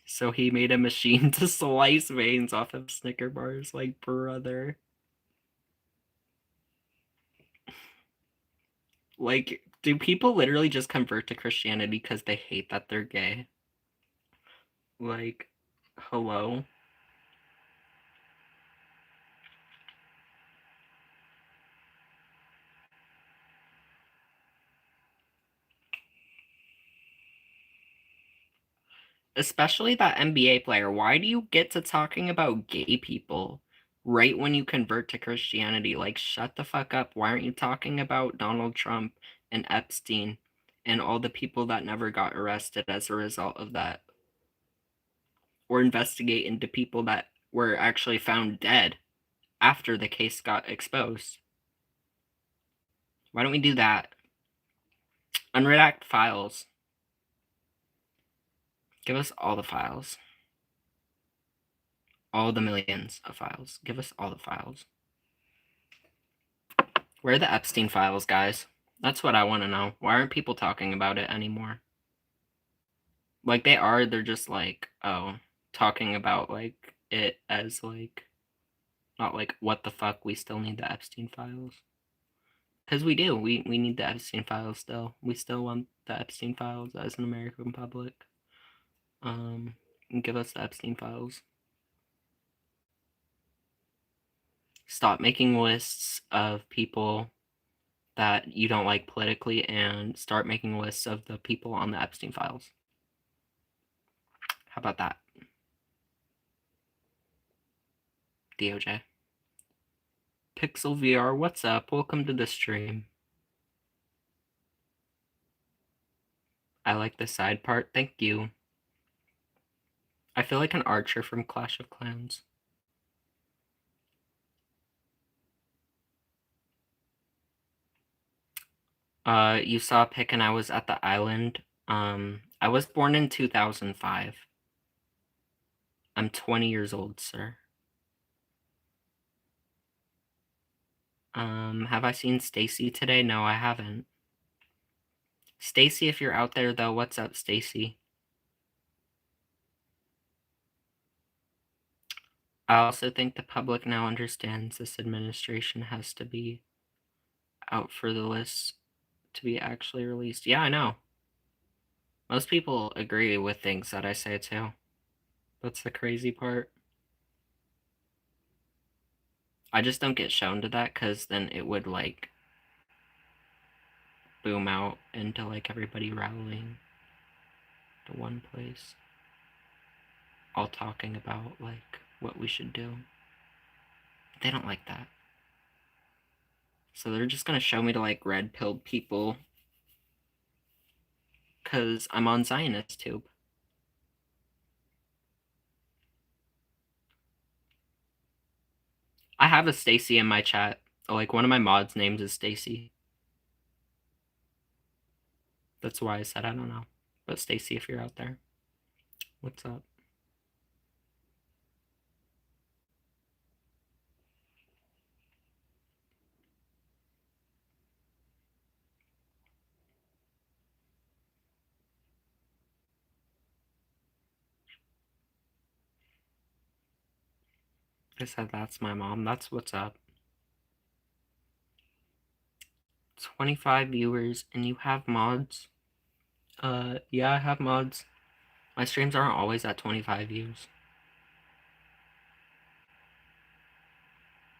So he made a machine to slice veins off of Snicker bars, like, brother. Like, do people literally just convert to Christianity because they hate that they're gay? Like, hello? Especially that NBA player. Why do you get to talking about gay people right when you convert to Christianity? Like, shut the fuck up. Why aren't you talking about Donald Trump and Epstein and all the people that never got arrested as a result of that? Or investigate into people that were actually found dead after the case got exposed? Why don't we do that? Unredact files. Give us all the files. All the millions of files. Give us all the files. Where are the Epstein files, guys? That's what I want to know. Why aren't people talking about it anymore? Like, they are, they're just like, oh, talking about, like, it as, like, not like, what the fuck, we still need the Epstein files. Because we do. We need the Epstein files still. We still want the Epstein files as an American public. Give us the Epstein files. Stop making lists of people that you don't like politically and start making lists of the people on the Epstein files. How about that? DOJ. Pixel VR, what's up? Welcome to the stream. I like the side part. Thank you. I feel like an archer from Clash of Clans. You saw a pic and I was at the island. I was born in 2005. I'm 20 years old, sir. Have I seen Stacy today? No, I haven't. Stacy, if you're out there though, what's up, Stacy? I also think the public now understands this administration has to be out for the list to be actually released. Yeah, I know. Most people agree with things that I say too. That's the crazy part. I just don't get shown to that because then it would like boom out into like everybody rallying. The one place. All talking about, like, what we should do. They don't like that. So they're just gonna show me to, like, red-pilled people. Because I'm on Zionist Tube. I have a Stacy in my chat. Like, one of my mods' names is Stacy. That's why I said I don't know. But Stacy, if you're out there, what's up? I said that's my mom. That's what's up. 25 viewers and you have mods? Yeah, I have mods. My streams aren't always at 25 views.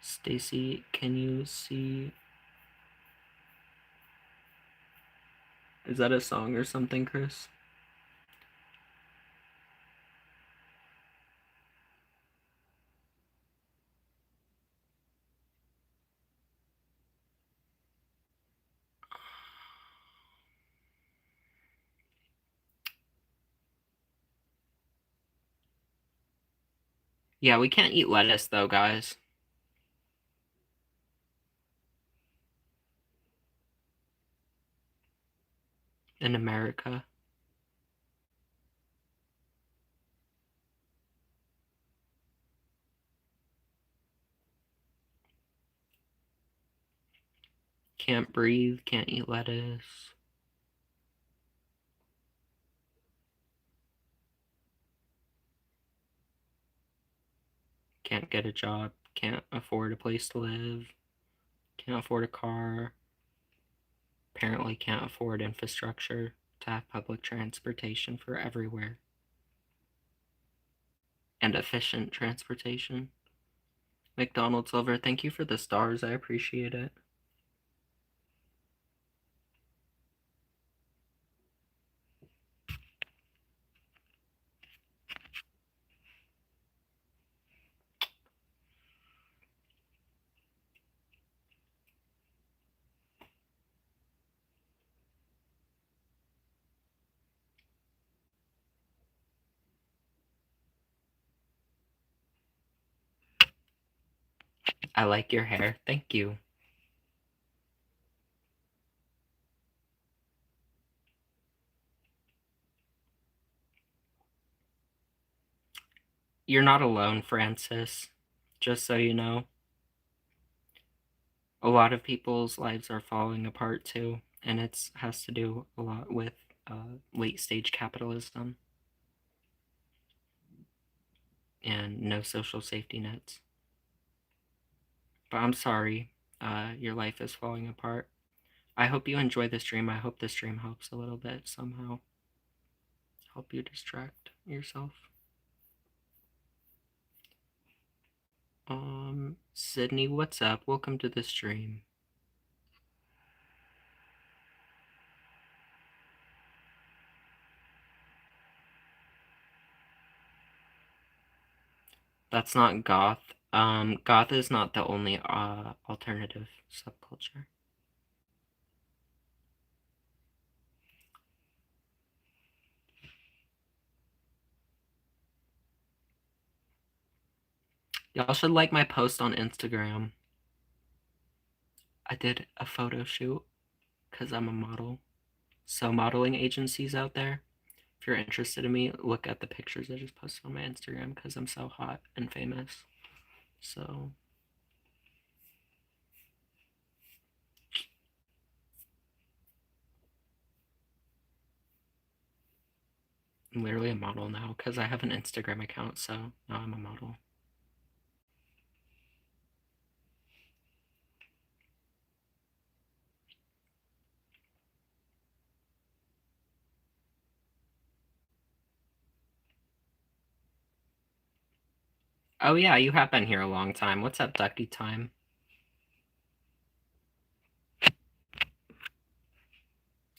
Stacy, can you see? Is that a song or something, Chris? Yeah, we can't eat lettuce though, guys. In America. Can't breathe, can't eat lettuce. Can't get a job, can't afford a place to live, can't afford a car. Apparently can't afford infrastructure to have public transportation for everywhere. And efficient transportation. McDonald's Silver, thank you for the stars. I appreciate it. I like your hair. Thank you. You're not alone, Francis. Just so you know. A lot of people's lives are falling apart too, and it has to do a lot with late stage capitalism and no social safety nets. But I'm sorry, your life is falling apart. I hope you enjoy the stream. I hope the stream helps a little bit somehow. Help you distract yourself. Sydney, what's up? Welcome to the stream. That's not goth. Goth is not the only alternative subculture. Y'all should like my post on Instagram. I did a photo shoot because I'm a model. So modeling agencies out there, if you're interested in me, look at the pictures I just posted on my Instagram because I'm so hot and famous. So I'm literally a model now because I have an Instagram account, so now I'm a model. Oh yeah, you have been here a long time. What's up, Ducky Time?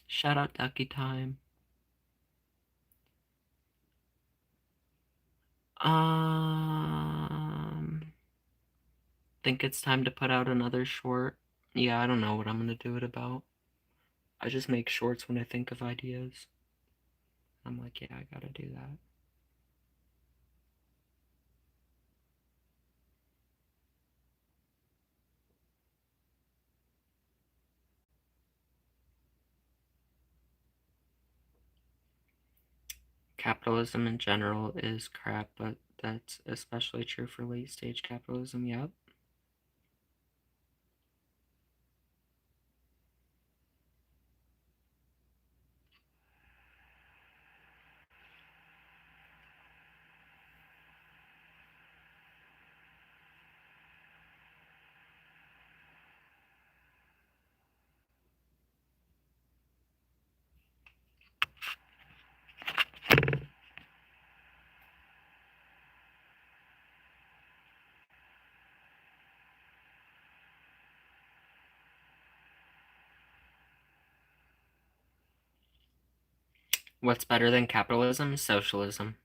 Shout out Ducky Time. Think it's time to put out another short. Yeah, I don't know what I'm gonna do it about. I just make shorts when I think of ideas. I'm like, yeah, I gotta do that. Capitalism in general is crap, but that's especially true for late stage capitalism, yep. What's better than capitalism? Socialism.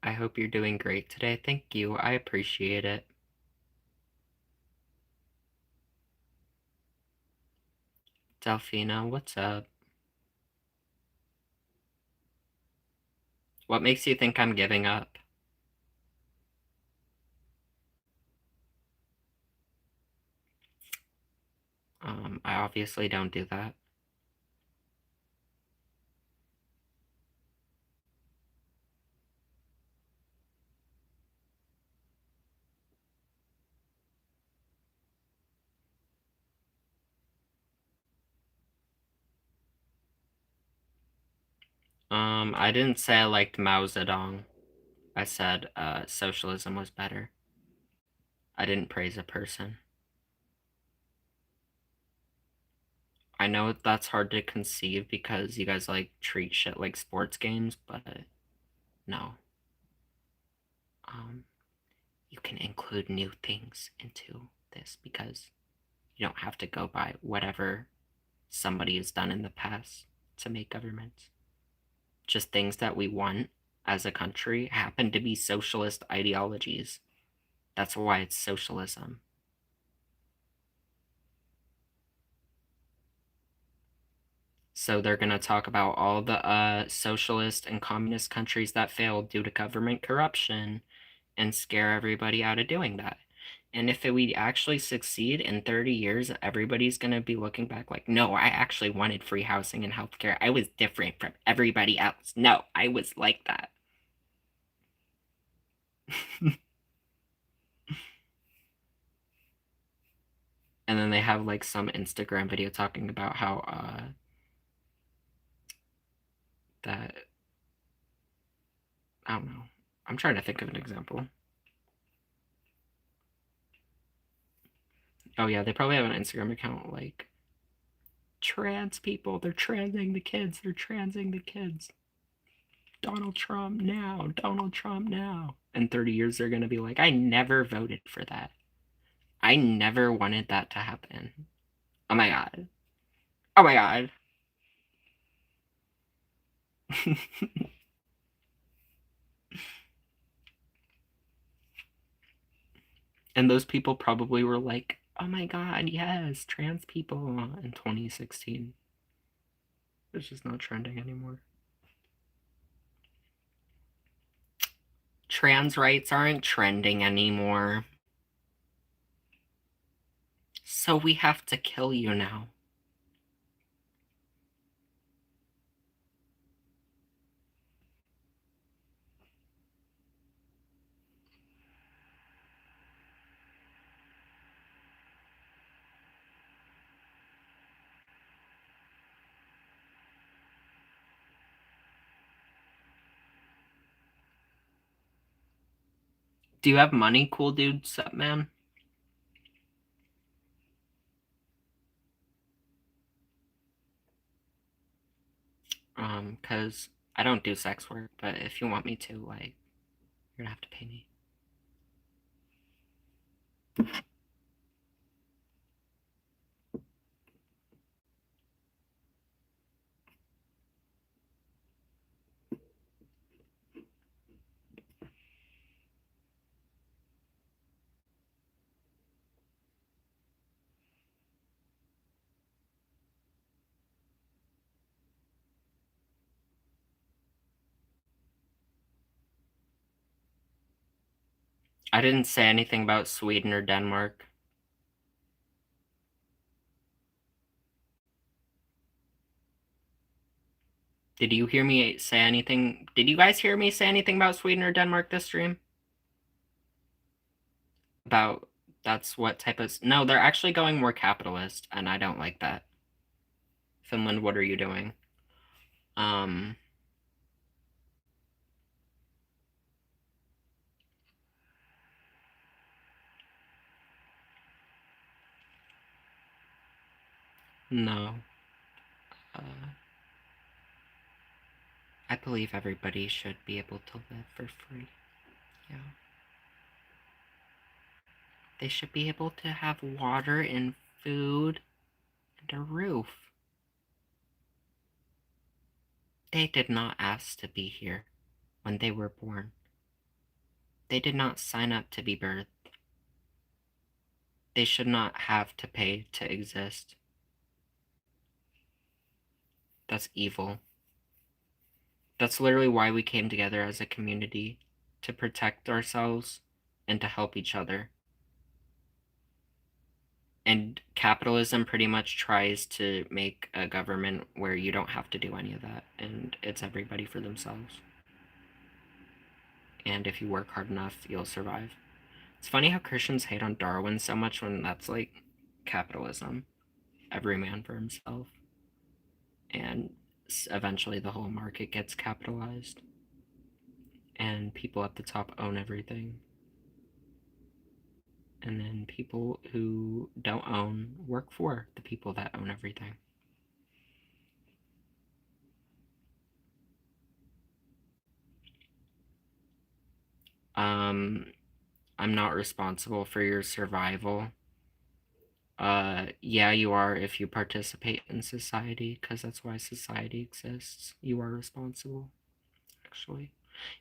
I hope you're doing great today. Thank you. I appreciate it. Delphina, what's up? What makes you think I'm giving up? I obviously don't do that. I didn't say I liked Mao Zedong. I said socialism was better. I didn't praise a person. I know that's hard to conceive because you guys like treat shit like sports games, but no. Um, you can include new things into this because you don't have to go by whatever somebody has done in the past to make governments. Just things that we want as a country happen to be socialist ideologies. That's why it's socialism. So they're going to talk about all the socialist and communist countries that failed due to government corruption and scare everybody out of doing that. And if we actually succeed in 30 years, everybody's going to be looking back like, no, I actually wanted free housing and healthcare. I was different from everybody else. No, I was like that. And then they have like some Instagram video talking about how that I don't know. I'm trying to think of an example. Oh yeah, they probably have an Instagram account like trans people, they're transing the kids, they're transing the kids. Donald Trump now, Donald Trump now. In 30 years they're going to be like, I never voted for that. I never wanted that to happen. Oh my god. Oh my god. And those people probably were like, oh my god, yes, trans people in 2016. It's just not trending anymore. Trans rights aren't trending anymore. So we have to kill you now. Do you have money, cool dude, sup man? Cause I don't do sex work, but if you want me to, like, you're gonna have to pay me. I didn't say anything about Sweden or Denmark. Did you hear me say anything? Did you guys hear me say anything about Sweden or Denmark this stream? About that's what type of... No, they're actually going more capitalist, and I don't like that. Finland, what are you doing? Um, no. Uh, I believe everybody should be able to live for free. Yeah. They should be able to have water and food and a roof. They did not ask to be here when they were born. They did not sign up to be birthed. They should not have to pay to exist. That's evil. That's literally why we came together as a community, to protect ourselves and to help each other. And capitalism pretty much tries to make a government where you don't have to do any of that, and it's everybody for themselves. And if you work hard enough, you'll survive. It's funny how Christians hate on Darwin so much when that's like capitalism. Every man for himself. And eventually the whole market gets capitalized. And people at the top own everything. And then people who don't own work for the people that own everything. I'm not responsible for your survival. Yeah, you are if you participate in society, because that's why society exists. You are responsible, actually.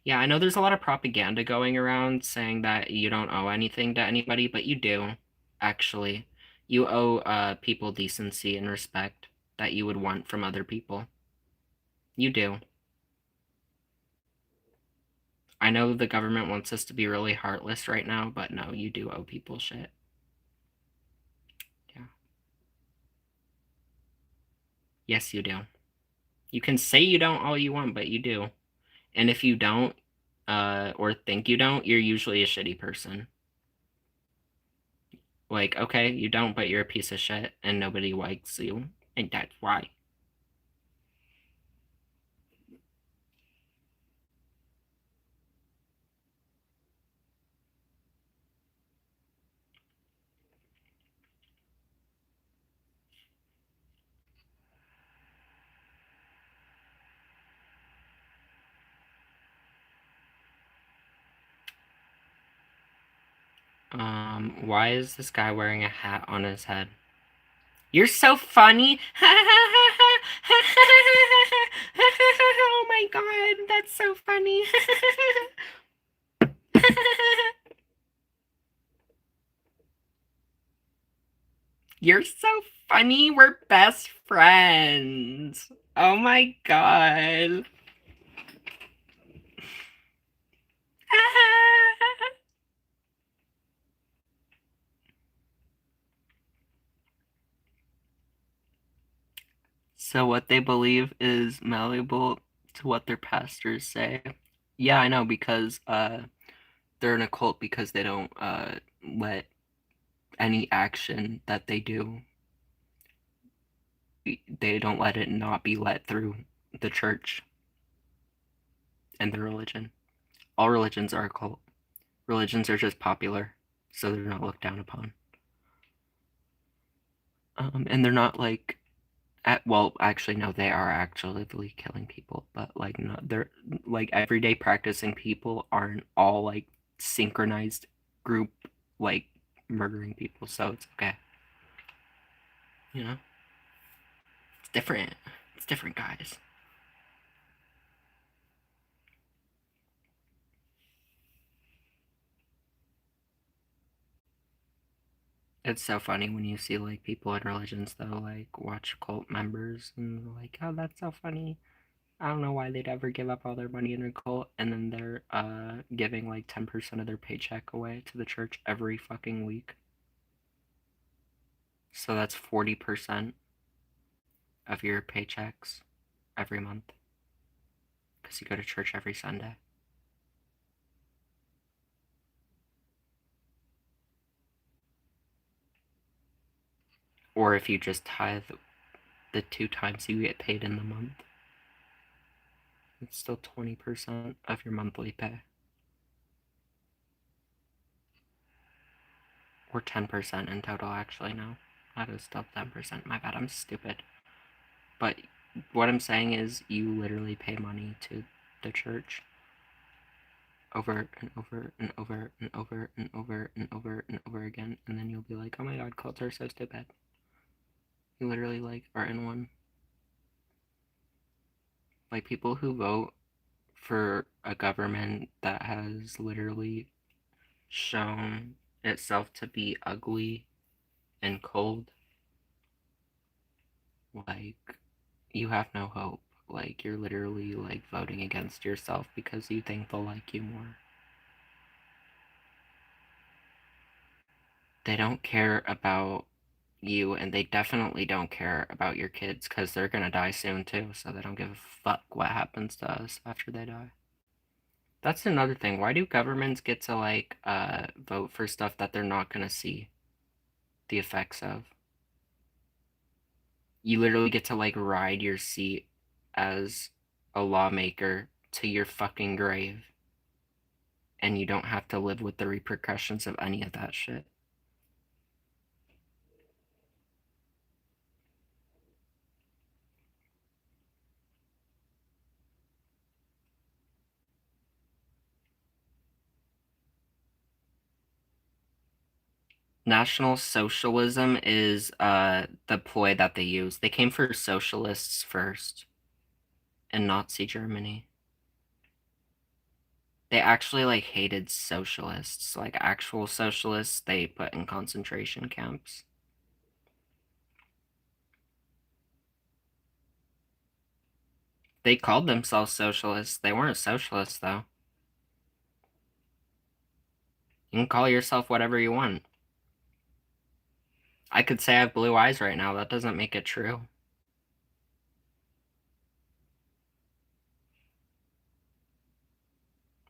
Yeah, I know there's a lot of propaganda going around saying that you don't owe anything to anybody, but you do, actually. You owe people decency and respect that you would want from other people. You do. I know the government wants us to be really heartless right now, but no, you do owe people shit. Yeah. Yes, you do. You can say you don't all you want, but you do. And if you don't, or think you don't, you're usually a shitty person. Like, okay, you don't, but you're a piece of shit, and nobody likes you, and that's why. Why is this guy wearing a hat on his head? You're so funny. Oh my god, that's so funny. You're so funny. We're best friends. Oh my god. So what they believe is malleable to what their pastors say. Yeah, I know, because they're in a cult because they don't let any action that they do, they don't let it not be let through the church and the religion. All religions are a cult. Religions are just popular, so they're not looked down upon. And they're not like well, actually, no, they are actively killing people, but like, no, they're like everyday practicing people aren't all like synchronized group like murdering people, so it's okay. You know, it's different. It's different, guys. It's so funny when you see like people in religions though, like watch cult members and they're like, oh, that's so funny. I don't know why they'd ever give up all their money in a cult and then they're giving like 10% of their paycheck away to the church every fucking week. So that's 40% of your paychecks every month because you go to church every Sunday. Or if you just tithe the 2 times you get paid in the month, it's still 20% of your monthly pay. Or 10% in total, actually, no. That is still 10%. My bad, I'm stupid. But what I'm saying is you literally pay money to the church over and over and over and over and over and over and over again, and then you'll be like, oh my god, cults are so stupid. You literally like are in one. Like people who vote for a government that has literally shown itself to be ugly and cold, like you have no hope. Like you're literally like voting against yourself because you think they'll like you more. They don't care about you, and they definitely don't care about your kids because they're gonna die soon too, so they don't give a fuck what happens to us after they die. That's another thing. Why do governments get to like vote for stuff that they're not gonna see the effects of? You literally get to like ride your seat as a lawmaker to your fucking grave, and you don't have to live with the repercussions of any of that shit. National Socialism is the ploy that they use. They came for socialists first in Nazi Germany. They actually like hated socialists, like actual socialists they put in concentration camps. They called themselves socialists. They weren't socialists though. You can call yourself whatever you want. I could say I have blue eyes right now. That doesn't make it true.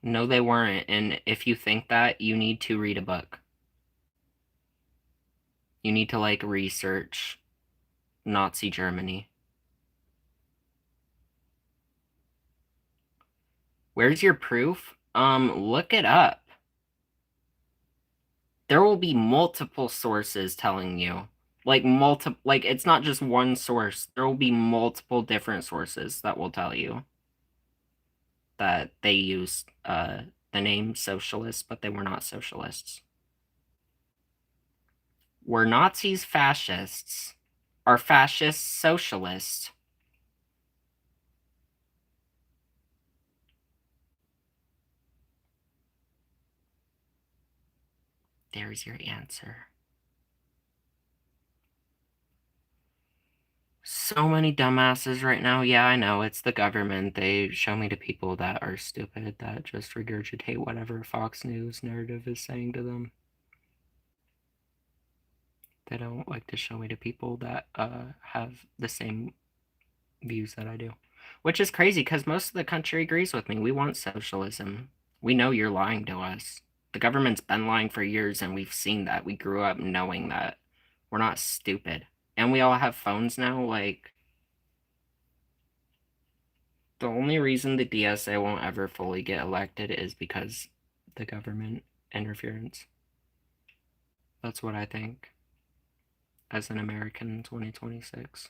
No, they weren't. And if you think that, you need to read a book. You need to like research Nazi Germany. Where's your proof? Look it up. There will be multiple sources telling you. Like it's not just one source. There will be multiple different sources that will tell you that they used the name socialists, but they were not socialists. Were Nazis fascists? Are fascists socialists? There's your answer. So many dumbasses right now. Yeah, I know. It's the government. They show me to people that are stupid, that just regurgitate whatever Fox News narrative is saying to them. They don't like to show me to people that have the same views that I do. Which is crazy because most of the country agrees with me. We want socialism. We know you're lying to us. The government's been lying for years, and we've seen that. We grew up knowing that. We're not stupid. And we all have phones now. Like, the only reason the DSA won't ever fully get elected is because the government interference. That's what I think as an American in 2026.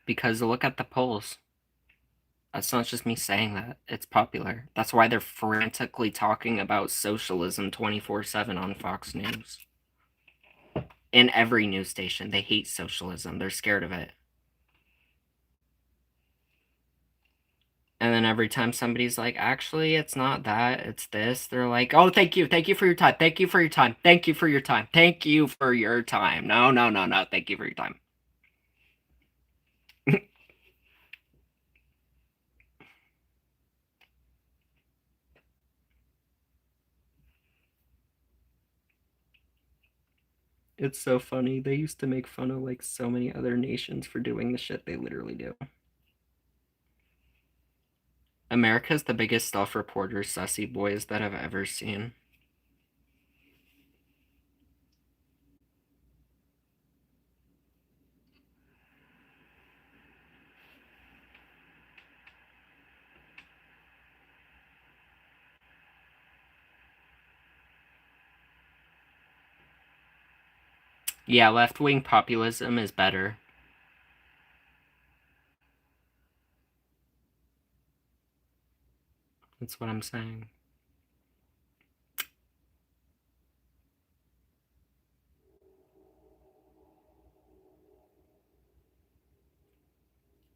Because look at the polls. That's not just me saying that. It's popular. That's why they're frantically talking about socialism 24/7 on Fox News. In every news station, they hate socialism. They're scared of it. And then every time somebody's like, actually, it's not that, it's this, they're like, oh, thank you for your time, thank you for your time, thank you for your time, thank you for your time. No, no, no, no, thank you for your time. It's so funny. They used to make fun of like so many other nations for doing the shit they literally do. America's the biggest self-reporter sussy boys that I've ever seen. Yeah, left-wing populism is better. That's what I'm saying.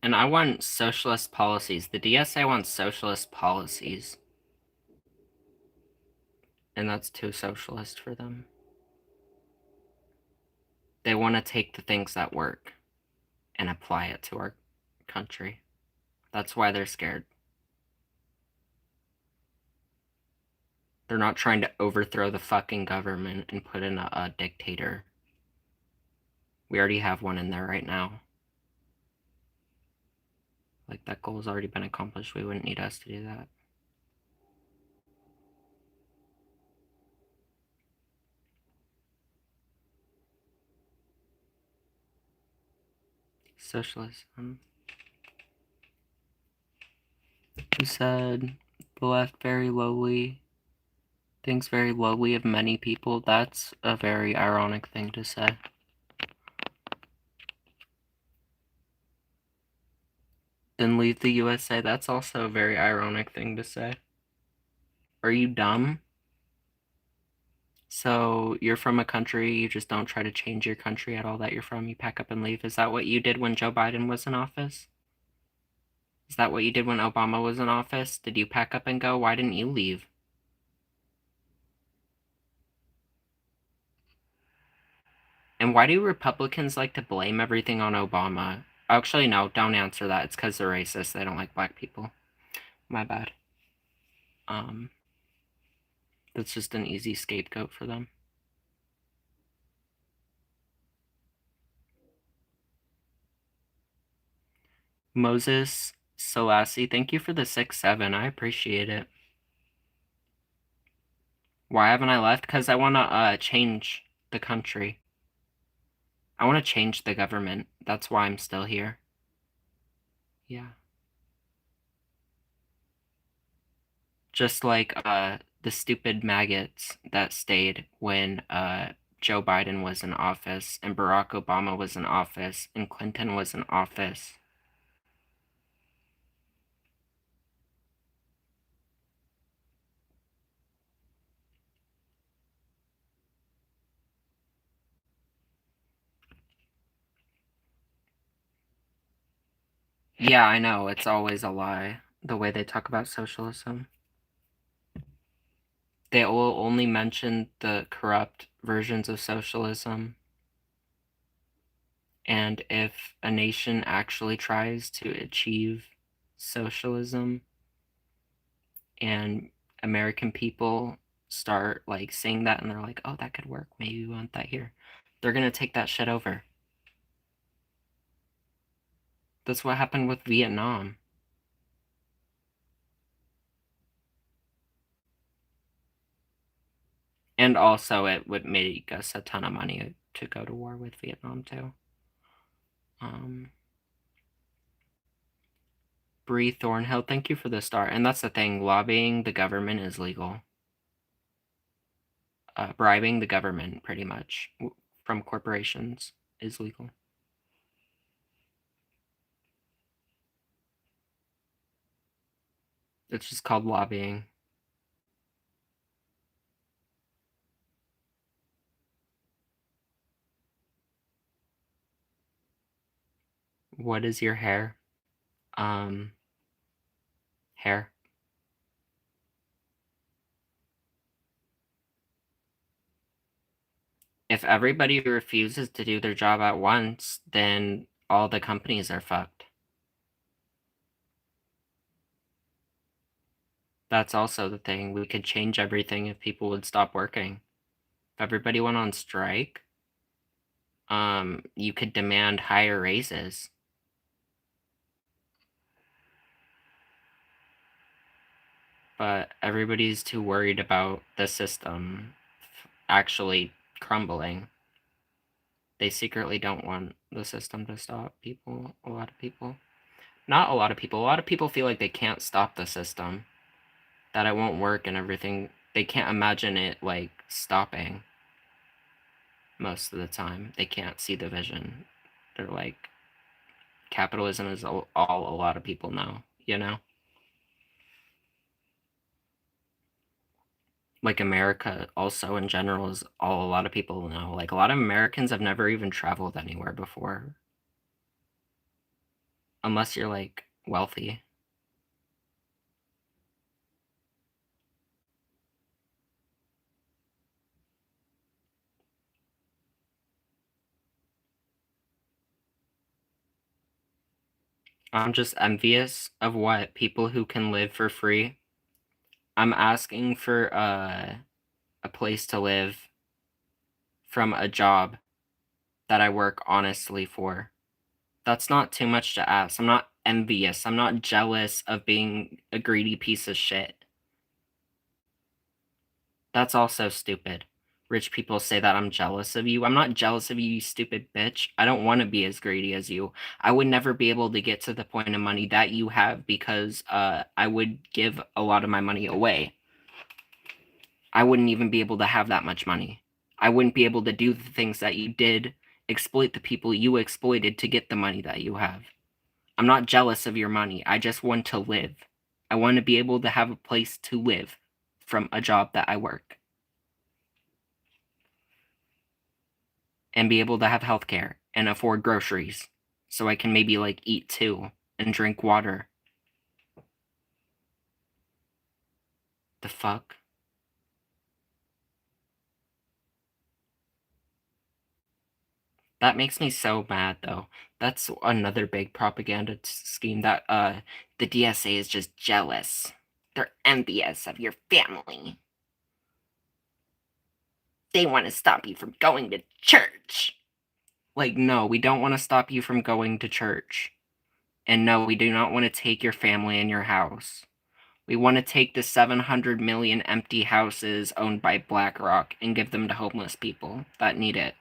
And I want socialist policies. The DSA wants socialist policies. And that's too socialist for them. They want to take the things that work and apply it to our country. That's why they're scared. They're not trying to overthrow the fucking government and put in a dictator. We already have one in there right now. Like, that goal has already been accomplished. We wouldn't need us to do that. Socialism. Who said the left very lowly, thinks very lowly of many people? That's a very ironic thing to say. Then leave the USA. That's also a very ironic thing to say. Are you dumb? So you're from a country, you just don't try to change your country at all that you're from, you pack up and leave. Is that what you did when Joe Biden was in office? Is that what you did when Obama was in office? Did you pack up and go? Why didn't you leave? And why do Republicans like to blame everything on Obama? Actually, no, don't answer that. It's because they're racist. They don't like black people. My bad. That's just an easy scapegoat for them. Moses Selassie, thank you for the 6-7. I appreciate it. Why haven't I left? Because I want to change the country. I want to change the government. That's why I'm still here. Yeah. Just like the stupid maggots that stayed when Joe Biden was in office and Barack Obama was in office and Clinton was in office. Yeah, I know. It's always a lie, the way they talk about socialism. They will only mention the corrupt versions of socialism. And if a nation actually tries to achieve socialism and American people start like saying that and they're like, oh, that could work, maybe we want that here, they're gonna take that shit over. That's what happened with Vietnam. And also it would make us a ton of money to go to war with Vietnam too. Bree Thornhill, thank you for the star. And that's the thing, lobbying the government is legal. Bribing the government, pretty much, from corporations is legal. It's just called lobbying. What is your hair? Hair. If everybody refuses to do their job at once, then all the companies are fucked. That's also the thing. We could change everything if people would stop working. If everybody went on strike, you could demand higher raises. But everybody's too worried about the system actually crumbling. They secretly don't want the system to stop people. A lot of people. Not a lot of people. A lot of people feel like they can't stop the system. That it won't work and everything. They can't imagine it, like, stopping. Most of the time. They can't see the vision. They're like, capitalism is all a lot of people know, you know? Like America also in general is all a lot of people know. Like a lot of Americans have never even traveled anywhere before. Unless you're like wealthy. I'm just envious of what people who can live for free. I'm asking for a place to live from a job that I work honestly for. That's not too much to ask. I'm not envious. I'm not jealous of being a greedy piece of shit. That's also stupid. Rich people say that I'm jealous of you. I'm not jealous of you, you stupid bitch. I don't want to be as greedy as you. I would never be able to get to the point of money that you have because I would give a lot of my money away. I wouldn't even be able to have that much money. I wouldn't be able to do the things that you did, exploit the people you exploited to get the money that you have. I'm not jealous of your money. I just want to live. I want to be able to have a place to live from a job that I work. And be able to have healthcare and afford groceries so I can maybe like eat too and drink water. The fuck? That makes me so mad though. That's another big propaganda scheme that the DSA is just jealous. They're envious of your family. They want to stop you from going to church. Like, no, we don't want to stop you from going to church. And no, we do not want to take your family and your house. We want to take the 700 million empty houses owned by BlackRock and give them to homeless people that need it.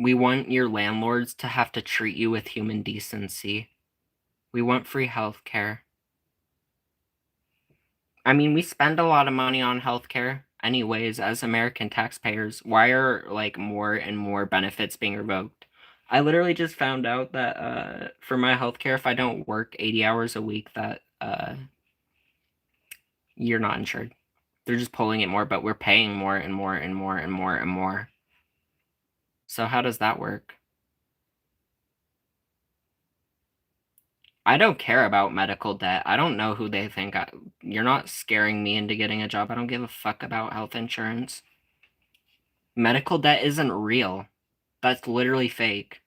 We want your landlords to have to treat you with human decency. We want free healthcare. I mean, we spend a lot of money on healthcare anyways as American taxpayers. Why are like more and more benefits being revoked? I literally just found out that for my healthcare, if I don't work 80 hours a week, that you're not insured. They're just pulling it more, but we're paying more and more and more and more and more. So how does that work? I don't care about medical debt. I don't know who they think you're not scaring me into getting a job. I don't give a fuck about health insurance. Medical debt isn't real. That's literally fake.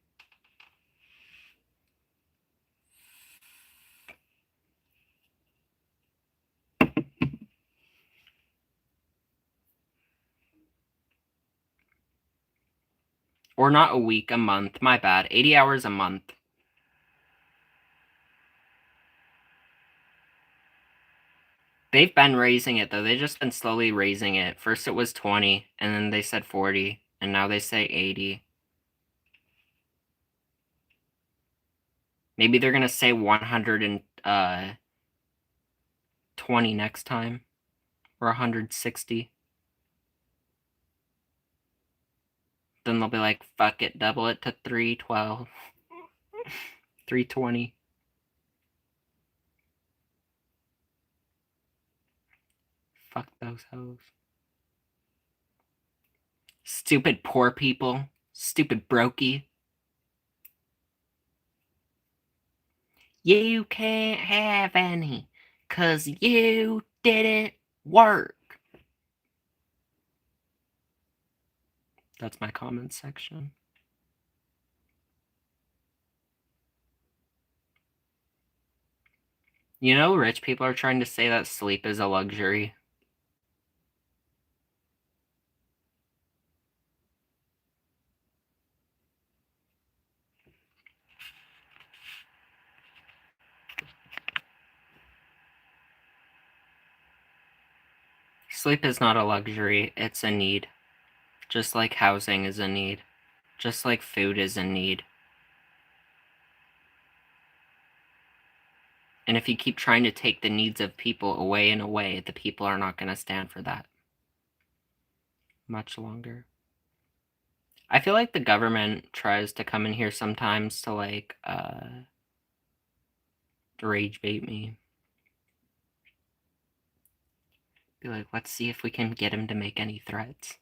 Or not a week, a month. My bad. 80 hours a month. They've been raising it, though. They've just been slowly raising it. First it was 20, and then they said 40, and now they say 80. Maybe they're gonna say 120 next time. Or 160. Then they'll be like, fuck it, double it to 312. 320. Fuck those hoes. Stupid poor people. Stupid brokey. You can't have any, 'cause you didn't work. That's my comments section. You know, rich people are trying to say that sleep is a luxury. Sleep is not a luxury, it's a need. Just like housing is a need. Just like food is a need. And if you keep trying to take the needs of people away and away, the people are not going to stand for that much longer. I feel like the government tries to come in here sometimes to, like, rage bait me. Be like, let's see if we can get him to make any threats.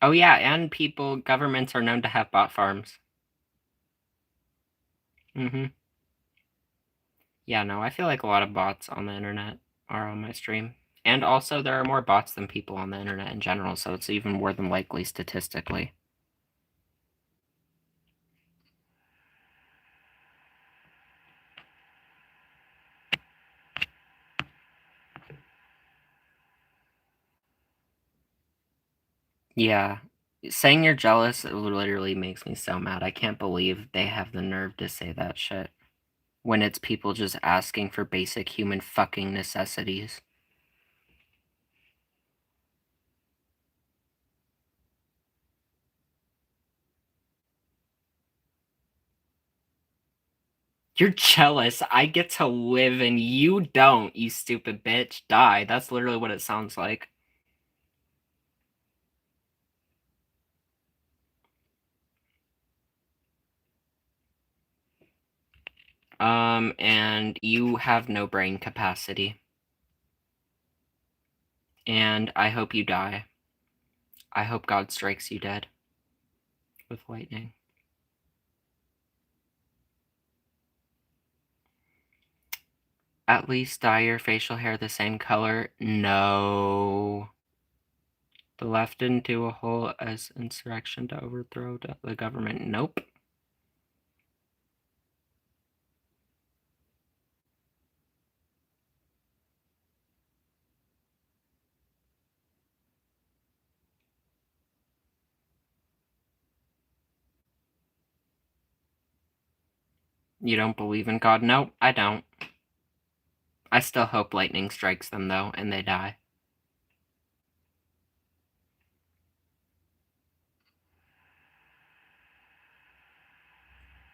Oh yeah, and governments are known to have bot farms. Yeah, no, I feel like a lot of bots on the internet are on my stream. And also, there are more bots than people on the internet in general, so it's even more than likely statistically. Yeah, saying you're jealous literally makes me so mad. I can't believe they have the nerve to say that shit when it's people just asking for basic human fucking necessities. You're jealous. I get to live and you don't, you stupid bitch. Die. That's literally what it sounds like. And you have no brain capacity. And I hope you die. I hope God strikes you dead with lightning. At least dye your facial hair the same color. No. The left didn't do a whole as insurrection to overthrow the government. Nope. You don't believe in God? Nope, I don't. I still hope lightning strikes them, though, and they die.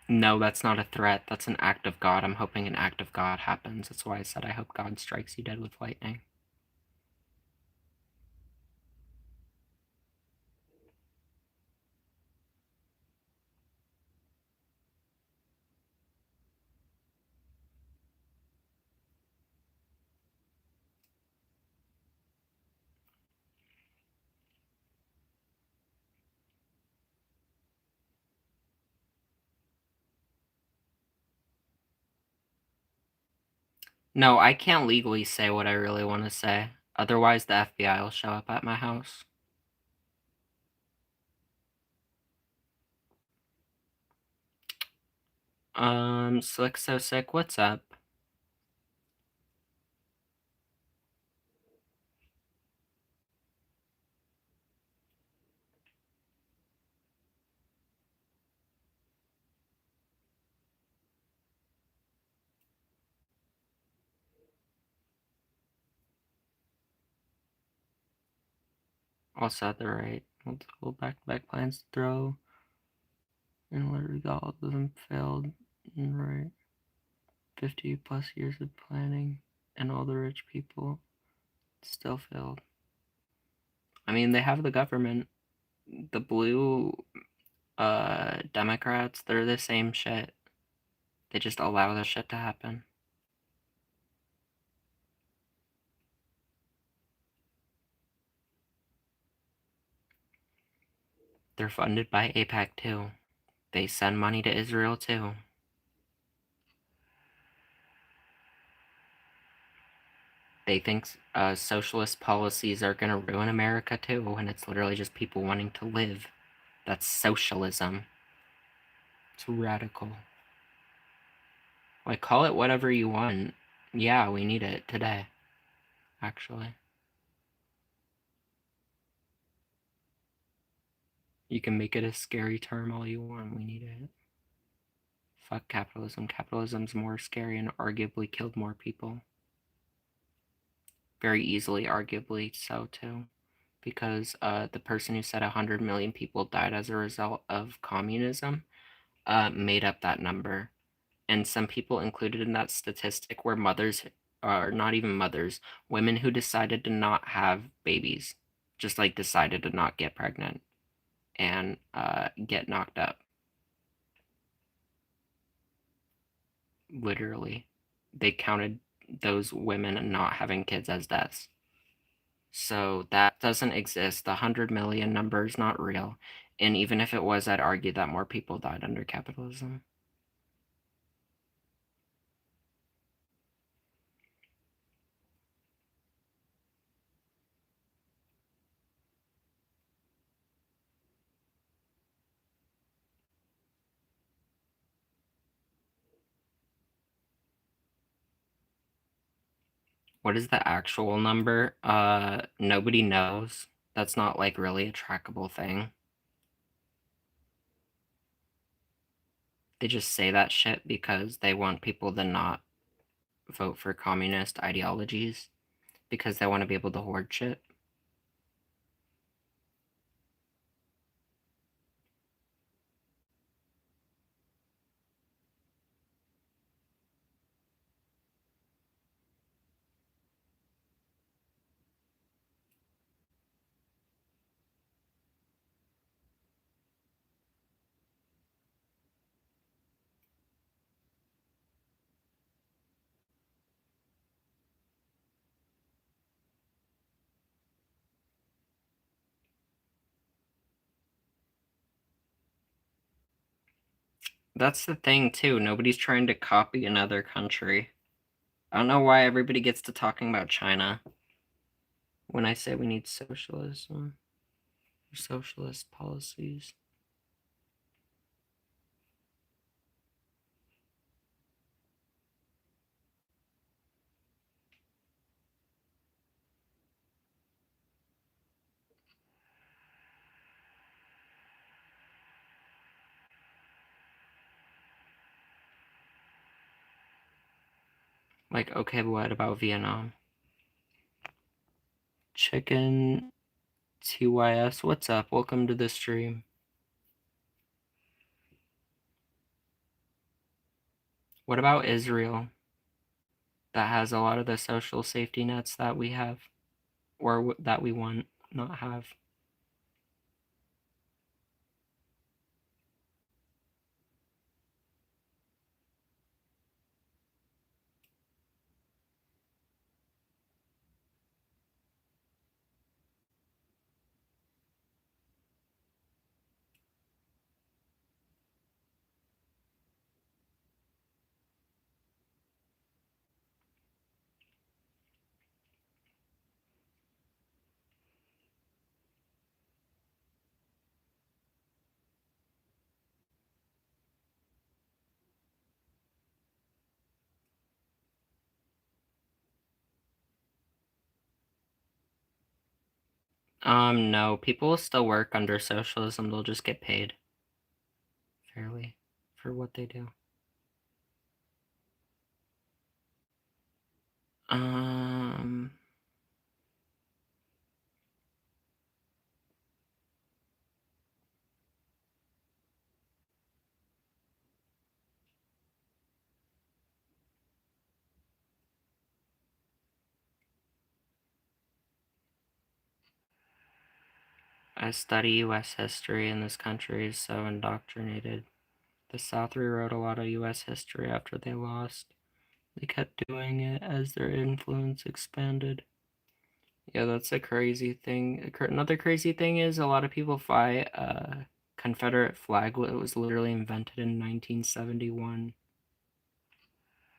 No, that's not a threat. That's an act of God. I'm hoping an act of God happens. That's why I said I hope God strikes you dead with lightning. No, I can't legally say what I really want to say. Otherwise, the FBI will show up at my house. Slick So Sick, what's up? Also at the right. Multiple back-to-back plans to throw. And literally all of them failed. Right. 50 plus years of planning. And all the rich people still failed. I mean, they have the government. The blue Democrats, they're the same shit. They just allow this shit to happen. They're funded by AIPAC too. They send money to Israel too. They think socialist policies are gonna ruin America too, when it's literally just people wanting to live. That's socialism. It's radical. Like, call it whatever you want. Yeah, we need it today, actually. You can make it a scary term all you want. We need it. Fuck capitalism. Capitalism's more scary and arguably killed more people. Very easily, arguably so too. Because the person who said 100 million people died as a result of communism made up that number. And some people included in that statistic were mothers, or not even mothers, women who decided to not have babies, just like decided to not get pregnant and get knocked up. Literally, they counted those women not having kids as deaths. So that doesn't exist. The 100 million number is not real. And even if it was, I'd argue that more people died under capitalism. What is the actual number? Nobody knows. That's not like really a trackable thing. They just say that shit because they want people to not vote for communist ideologies because they want to be able to hoard shit. That's the thing too. Nobody's trying to copy another country. I don't know why everybody gets to talking about China when I say we need socialism or socialist policies. Like, okay, but what about Vietnam? Chicken TYS, what's up? Welcome to the stream. What about Israel? That has a lot of the social safety nets that we have, or that we want not have. No, people will still work under socialism. They'll just get paid fairly for what they do. Um, study U.S. history and this country is so indoctrinated. The South rewrote a lot of U.S. history after they lost. They kept doing it as their influence expanded. Yeah, that's a crazy thing. Another crazy thing is a lot of people fly a Confederate flag. It was literally invented in 1971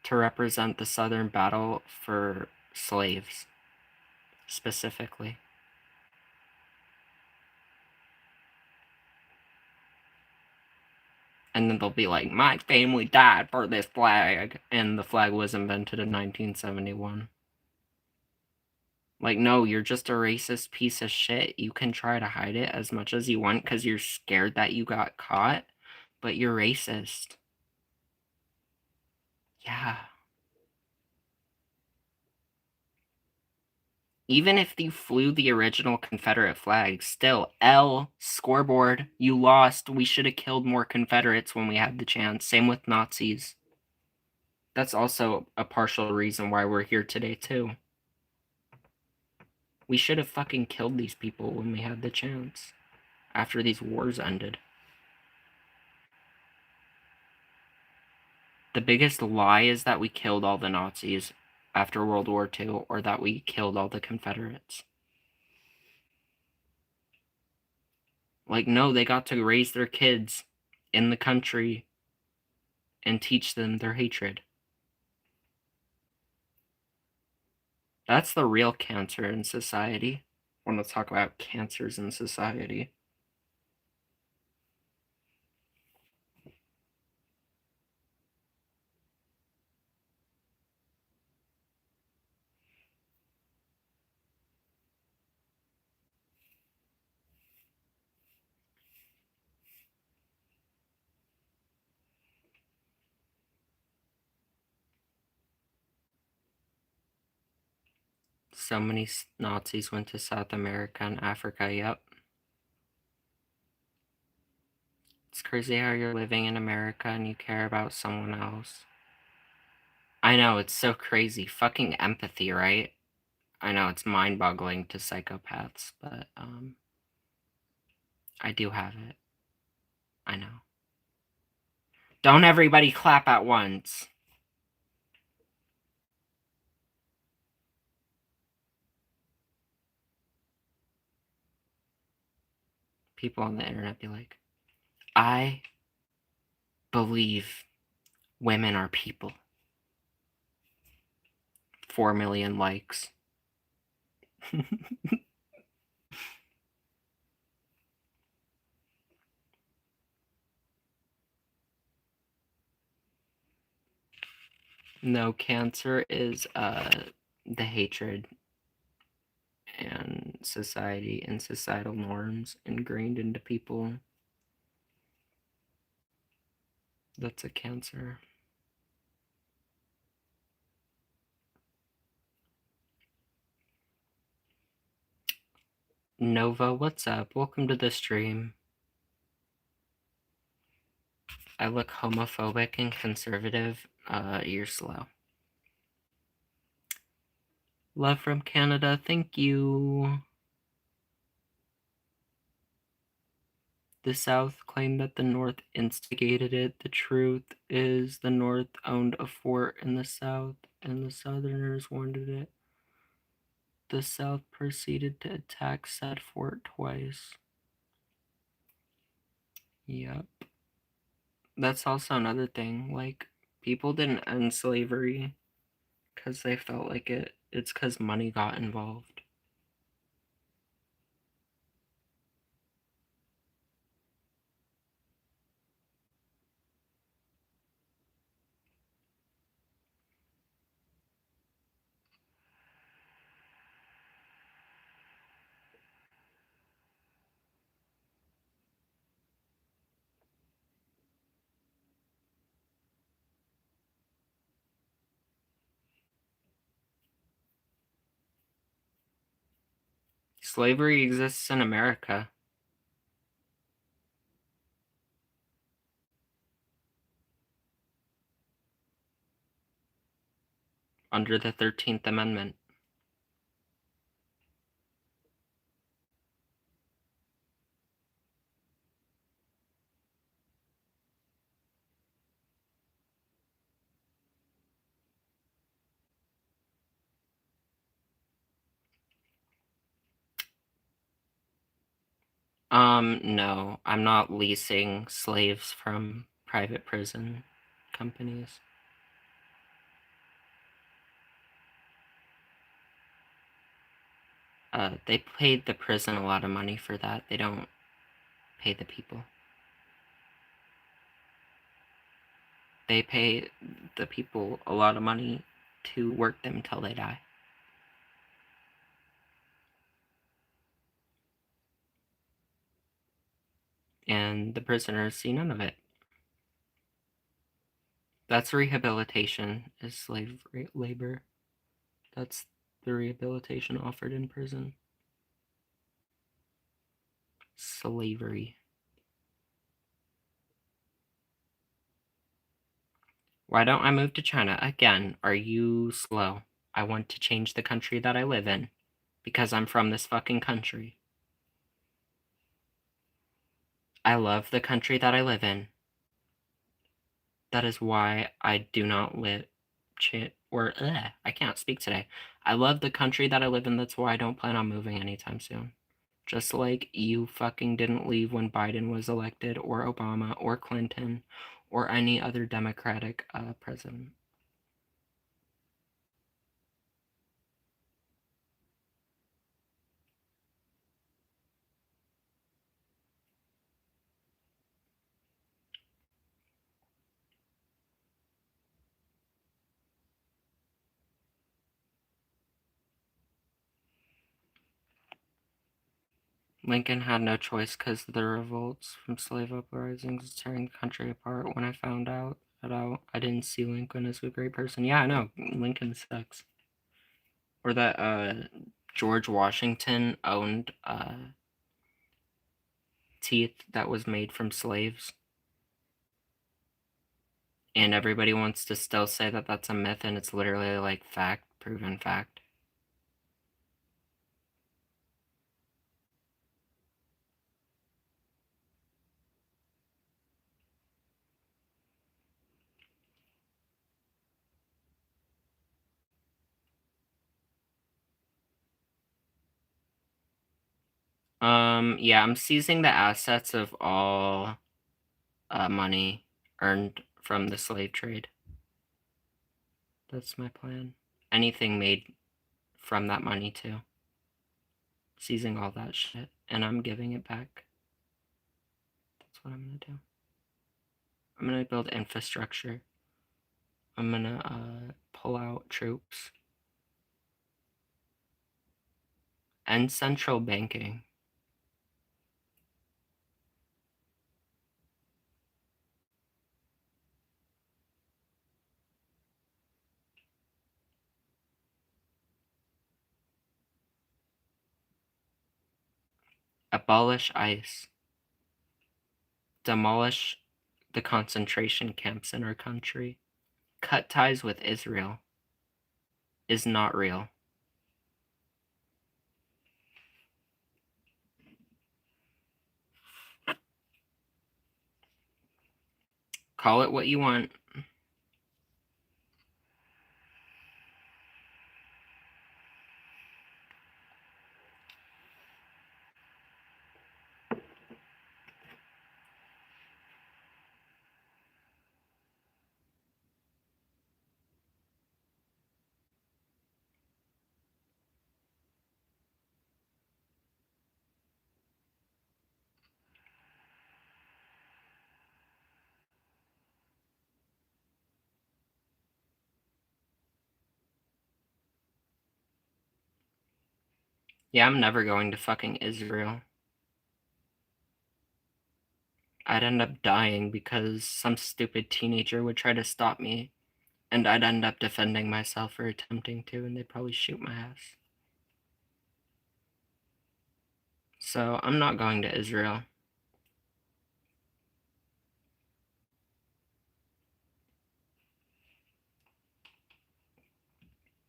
to represent the Southern battle for slaves, specifically. And then they'll be like, my family died for this flag. And the flag was invented in 1971. Like, no, you're just a racist piece of shit. You can try to hide it as much as you want because you're scared that you got caught, but you're racist. Yeah. Even if you flew the original Confederate flag, still, L, scoreboard, you lost. We should have killed more Confederates when we had the chance. Same with Nazis. That's also a partial reason why we're here today, too. We should have fucking killed these people when we had the chance, after these wars ended. The biggest lie is that we killed all the Nazis after World War II, or that we killed all the Confederates. Like, no, they got to raise their kids in the country and teach them their hatred. That's the real cancer in society. I want to talk about cancers in society. So many Nazis went to South America and Africa, yep. It's crazy how you're living in America and you care about someone else. I know, it's so crazy. Fucking empathy, right? I know, it's mind-boggling to psychopaths, but, I do have it. I know. Don't everybody clap at once. People on the internet be like, I believe women are people. 4 million likes. No, cancer is the hatred and society and societal norms ingrained into people. That's a cancer. Nova, what's up? Welcome to the stream. I look homophobic and conservative. You're slow. Love from Canada, thank you. The South claimed that the North instigated it. The truth is the North owned a fort in the South, and the Southerners wanted it. The South proceeded to attack said fort twice. Yep. That's also another thing. Like, people didn't end slavery because they felt like it. It's because money got involved. Slavery exists in America. Under the 13th Amendment. No, I'm not leasing slaves from private prison companies. They paid the prison a lot of money for that. They don't pay the people. They pay the people a lot of money to work them until they die. And the prisoners see none of it. That's rehabilitation, is slave labor. That's the rehabilitation offered in prison. Slavery. Why don't I move to China? Again, are you slow? I want to change the country that I live in because I'm from this fucking country. I love the country that I live in. That is why I do not live I can't speak today. I love the country that I live in. That's why I don't plan on moving anytime soon. Just like you fucking didn't leave when Biden was elected, or Obama, or Clinton, or any other Democratic president. Lincoln had no choice because the revolts from slave uprisings tearing the country apart. When I found out that I didn't see Lincoln as a great person. Yeah, I know. Lincoln sucks. Or that George Washington owned teeth that was made from slaves. And everybody wants to still say that that's a myth, and it's literally like fact, proven fact. Yeah, I'm seizing the assets of all money earned from the slave trade. That's my plan. Anything made from that money too. Seizing all that shit, and I'm giving it back. That's what I'm gonna do. I'm gonna build infrastructure. I'm gonna pull out troops. And central banking. Abolish ICE. Demolish the concentration camps in our country. Cut ties with Israel. Is not real. Call it what you want. Yeah, I'm never going to fucking Israel. I'd end up dying because some stupid teenager would try to stop me, and I'd end up defending myself or attempting to, and they'd probably shoot my ass. So I'm not going to Israel.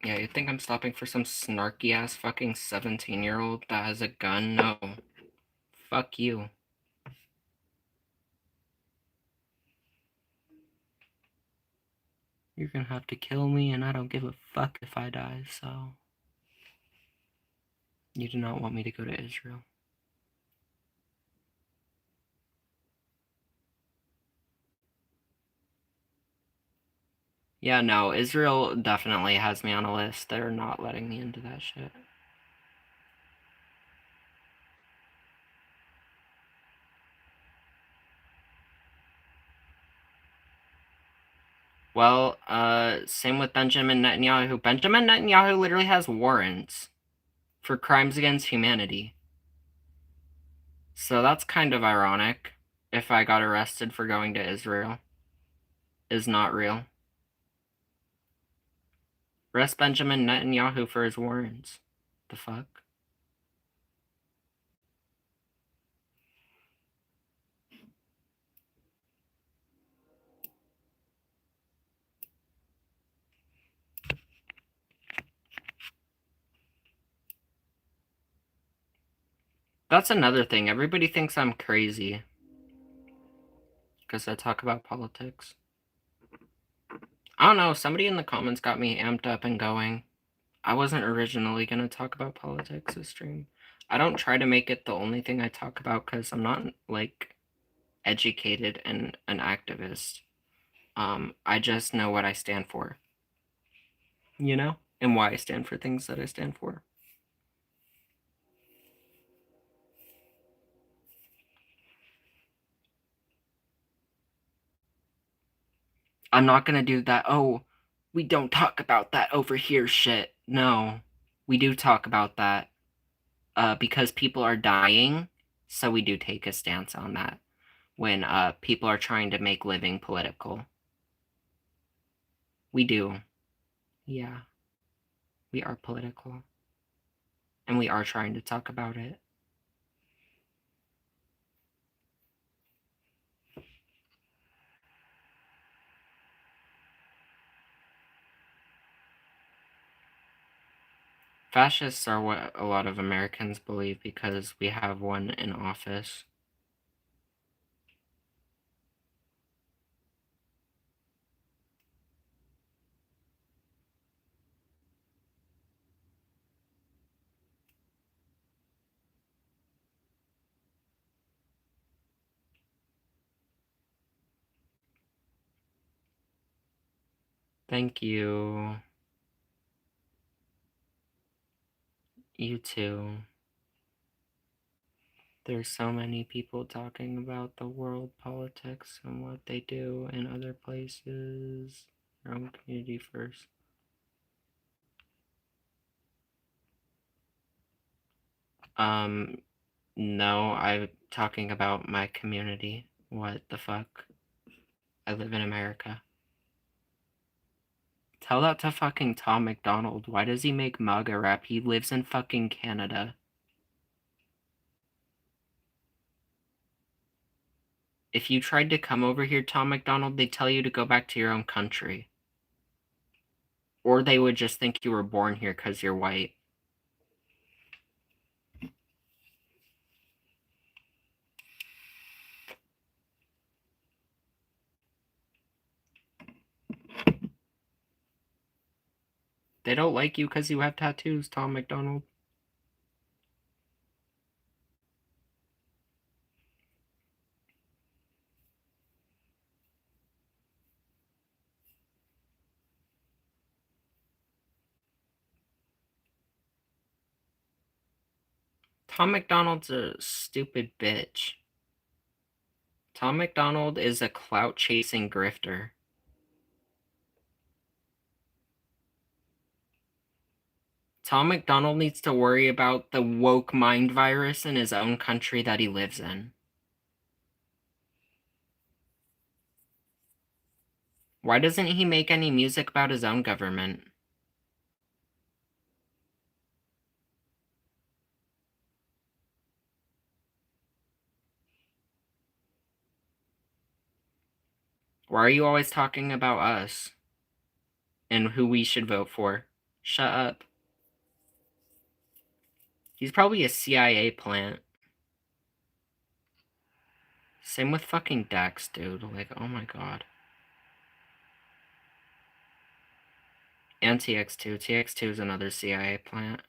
Yeah, you think I'm stopping for some snarky ass fucking 17-year-old that has a gun? No. Fuck you. You're gonna have to kill me, and I don't give a fuck if I die, so. You do not want me to go to Israel. Yeah, no, Israel definitely has me on a list. They're not letting me into that shit. Well, same with Benjamin Netanyahu. Benjamin Netanyahu literally has warrants for crimes against humanity. So that's kind of ironic if I got arrested for going to Israel. Is not real. Arrest Benjamin Netanyahu for his warrants. The fuck? That's another thing. Everybody thinks I'm crazy because I talk about politics. I don't know. Somebody in the comments got me amped up and going. I wasn't originally going to talk about politics this stream. I don't try to make it the only thing I talk about because I'm not, like, educated and an activist. I just know what I stand for, you know, and why I stand for things that I stand for. I'm not gonna do that. Oh, we don't talk about that over here shit. No, we do talk about that because people are dying, so we do take a stance on that when people are trying to make living political. We do. Yeah, we are political. And we are trying to talk about it. Fascists are what a lot of Americans believe because we have one in office. Thank you. You too. There's so many people talking about the world politics and what they do in other places. Your own community first. No, I'm talking about my community. What the fuck? I live in America. Tell that to fucking Tom McDonald. Why does he make MAGA rap? He lives in fucking Canada. If you tried to come over here, Tom McDonald, they'd tell you to go back to your own country. Or they would just think you were born here because you're white. They don't like you because you have tattoos, Tom McDonald. Tom McDonald's a stupid bitch. Tom McDonald is a clout-chasing grifter. Tom McDonald needs to worry about the woke mind virus in his own country that he lives in. Why doesn't he make any music about his own government? Why are you always talking about us and who we should vote for? Shut up. He's probably a CIA plant. Same with fucking Dex, dude. Like, oh my god. And TX2. TX2 is another CIA plant.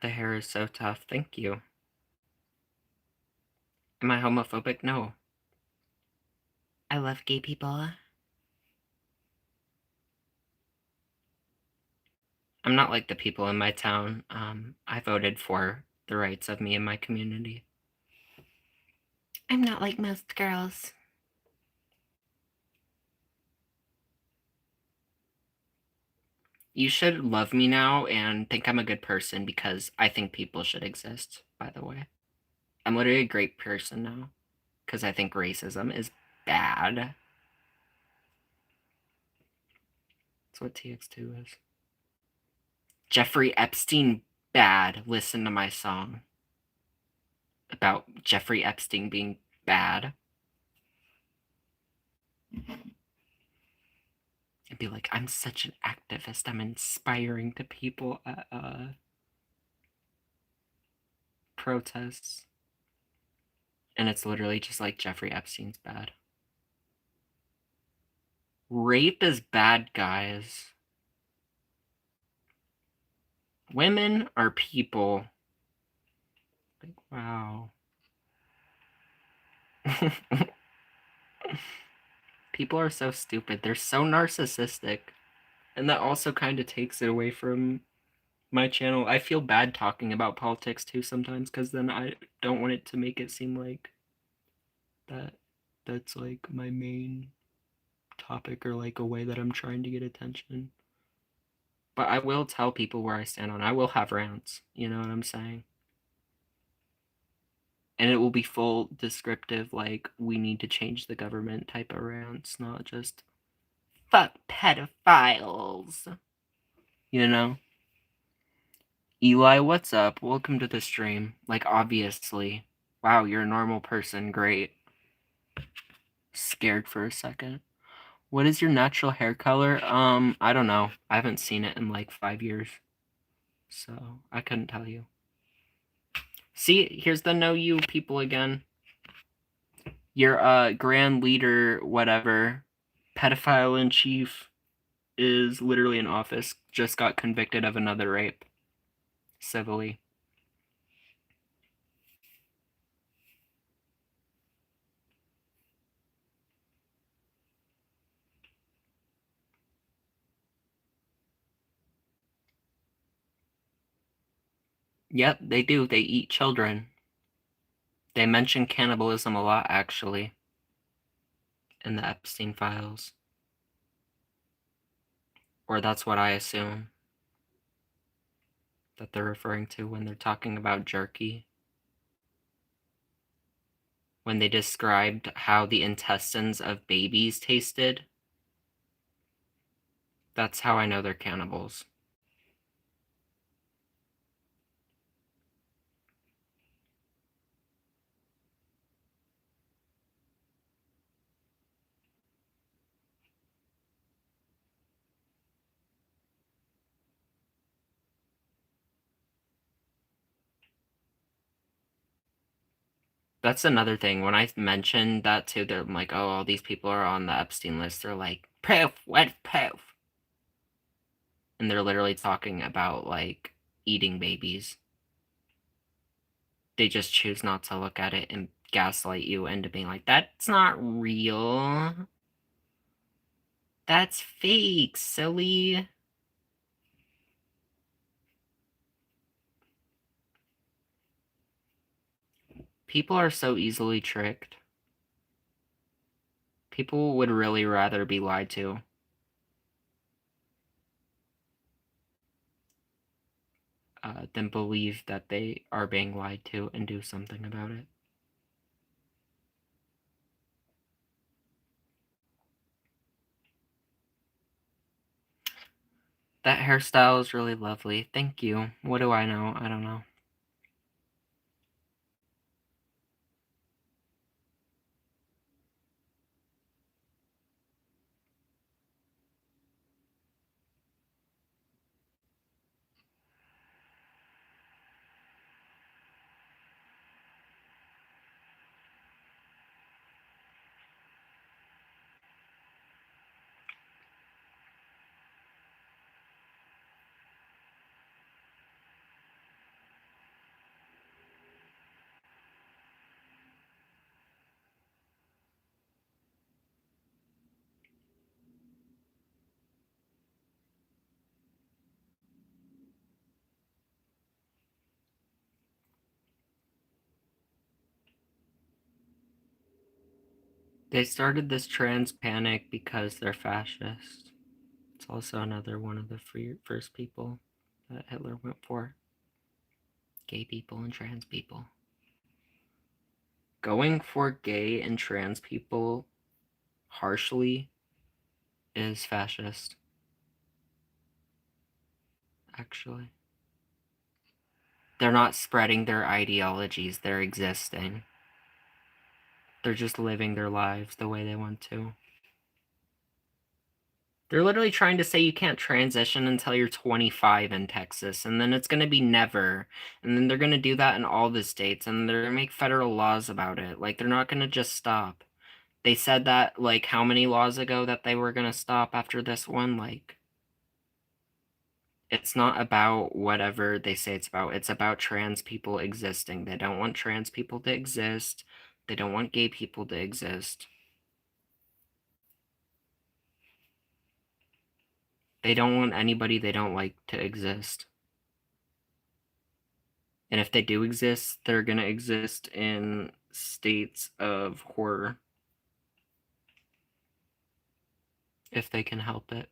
The hair is so tough. Thank you. Am I homophobic? No. I love gay people. I'm not like the people in my town. I voted for the rights of me and my community. I'm not like most girls. You should love me now and think I'm a good person because I think people should exist, by the way. I'm literally a great person now because I think racism is bad. That's what TX2 is. Jeffrey Epstein, bad. Listen to my song about Jeffrey Epstein being bad. And be like, I'm such an activist. I'm inspiring to people at protests. And it's literally just like Jeffrey Epstein's bad. Rape is bad, guys. Women are people. Like, wow. People are so stupid. They're so narcissistic. And that also kind of takes it away from my channel. I feel bad talking about politics too sometimes because then I don't want it to make it seem like that's like my main topic or like a way that I'm trying to get attention. But I will tell people where I stand on. I will have rants, you know what I'm saying? And it will be full descriptive, like we need to change the government type of rants, not just fuck pedophiles. You know? Eli, what's up? Welcome to the stream. Like, obviously. Wow, you're a normal person. Great. Scared for a second. What is your natural hair color? I don't know. I haven't seen it in like 5 years. So, I couldn't tell you. See, here's the know you people again. Your grand leader, whatever, pedophile in chief is literally in office, just got convicted of another rape. Civilly. Yep, they do. They eat children. They mention cannibalism a lot, actually, in the Epstein files. Or that's what I assume that they're referring to when they're talking about jerky. When they described how the intestines of babies tasted, that's how I know they're cannibals. That's another thing. When I mentioned that too, they're like, oh, all these people are on the Epstein list. They're like, proof, what proof? And they're literally talking about, like, eating babies. They just choose not to look at it and gaslight you into being like, that's not real. That's fake, silly. People are so easily tricked. People would really rather be lied to. Than believe that they are being lied to and do something about it. That hairstyle is really lovely. Thank you. What do I know? I don't know. They started this trans panic because they're fascist. It's also another one of the first people that Hitler went for. Gay people and trans people. Going for gay and trans people harshly is fascist. Actually. They're not spreading their ideologies, they're existing. They're just living their lives the way they want to. They're literally trying to say you can't transition until you're 25 in Texas, and then it's going to be never. And then they're going to do that in all the states, and they're going to make federal laws about it. Like, they're not going to just stop. They said that, like, how many laws ago that they were going to stop after this one? Like, it's not about whatever they say it's about. It's about trans people existing. They don't want trans people to exist. They don't want gay people to exist. They don't want anybody they don't like to exist. And if they do exist, they're going to exist in states of horror. If they can help it.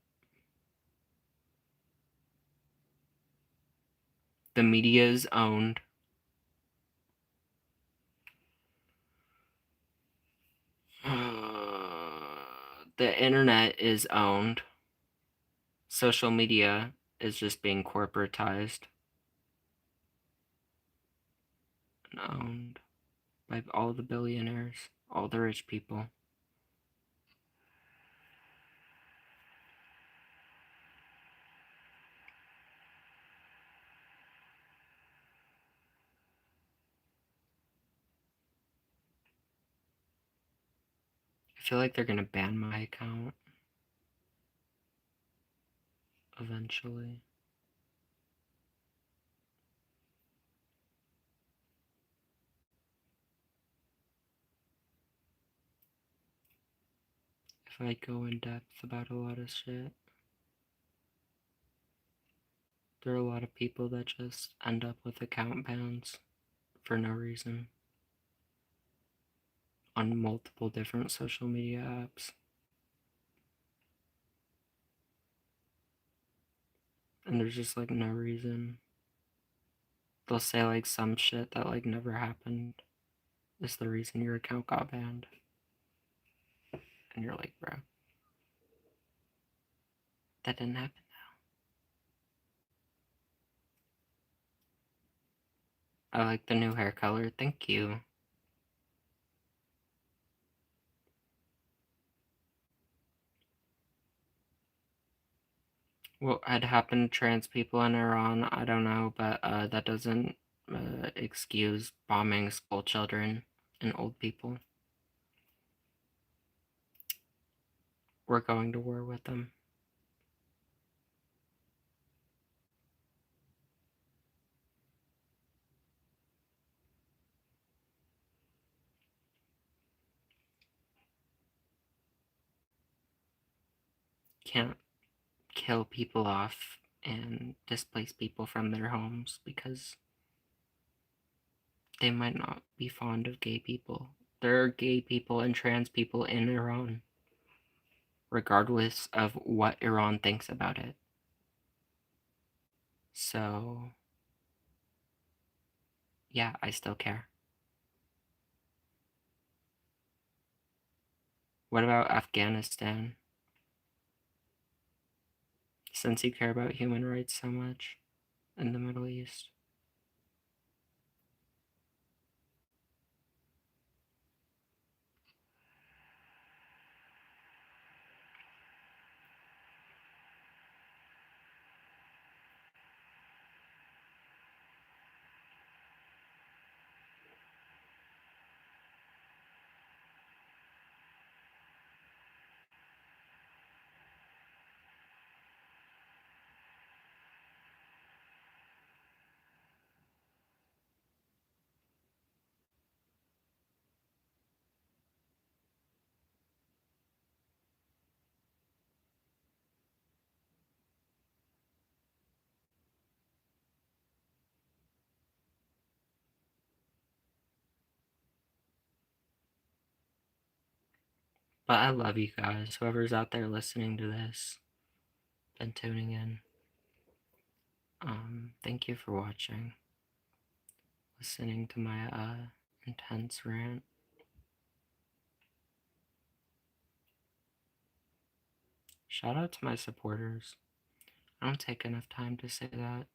The media is owned. The internet is owned. Social media is just being corporatized and owned by all the billionaires, all the rich people. I feel like they're gonna ban my account eventually. If I go in depth about a lot of shit. There are a lot of people that just end up with account bans for no reason on multiple different social media apps. And there's just like no reason. They'll say like some shit that like never happened is the reason your account got banned. And you're like, bro, that didn't happen. I like the new hair color. Thank you. What had happened to trans people in Iran, I don't know, but that doesn't excuse bombing school children and old people. We're going to war with them. Can't kill people off and displace people from their homes because they might not be fond of gay people. There are gay people and trans people in Iran, regardless of what Iran thinks about it. So, yeah, I still care. What about Afghanistan? Since you care about human rights so much in the Middle East. But I love you guys. Whoever's out there listening to this and tuning in. Thank you for watching. Listening to my intense rant. Shout out to my supporters. I don't take enough time to say that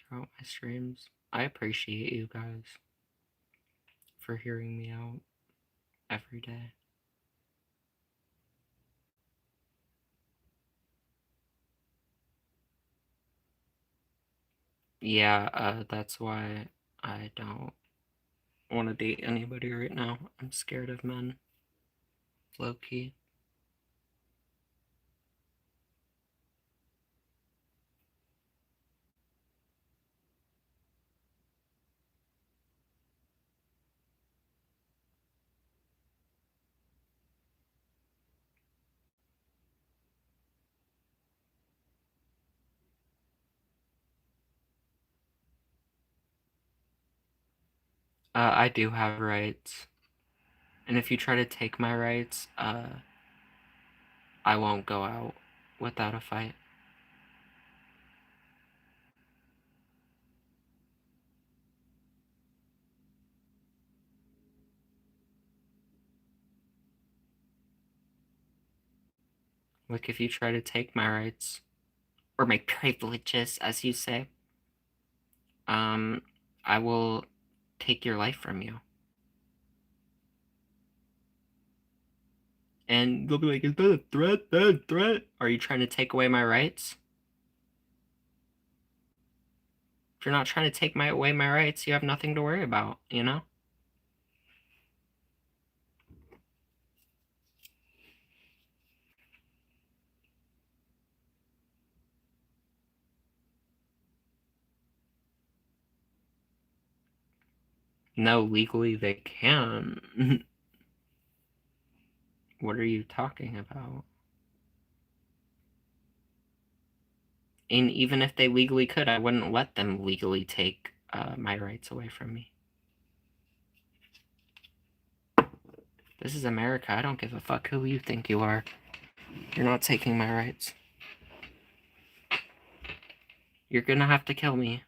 throughout my streams. I appreciate you guys for hearing me out every day. Yeah, that's why I don't want to date anybody right now. I'm scared of men. Low key. I do have rights. And if you try to take my rights, I won't go out without a fight. Like if you try to take my rights, or my privileges, as you say, I will take your life from you. And they'll be like, is that a threat? That a threat? Are you trying to take away my rights? If you're not trying to take away my rights, you have nothing to worry about, you know? No, legally they can. What are you talking about? And even if they legally could, I wouldn't let them legally take my rights away from me. This is America. I don't give a fuck who you think you are. You're not taking my rights. You're gonna have to kill me.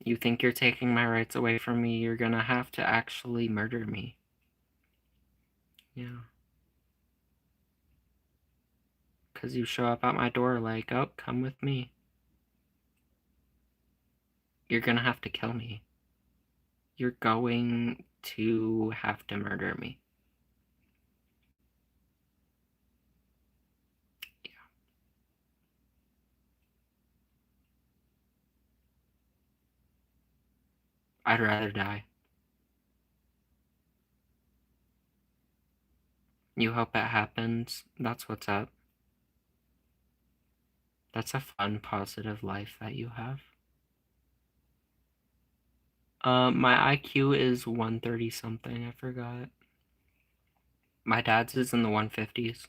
You think you're taking my rights away from me, you're gonna have to actually murder me. Yeah. Because you show up at my door like, oh, come with me. You're gonna have to kill me. You're going to have to murder me. Yeah. I'd rather die. You hope it happens. That's what's up. That's a fun, positive life that you have. My IQ is 130 something, I forgot. My dad's is in the 150s.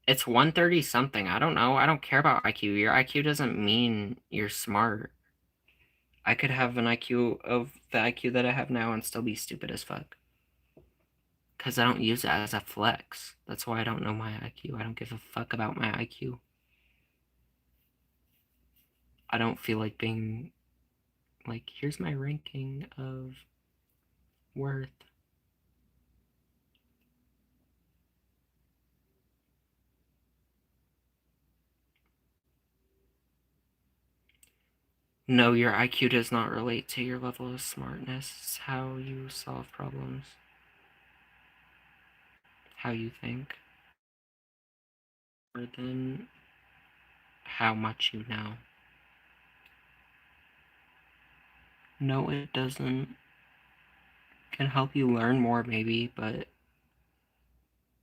It's 130 something. I don't know. I don't care about IQ. Your IQ doesn't mean you're smart. I could have an IQ of the IQ that I have now and still be stupid as fuck. Because I don't use it as a flex. That's why I don't know my IQ. I don't give a fuck about my IQ. I don't feel like being like, here's my ranking of worth. No, your IQ does not relate to your level of smartness. It's how you solve problems, how you think, more than how much you know. No, it doesn't. Can help you learn more, maybe, but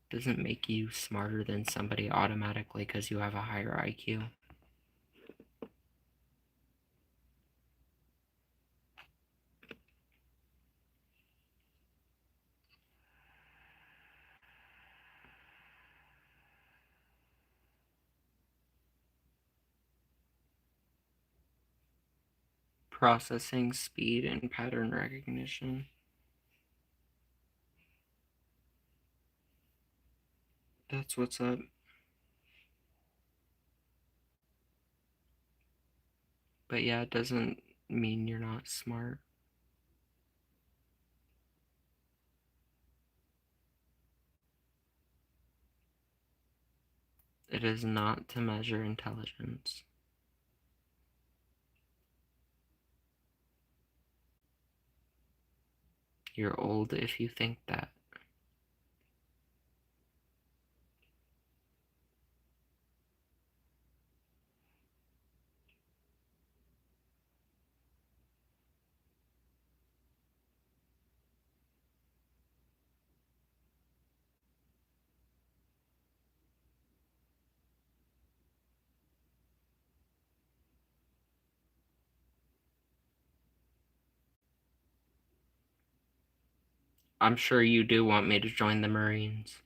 doesn't make you smarter than somebody automatically because you have a higher IQ. processing speed and pattern recognition. That's what's up. But yeah, it doesn't mean you're not smart. It is not to measure intelligence. You're old if you think that. I'm sure you do want me to join the Marines.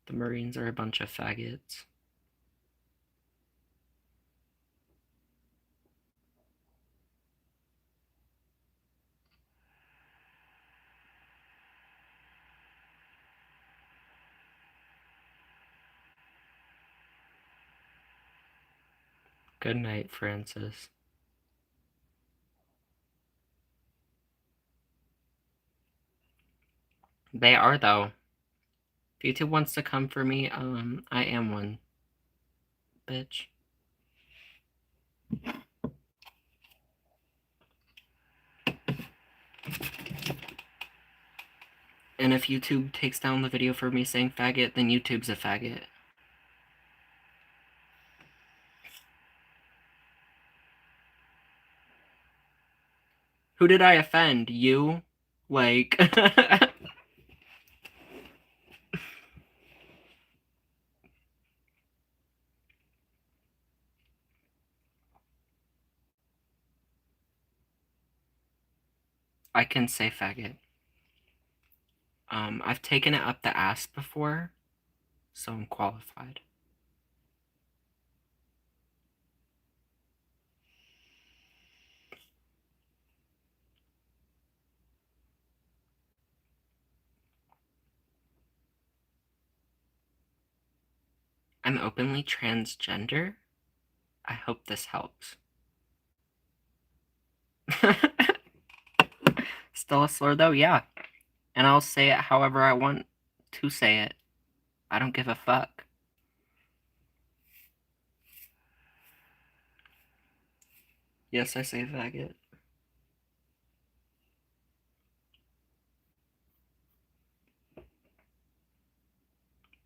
The Marines are a bunch of faggots. Good night, Francis. They are, though. If YouTube wants to come for me, I am one. Bitch. And if YouTube takes down the video for me saying faggot, then YouTube's a faggot. Who did I offend? You? Like... I can say faggot. I've taken it up the ass before, so I'm qualified. I'm openly transgender? I hope this helps. Still a slur though? Yeah. And I'll say it however I want to say it. I don't give a fuck. Yes, I say faggot.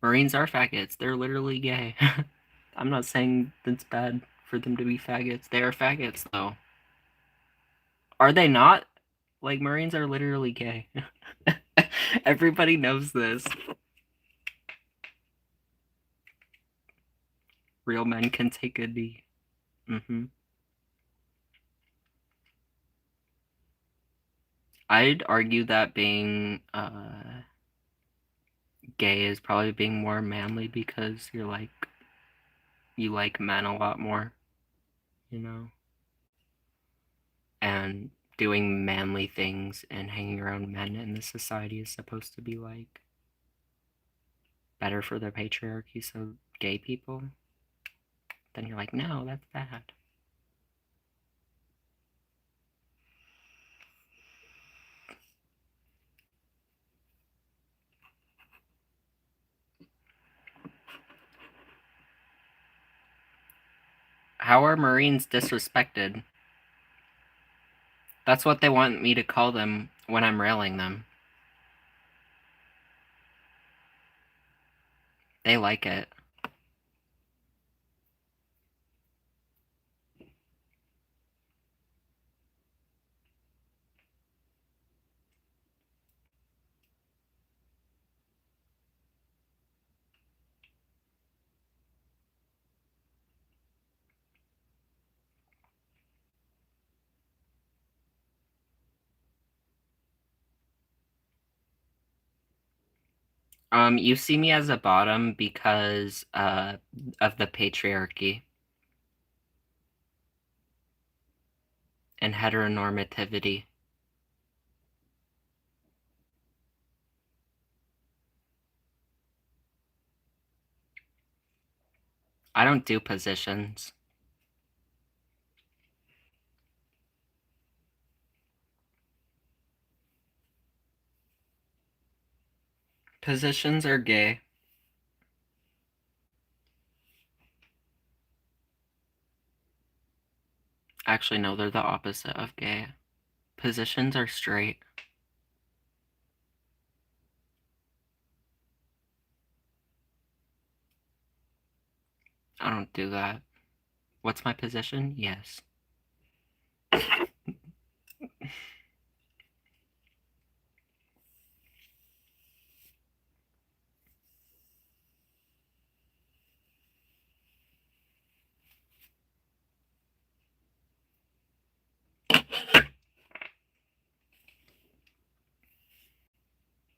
Marines are faggots. They're literally gay. I'm not saying it's bad for them to be faggots. They are faggots, though. Are they not? Like, Marines are literally gay. Everybody knows this. Real men can take a D. I'd argue that being gay is probably being more manly because you like men a lot more, you know? And doing manly things and hanging around men in this society is supposed to be like better for the patriarchy, so gay people, then you're like, no, that's bad. How are Marines disrespected? That's what they want me to call them when I'm railing them. They like it. You see me as a bottom because of the patriarchy and heteronormativity. I don't do positions. Positions are gay. Actually, no, they're the opposite of gay. Positions are straight. I don't do that. What's my position? Yes.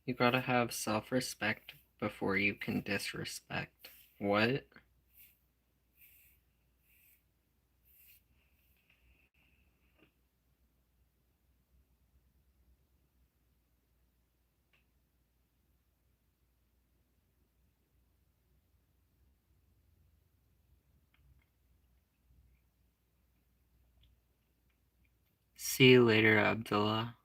You gotta have self-respect before you can disrespect. What? See you later, Abdullah.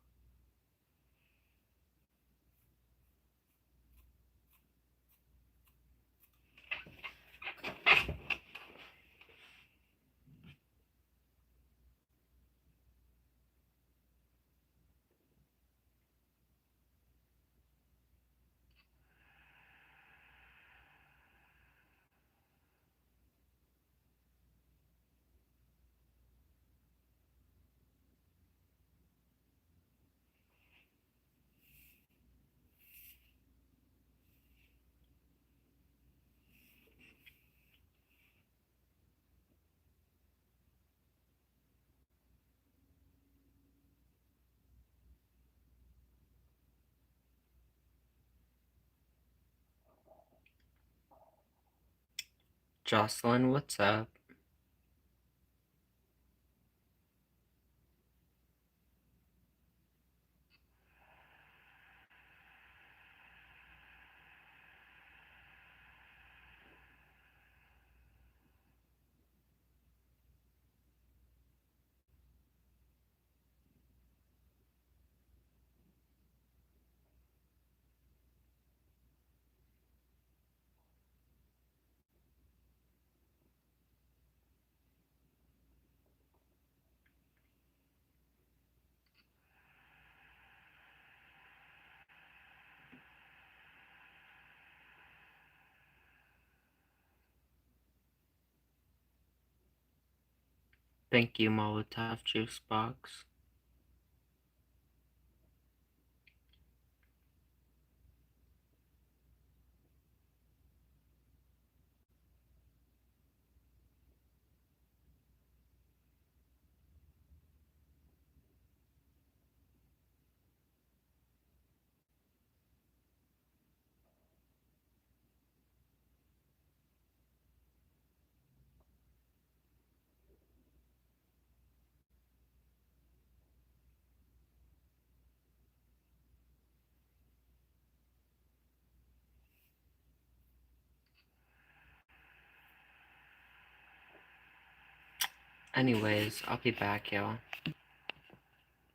Jocelyn, what's up? Thank you, Molotov Juice Box. Anyways, I'll be back, y'all.